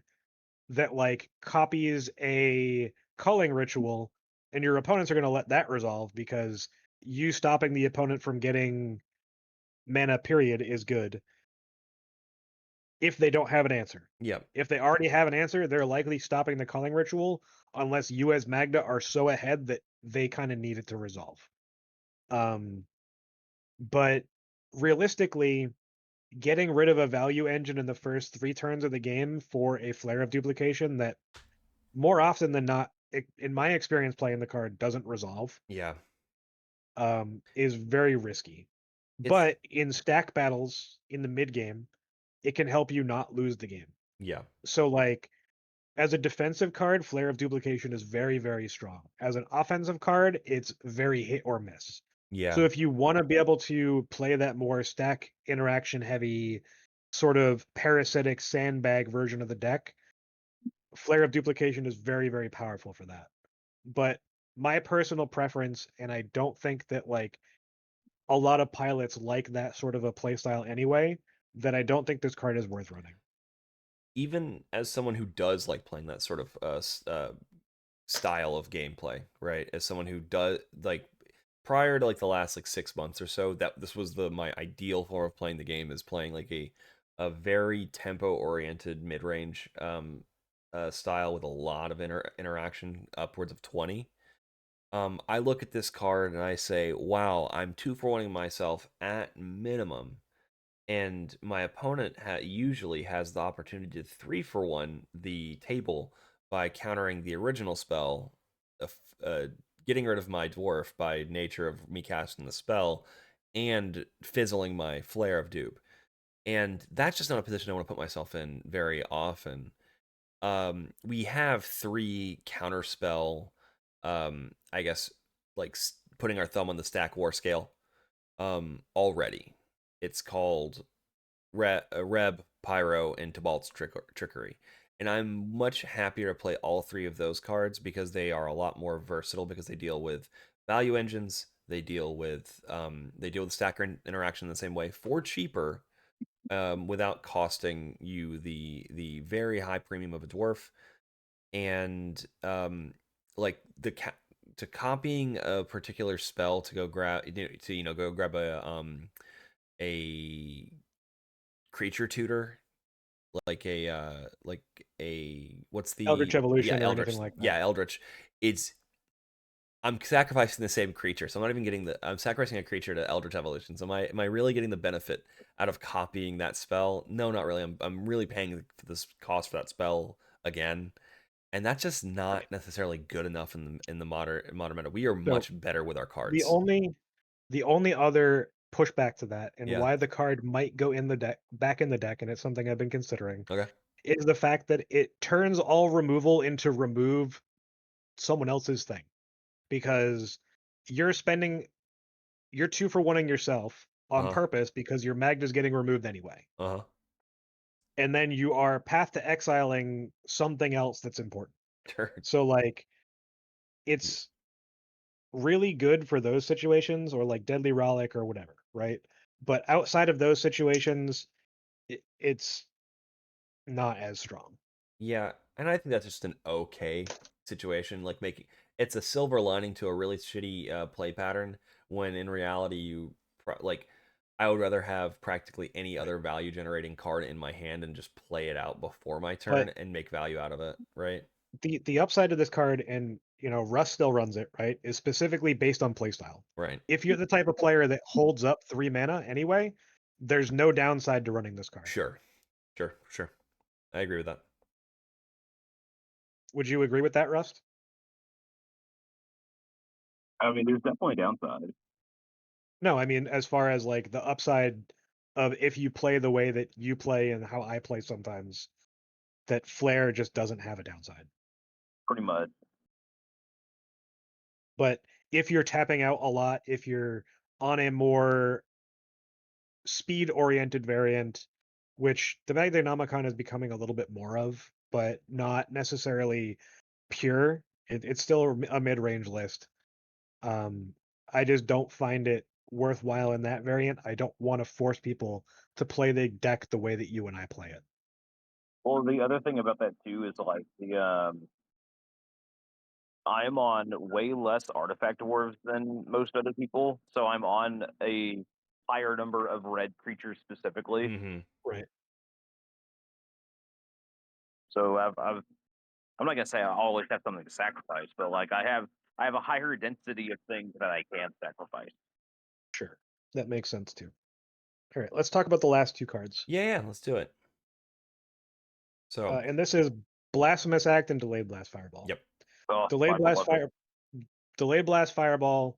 that like copies a culling ritual, and your opponents are going to let that resolve because you stopping the opponent from getting mana period is good if they don't have an answer. Yep. If they already have an answer, they're likely stopping the culling ritual unless you as Magda are so ahead that they kind of need it to resolve. But realistically, getting rid of a value engine in the first 3 turns of the game for a Flare of Duplication that more often than not, in my experience playing the card, doesn't resolve, Yeah. is very risky. But in stack battles in the mid game, it can help you not lose the game. Yeah. So like as a defensive card, Flare of Duplication is very, very strong. As an offensive card, it's very hit or miss. Yeah. So if you want to be able to play that more stack interaction heavy, sort of parasitic sandbag version of the deck, Flare of Duplication is very, very powerful for that. But my personal preference, and I don't think that like a lot of pilots like that sort of a playstyle anyway, that I don't think this card is worth running. Even as someone who does like playing that sort of style of gameplay, right? As someone who does like prior to like the last like 6 months or so, that this was my ideal form of playing the game, is playing like a very tempo oriented mid range style with a lot of interaction, upwards of 20. I look at this card and I say, wow, I'm 2-for-1ing myself at minimum, and my opponent usually has the opportunity to 3-for-1 the table by countering the original spell, getting rid of my dwarf by nature of me casting the spell, and fizzling my Flare of Dupe. And that's just not a position I want to put myself in very often. We have 3 counterspell, I guess, like putting our thumb on the stack war scale already. It's called Reb, Pyro, and Tybalt's Trickery. And I'm much happier to play all 3 of those cards because they are a lot more versatile, because they deal with value engines, they deal with stacker interaction in the same way for cheaper, without costing you the very high premium of a dwarf. And like to copying a particular spell to go grab a creature tutor, like a what's the Eldritch Evolution or Eldritch, anything like that. yeah, Eldritch. I'm sacrificing the same creature, so I'm sacrificing a creature to Eldritch Evolution. So am I really getting the benefit out of copying that spell? No, not really. I'm really paying for this cost for that spell again, and that's just not necessarily good enough in the modern meta. We are much better with our cards. The only other pushback to that, and Yeah. why the card might go in the deck, back in the deck, and it's something I've been considering, Okay. is the fact that it turns all removal into remove someone else's thing, because you're 2-for-1ing yourself on purpose because your Magda's getting removed anyway. And then you are path to exiling something else that's important. Sure. So like it's really good for those situations, or like Deadly Relic or whatever, right? But outside of those situations, it's not as strong. Yeah, and I think that's just an okay situation. Like making it's a silver lining to a really shitty play pattern. When in reality, like I would rather have practically any other value generating card in my hand and just play it out before my turn But and make value out of it. Right? the upside of this card, and Russ still runs it, right, is specifically based on playstyle. Right. If you're the type of player that holds up 3 mana anyway, there's no downside to running this card. Sure. I agree with that. Would you agree with that, Rust? I mean, there's definitely a downside. No, I mean as far as like the upside of if you play the way that you play and how I play sometimes, that Flare just doesn't have a downside. Pretty much. But if you're tapping out a lot, if you're on a more speed-oriented variant, which the Magdanomicon is becoming a little bit more of, but not necessarily pure. It's still a mid-range list. I just don't find it worthwhile in that variant. I don't want to force people to play the deck the way that you and I play it. Well, the other thing about that too is like I'm on way less artifact dwarves than most other people, so I'm on a higher number of red creatures specifically. Mm-hmm. Right. So I'm not gonna say I always have something to sacrifice, but like I have a higher density of things that I can sacrifice. Sure. That makes sense too. All right, let's talk about the last 2 cards. Yeah, let's do it. So, and this is Blasphemous Act and Delayed Blast Fireball. yep. Oh, Delayed Blast Fireball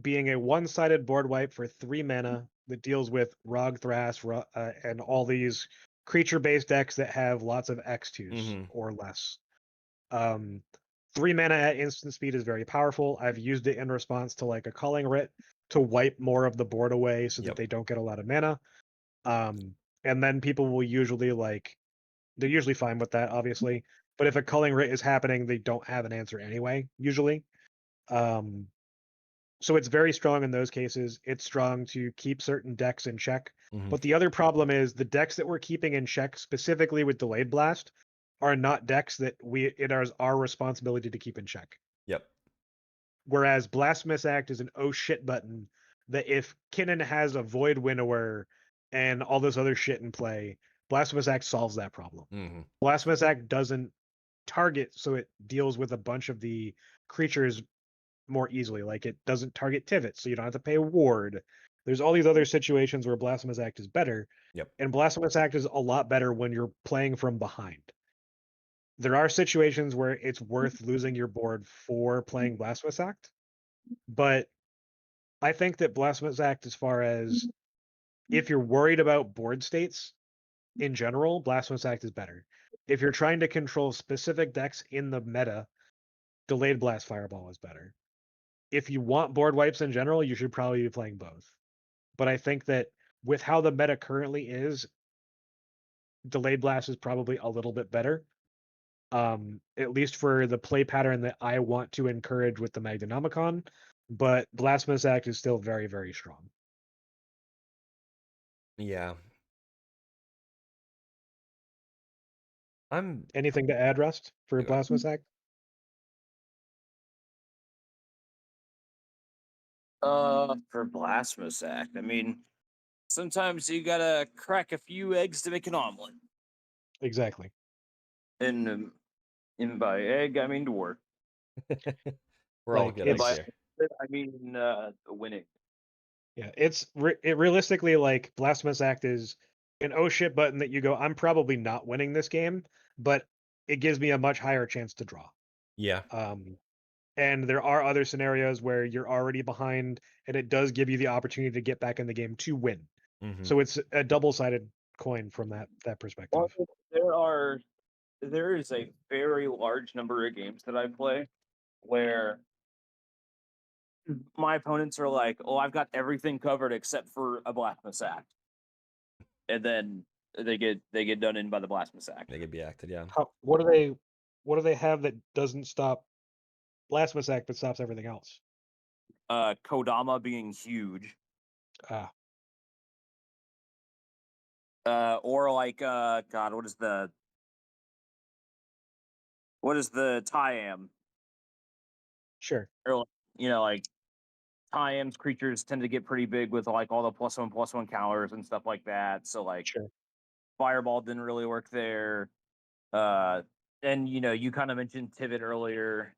being a one-sided board wipe for 3 mana that deals with Rog Thras and all these creature-based decks that have lots of X2s or less. 3 mana at instant speed is very powerful. I've used it in response to like a Culling Writ to wipe more of the board away so that they don't get a lot of mana. And then people will usually they're usually fine with that, obviously. But if a Culling Writ is happening, they don't have an answer anyway, usually. So it's very strong in those cases. It's strong to keep certain decks in check. But the other problem is the decks that we're keeping in check, specifically with Delayed Blast, are not decks that it is our responsibility to keep in check. Yep. Whereas Blasphemous Act is an oh shit button that if Kinnan has a Void Winnower and all this other shit in play, Blasphemous Act solves that problem. Blasphemous Act doesn't target, so it deals with a bunch of the creatures more easily. Like it doesn't target Tivit, so you don't have to pay a ward. There's all these other situations where Blasphemous Act is better. Yep. And Blasphemous Act is a lot better when you're playing from behind. There are situations where it's worth losing your board for playing Blasphemous Act, but I think that Blasphemous Act, as far as if you're worried about board states in general, Blasphemous Act is better. If you're trying to control specific decks in the meta, Delayed Blast Fireball is better. If you want board wipes in general, you should probably be playing both. But I think that with how the meta currently is, Delayed Blast is probably a little bit better. At least for the play pattern that I want to encourage with the Magdanomicon. But Blasphemous Act is still very, very strong. Yeah. Anything to add, Rust, for Blasphemous Act? For Blasphemous Act, I mean, sometimes you gotta crack a few eggs to make an omelet. Exactly. And by egg, I mean dwarf. We're all good eggs here. I mean winning. Yeah, it realistically, like, Blasphemous Act is an oh shit button that you go, I'm probably not winning this game, but it gives me a much higher chance to draw. Yeah. And there are other scenarios where you're already behind, and it does give you the opportunity to get back in the game to win. So it's a double-sided coin from that perspective. Well, there is a very large number of games that I play where my opponents are like, "Oh, I've got everything covered except for a Blasphemous Act," and then they get done in by the Blasphemous Act. They could be acted, yeah. What do they have that doesn't stop Blasphemous Act but stops everything else? Kodama being huge. Or like God, what is the what is the Tyam? Sure. Or, like Tyam's creatures tend to get pretty big with like all the +1/+1 counters and stuff like that. So like Sure. Fireball didn't really work there. And you kind of mentioned Tivit earlier.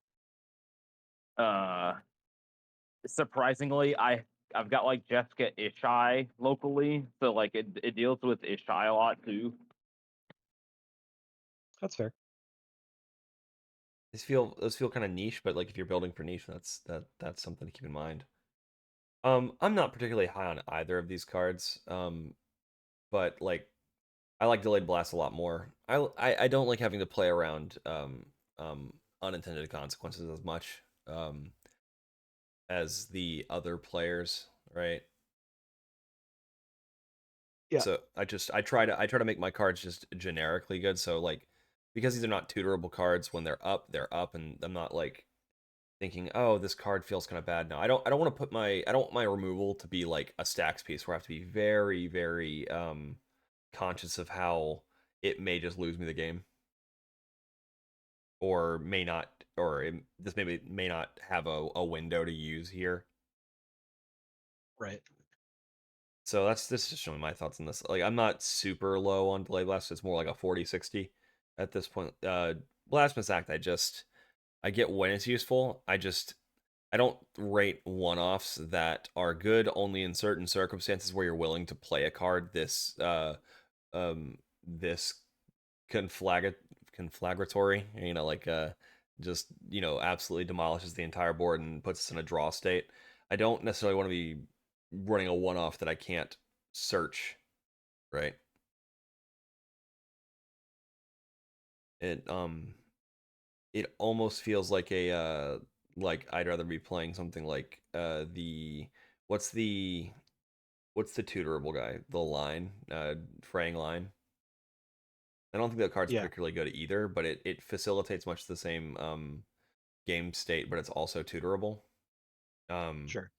Surprisingly, I've got like Jessica Ishai locally, so like it deals with Ishai a lot too. That's fair. Those feel kind of niche, but like if you're building for niche, that's something to keep in mind. I'm not particularly high on either of these cards. But like I like Delayed Blast a lot more. I don't like having to play around unintended consequences as much as the other players, right? Yeah. So I try to make my cards just generically good. So like because these are not tutorable cards, when they're up, and I'm not like thinking, oh, this card feels kind of bad now. I don't want to put I don't want my removal to be like a stacks piece where I have to be very, very conscious of how it may just lose me the game. Or may not, this may not have a window to use here. Right. So this is just showing my thoughts on this. Like I'm not super low on Delay Blast. It's more like a 40-60 at this point. Blasphemous Act, I get when it's useful. I don't rate one-offs that are good only in certain circumstances where you're willing to play a card this this conflagratory, just absolutely demolishes the entire board and puts us in a draw state. I don't necessarily want to be running a one-off that I can't search, right? It almost feels like a like I'd rather be playing something like what's the tutorable guy? The line, fraying line. I don't think that card's particularly good either, but it facilitates much the same game state, but it's also tutorable. Sure.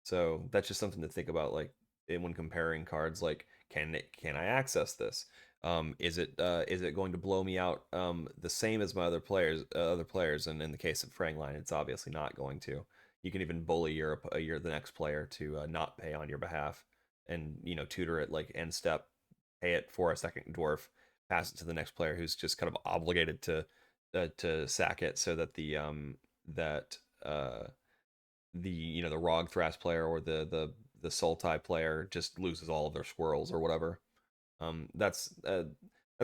So that's just something to think about, like when comparing cards. Like, can I access this? Is it going to blow me out the same as my other players? And in the case of Fraying Line, it's obviously not going to. You can even bully the next player to not pay on your behalf, and tutor it like end step, pay it for a second dwarf, pass it to the next player who's just kind of obligated to sack it, so that the Rog Thras player or the Sultai player just loses all of their squirrels or whatever. That's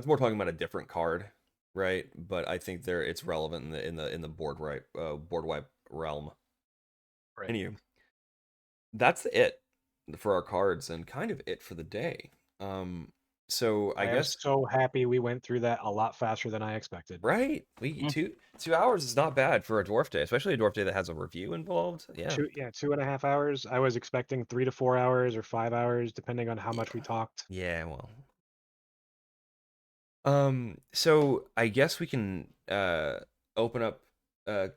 more talking about a different card, right? But I think it's relevant in the board wipe realm. Right. Anyway, that's it for our cards and kind of it for the day. So I guess am so happy we went through that a lot faster than I expected. right. We 2 hours is not bad for a dwarf day, especially a dwarf day that has a review involved. Yeah. 2.5 hours. I was expecting 3 to 4 hours or 5 hours, depending on how much we talked. Yeah, well. So I guess we can open up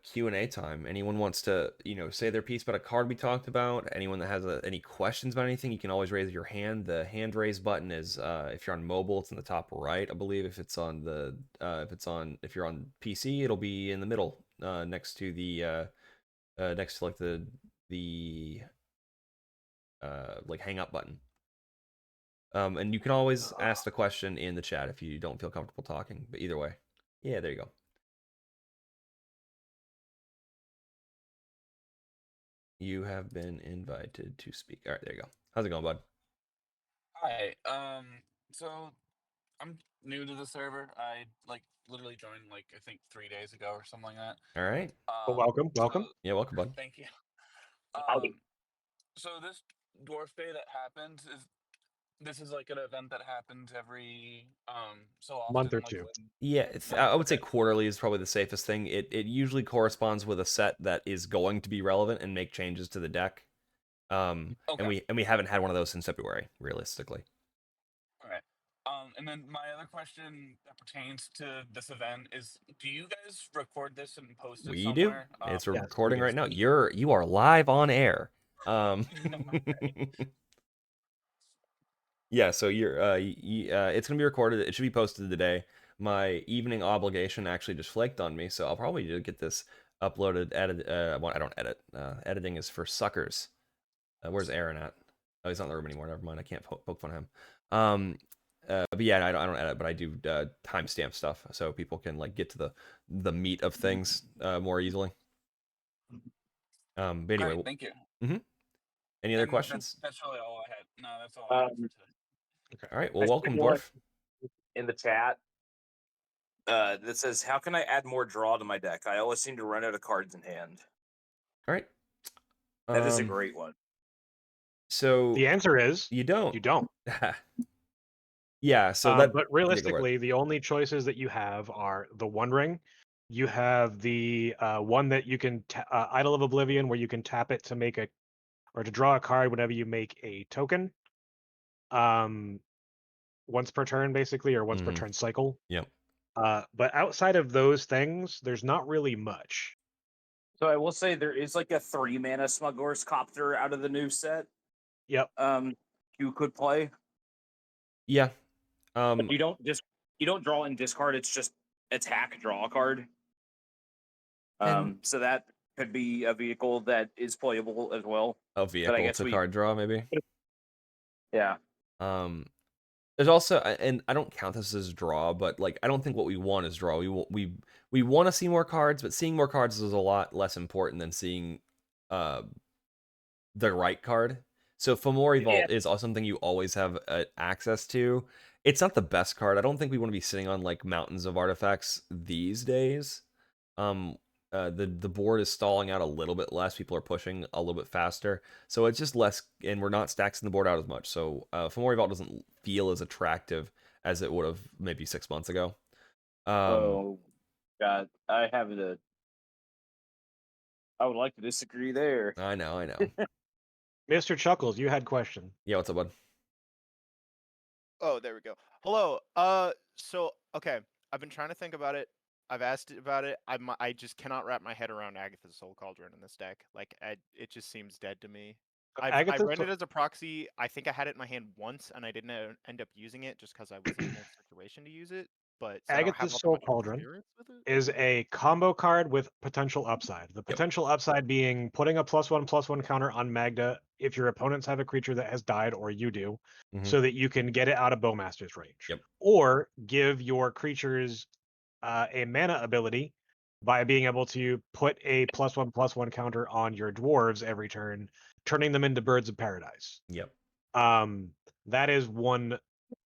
Q&A time. Anyone wants to, say their piece about a card we talked about, anyone that has any questions about anything, you can always raise your hand. The hand raise button is if you're on mobile, it's in the top right, I believe. If you're on PC, it'll be in the middle, next to the like the like hang up button. And you can always ask the question in the chat if you don't feel comfortable talking. But either way, yeah, there you go. You have been invited to speak. All right, there you go. How's it going, bud? Hi. So I'm new to the server. I literally joined I think 3 days ago or something like that. All right. Well, welcome. Yeah, welcome, bud. Thank you. Howdy. So this dwarf day that happens is like an event that happens every so often. Month or two. Yeah, I would say quarterly is probably the safest thing. It usually corresponds with a set that is going to be relevant and make changes to the deck. And we haven't had one of those since February, realistically. All right. And then my other question that pertains to this event is: do you guys record this and post it We somewhere? do. It's yes, recording we do. right now. You are live on air. Yeah, so it's gonna be recorded. It should be posted today. my evening obligation actually just flaked on me, so I'll probably just get this uploaded. Well, I don't edit. Editing is for suckers. Where's Aaron at? Oh, he's not in the room anymore. Never mind. I can't poke fun at him. But yeah, I don't edit, but I do timestamp stuff, so people can like get to the meat of things more easily. But anyway, Great, thank you. Any other And questions? That's really all I had. No, that's all I had for today. All right. Well, I see welcome, one Dwarf. in the chat. That says, how can I add more draw to my deck? I always seem to run out of cards in hand. All right. That is a great one. So The answer is you don't. You don't. Yeah. So that. But realistically, the only choices that you have are the One Ring. You have the one that you can Idol of Oblivion, where you can tap it to make to draw a card whenever you make a token. Once per turn, basically, or once per turn cycle. Yep. But outside of those things, there's not really much. So I will say there is like a 3-mana Smuggler's Copter out of the new set. Yep. You could play. Yeah. But you don't draw and discard. It's just attack, draw a card. So that could be a vehicle that is playable as well. A vehicle to card draw, maybe. Yeah. There's also, and I don't count this as draw, but like I don't think what we want is draw. We want to see more cards, but seeing more cards is a lot less important than seeing the right card. So Fomori Vault is also something you always have access to. It's not the best card. I don't think we want to be sitting on like mountains of artifacts these days. The board is stalling out a little bit less. People are pushing a little bit faster, so it's just less, and we're not stacking the board out as much. So Fomori Vault doesn't feel as attractive as it would have maybe 6 months ago. Oh God, I would like to disagree there. I know. Mr. Chuckles, you had question. Yeah, what's up, bud? Oh, there we go. Hello. So okay, I've been trying to think about it. I've asked about it. I just cannot wrap my head around Agatha's Soul Cauldron in this deck. Like, it just seems dead to me. I read it as a proxy. I think I had it in my hand once, and I didn't end up using it just because I wasn't in a situation to use it. But so Agatha's Soul Cauldron is a combo card with potential upside. The potential upside being putting a +1/+1 counter on Magda if your opponents have a creature that has died or you do, so that you can get it out of Bowmaster's range. Yep. Or give your creatures a mana ability by being able to put a +1/+1 counter on your dwarves every turn, turning them into birds of paradise. Yep. That is one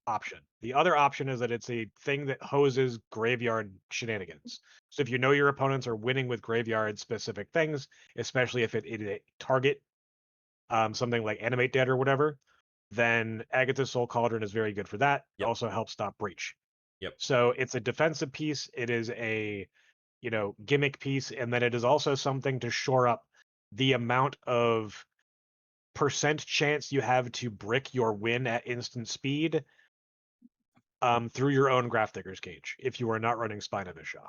option. The other option is that it's a thing that hoses graveyard shenanigans. So if you know your opponents are winning with graveyard specific things, especially if it target something like Animate Dead or whatever, then Agatha's Soul Cauldron is very good for that. It also helps stop breach. Yep. So it's a defensive piece. It is a gimmick piece, and then it is also something to shore up the amount of % chance you have to brick your win at instant speed through your own Grafdigger's Cage if you are not running Spine of Isha.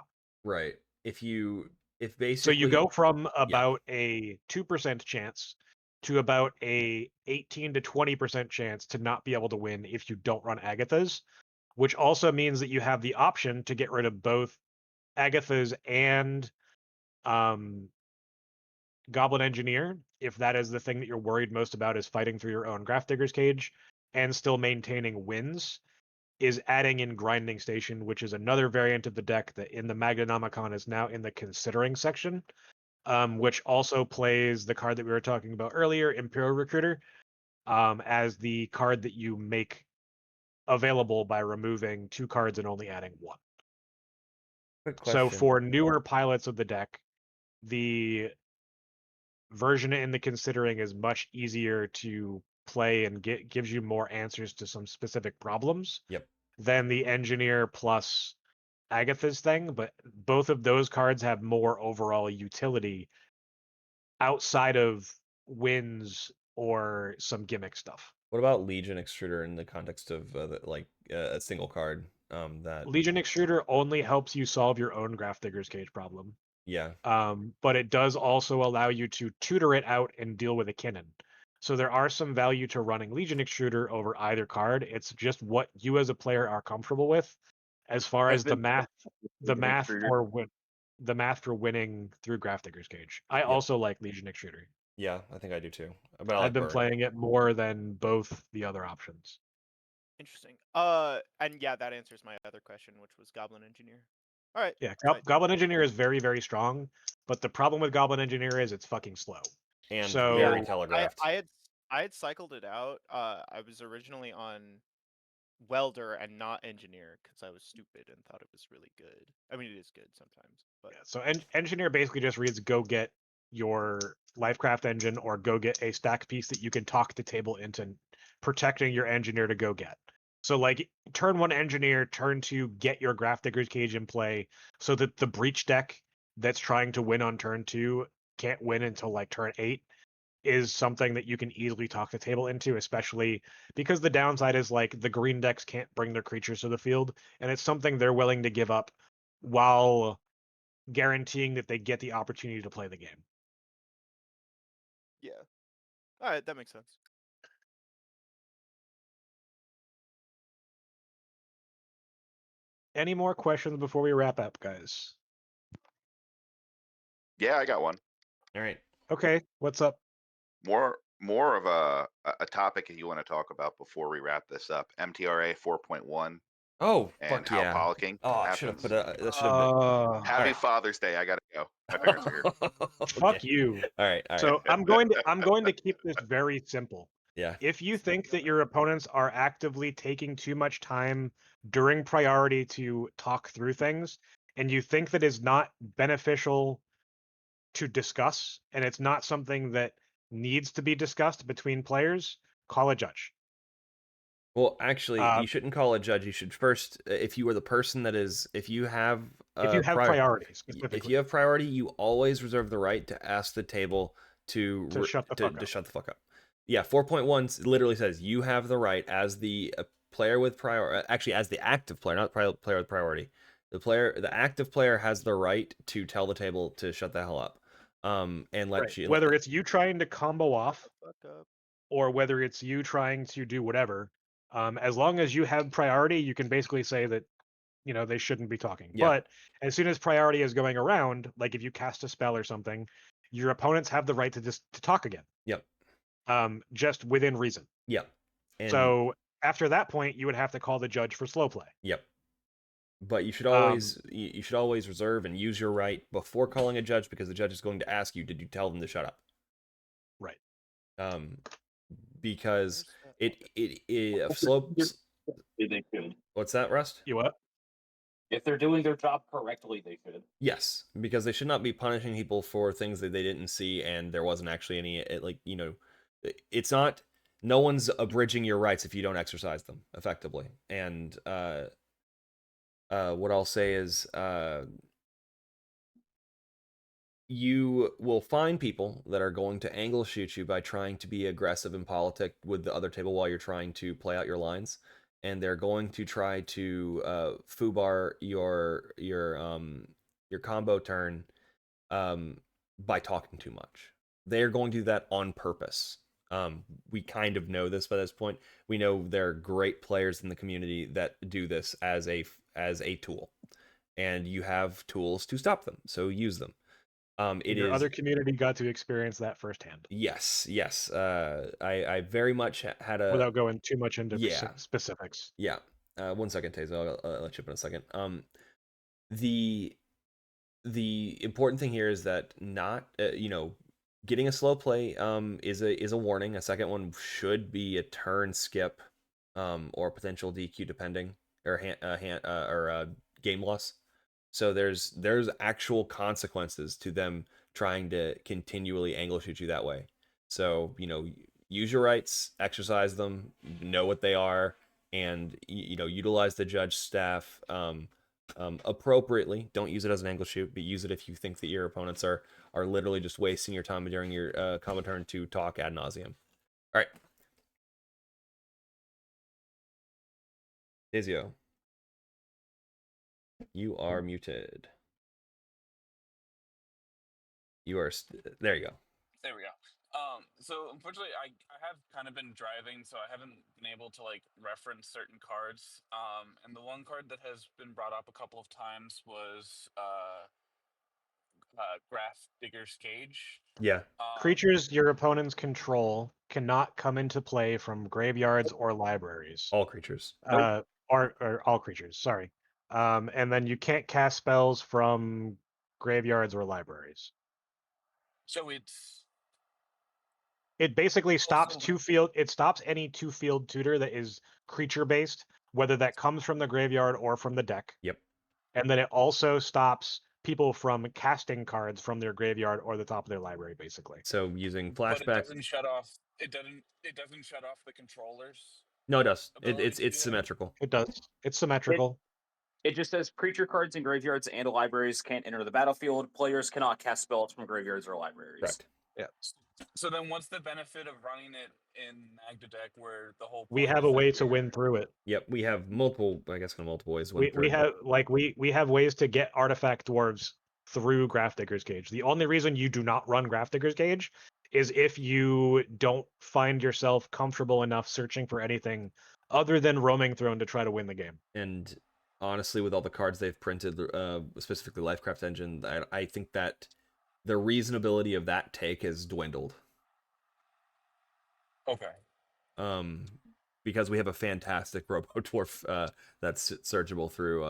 Right. If basically, so you go from about a 2% chance to about a 18 to 20% chance to not be able to win if you don't run Agatha's, which also means that you have the option to get rid of both Agatha's and Goblin Engineer, if that is the thing that you're worried most about, is fighting through your own Grafdigger's Cage and still maintaining wins, is adding in Grinding Station, which is another variant of the deck that in the Magdanomicon is now in the considering section, which also plays the card that we were talking about earlier, Imperial Recruiter, as the card that you make available by removing 2 cards and only adding 1. So for newer pilots of the deck, the version in the considering is much easier to play and gives you more answers to some specific problems than the Engineer plus Agatha's thing, but both of those cards have more overall utility outside of wins or some gimmick stuff. What about Legion Extruder in the context of a single card? That Legion Extruder only helps you solve your own Grafdigger's Cage problem. Yeah. But it does also allow you to tutor it out and deal with a Kinnan. So there are some value to running Legion Extruder over either card. It's just what you as a player are comfortable with. as far I've as the been math, the Legion math Extruder. for the math for winning through Grafdigger's Cage. I also like Legion Extruder. Yeah, I think I do too. But I I've like been Bird. playing it more than both the other options. Interesting. And yeah, that answers my other question, which was Goblin Engineer. All right. Yeah, tight. Goblin Engineer is very, very strong, but the problem with Goblin Engineer is it's fucking slow. And So very I telegraphed. I had cycled it out. I was originally on Welder and not Engineer because I was stupid and thought it was really good. I mean, it is good sometimes, but yeah, so Engineer basically just reads go get your Lifecraft engine or go get a stack piece that you can talk the table into protecting your engineer to go get. So like turn 1 engineer, turn 2 get your Grafdigger's Cage in play so that the breach deck that's trying to win on turn 2 can't win until like turn 8 is something that you can easily talk the table into, especially because the downside is like the green decks can't bring their creatures to the field, and it's something they're willing to give up while guaranteeing that they get the opportunity to play the game. yeah. All right, that makes sense. Any more questions before we wrap up, guys? Yeah, I got one. All right. Okay, what's up? More of a topic you want to talk about before we wrap this up. MTRA 4.1 Oh, and fuck how yeah. policking Oh, I should have happens. put that should have been. Happy Alright. Father's Day. I gotta go. My parents are here. Fuck Okay. you. All right. So I'm going to keep this very simple. Yeah. If you think that your opponents are actively taking too much time during priority to talk through things, and you think that is not beneficial to discuss, and it's not something that needs to be discussed between players, call a judge. Well, actually, you shouldn't call a judge. You should first, if you are the person that is, if you have Priorities, if specifically, you have priority, you always reserve the right to ask the table to shut the fuck up. shut the fuck up. Yeah, 4.1 literally says you have the right as the player with priority, actually as the active player, not player with priority. The active player has the right to tell the table to shut the hell up. And let right. you Whether it's you trying to combo off, Fuck up. or whether it's you trying to do whatever, as long as you have priority, you can basically say that, you know, they shouldn't be talking. Yeah. But as soon as priority is going around, like if you cast a spell or something, your opponents have the right to just to talk again. Yep. Just within reason. Yep. And So after that point, you would have to call the judge for slow play. Yep. But you should always reserve and use your right before calling a judge, because the judge is going to ask you, did you tell them to shut up? Right. Because it slopes. They should. What's that, Rust? You what? If they're doing their job correctly, they should. Yes, because they should not be punishing people for things that they didn't see and there wasn't actually any, it's not, no one's abridging your rights if you don't exercise them effectively. And what I'll say is you will find people that are going to angle shoot you by trying to be aggressive in politic with the other table while you're trying to play out your lines, and they're going to try to foobar your combo turn by talking too much. They're going to do that on purpose. We kind of know this by this point. We know there are great players in the community that do this as a tool, and you have tools to stop them, so use them. Your other community got to experience that firsthand. Yes. I very much had a... Without going too much into Yeah. specifics. Yeah. 1 second, Tazo. I'll let you up in a second. The important thing here is that not, getting a slow play is a warning. A second one should be a turn skip, or potential DQ depending, or game loss. So there's actual consequences to them trying to continually angle shoot you that way. So, use your rights, exercise them, know what they are, and utilize the judge staff appropriately. Don't use it as an angle shoot, but use it if you think that your opponents are literally just wasting your time during your combo turn to talk ad nauseum. All right. Dizio. You are muted. You are... there you go. There we go. So unfortunately, I have kind of been driving, so I haven't been able to like reference certain cards. And the one card that has been brought up a couple of times was Graph Digger's Cage. Yeah. Creatures your opponents control cannot come into play from graveyards or libraries. All creatures. Or all creatures, sorry. And then you can't cast spells from graveyards or libraries. So it's It basically stops also it stops any 2-field tutor that is creature based, whether that comes from the graveyard or from the deck. Yep. And then it also stops people from casting cards from their graveyard or the top of their library, basically. So using but it flashback. doesn't shut off. It doesn't shut off the controllers. No, it does. ability It's to do that? symmetrical. It does. It's symmetrical. It just says creature cards in graveyards and libraries can't enter the battlefield. Players cannot cast spells from graveyards or libraries. Correct. So then, what's the benefit of running it in Magda deck, where the whole We point have is a that way to you're- win through it. Yep. We have multiple. I guess multiple ways. to win We through it, have we have ways to get artifact dwarves through Graph Digger's Cage. The only reason you do not run Graph Digger's Cage is if you don't find yourself comfortable enough searching for anything other than Roaming Throne to try to win the game. And honestly, with all the cards they've printed, specifically Lifecraft Engine, I think that the reasonability of that take has dwindled. Okay. Because we have a fantastic Robo Dwarf that's searchable through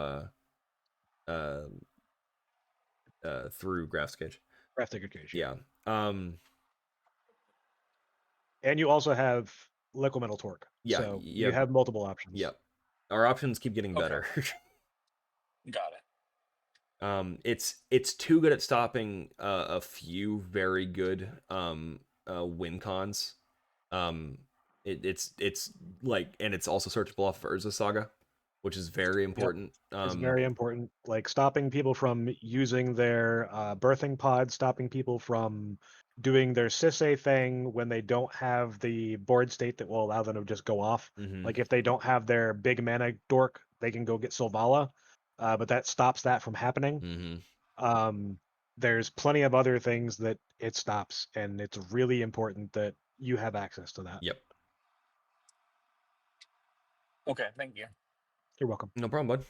Graph's Cage. Graph Digger's Cage. Yeah. And you also have Liquid Metal Torque. Yeah, So yeah. you have multiple options. Yep. Our options keep getting Okay. better. Got it. It's too good at stopping a few very good win cons. It's like, and it's also searchable off of Urza Saga, which is very important. It's very important. Like stopping people from using their birthing pods, stopping people from doing their Sisse thing when they don't have the board state that will allow them to just go off. Mhm. Like if they don't have their big mana dork, they can go get Sylvala, but that stops that from happening. Mhm. There's plenty of other things that it stops, and it's really important that you have access to that. Yep. Okay. Thank you. You're welcome. No problem, bud.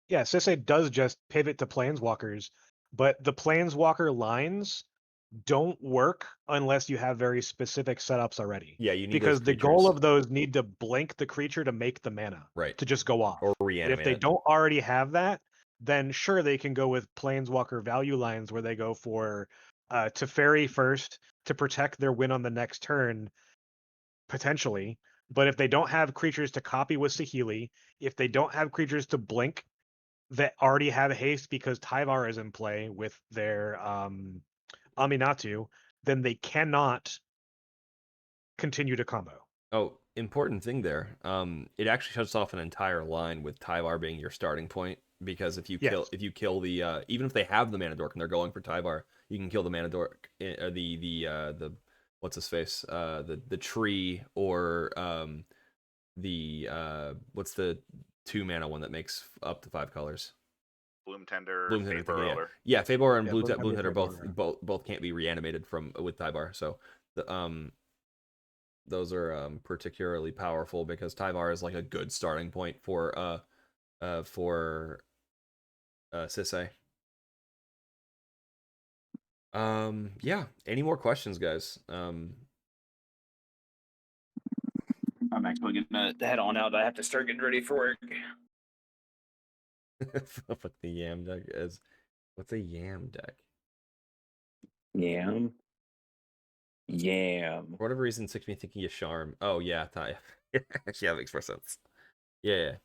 Yeah, Sisse does just pivot to Planeswalkers, but the Planeswalker lines don't work unless you have very specific setups already. Yeah, you need Because those the goal creatures. of those need to blink the creature to make the mana Right. to just go off. Or And reanimate if they it. don't already have that, then sure they can go with Planeswalker value lines where they go for Teferi first to protect their win on the next turn, potentially. But if they don't have creatures to copy with Saheeli, if they don't have creatures to blink that already have haste because Tyvar is in play with their Aminatu, then they cannot continue to combo. Oh, important thing there. It actually shuts off an entire line with Tyvar being your starting point, because if you kill the even if they have the mana dork and they're going for Tyvar, you can kill the mana dork, the what's his face, the tree, or what's the 2 mana one that makes up to 5 colors? Bloom Tender, Bloom Tender, Fate Burrower. yeah, Fabor and Yeah, Bloom Bloom Tender, Tender Fate Burrower. both can't be reanimated with Tyvar. So those are particularly powerful because Tyvar is like a good starting point for Sisse. Yeah. Any more questions, guys? I'm actually gonna head on out. I have to start getting ready for work. What the Yam deck is? What's a Yam deck? Yam. For whatever reason, it makes me thinking of Charm. Oh yeah, Ty. Actually, that makes more sense. Yeah.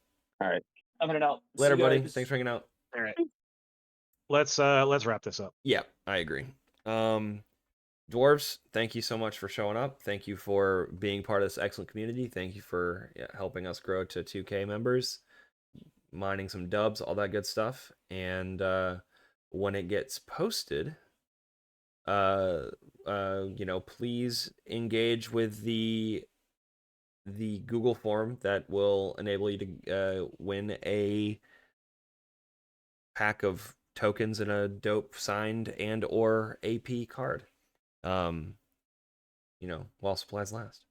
All right, I'm heading out. See Later, you buddy. guys. Thanks for hanging out. All right. Let's wrap this up. Yeah, I agree. Dwarves, thank you so much for showing up. Thank you for being part of this excellent community. Thank you for helping us grow to 2K members, mining some dubs, all that good stuff. And when it gets posted, please engage with the Google form that will enable you to win a pack of tokens and a dope signed and or AP card. While supplies last.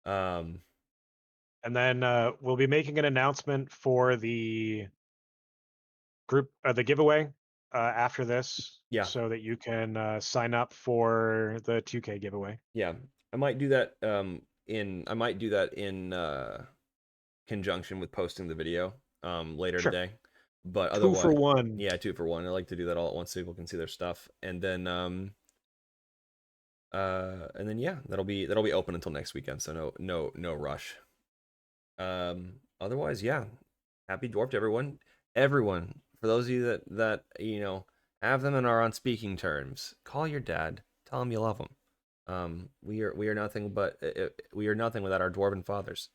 And then we'll be making an announcement for the group, the giveaway after this. Yeah. So that you can sign up for the 2K giveaway. Yeah, I might do that. In conjunction with posting the video later Sure. today. But 2 otherwise, for 1. yeah, 2 for 1. I like to do that all at once so people can see their stuff, and then yeah, that'll be open until next weekend. So no rush. Otherwise, yeah, happy Dwarf to everyone. Everyone, for those of you that have them and are on speaking terms, call your dad. Tell him you love him. We are nothing without our dwarven fathers.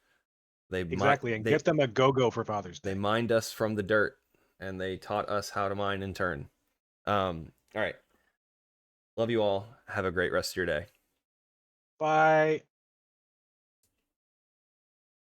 Exactly, and get them a Gogo for Father's Day. They mined us from the dirt, and they taught us how to mine in turn. All right. Love you all. Have a great rest of your day. Bye.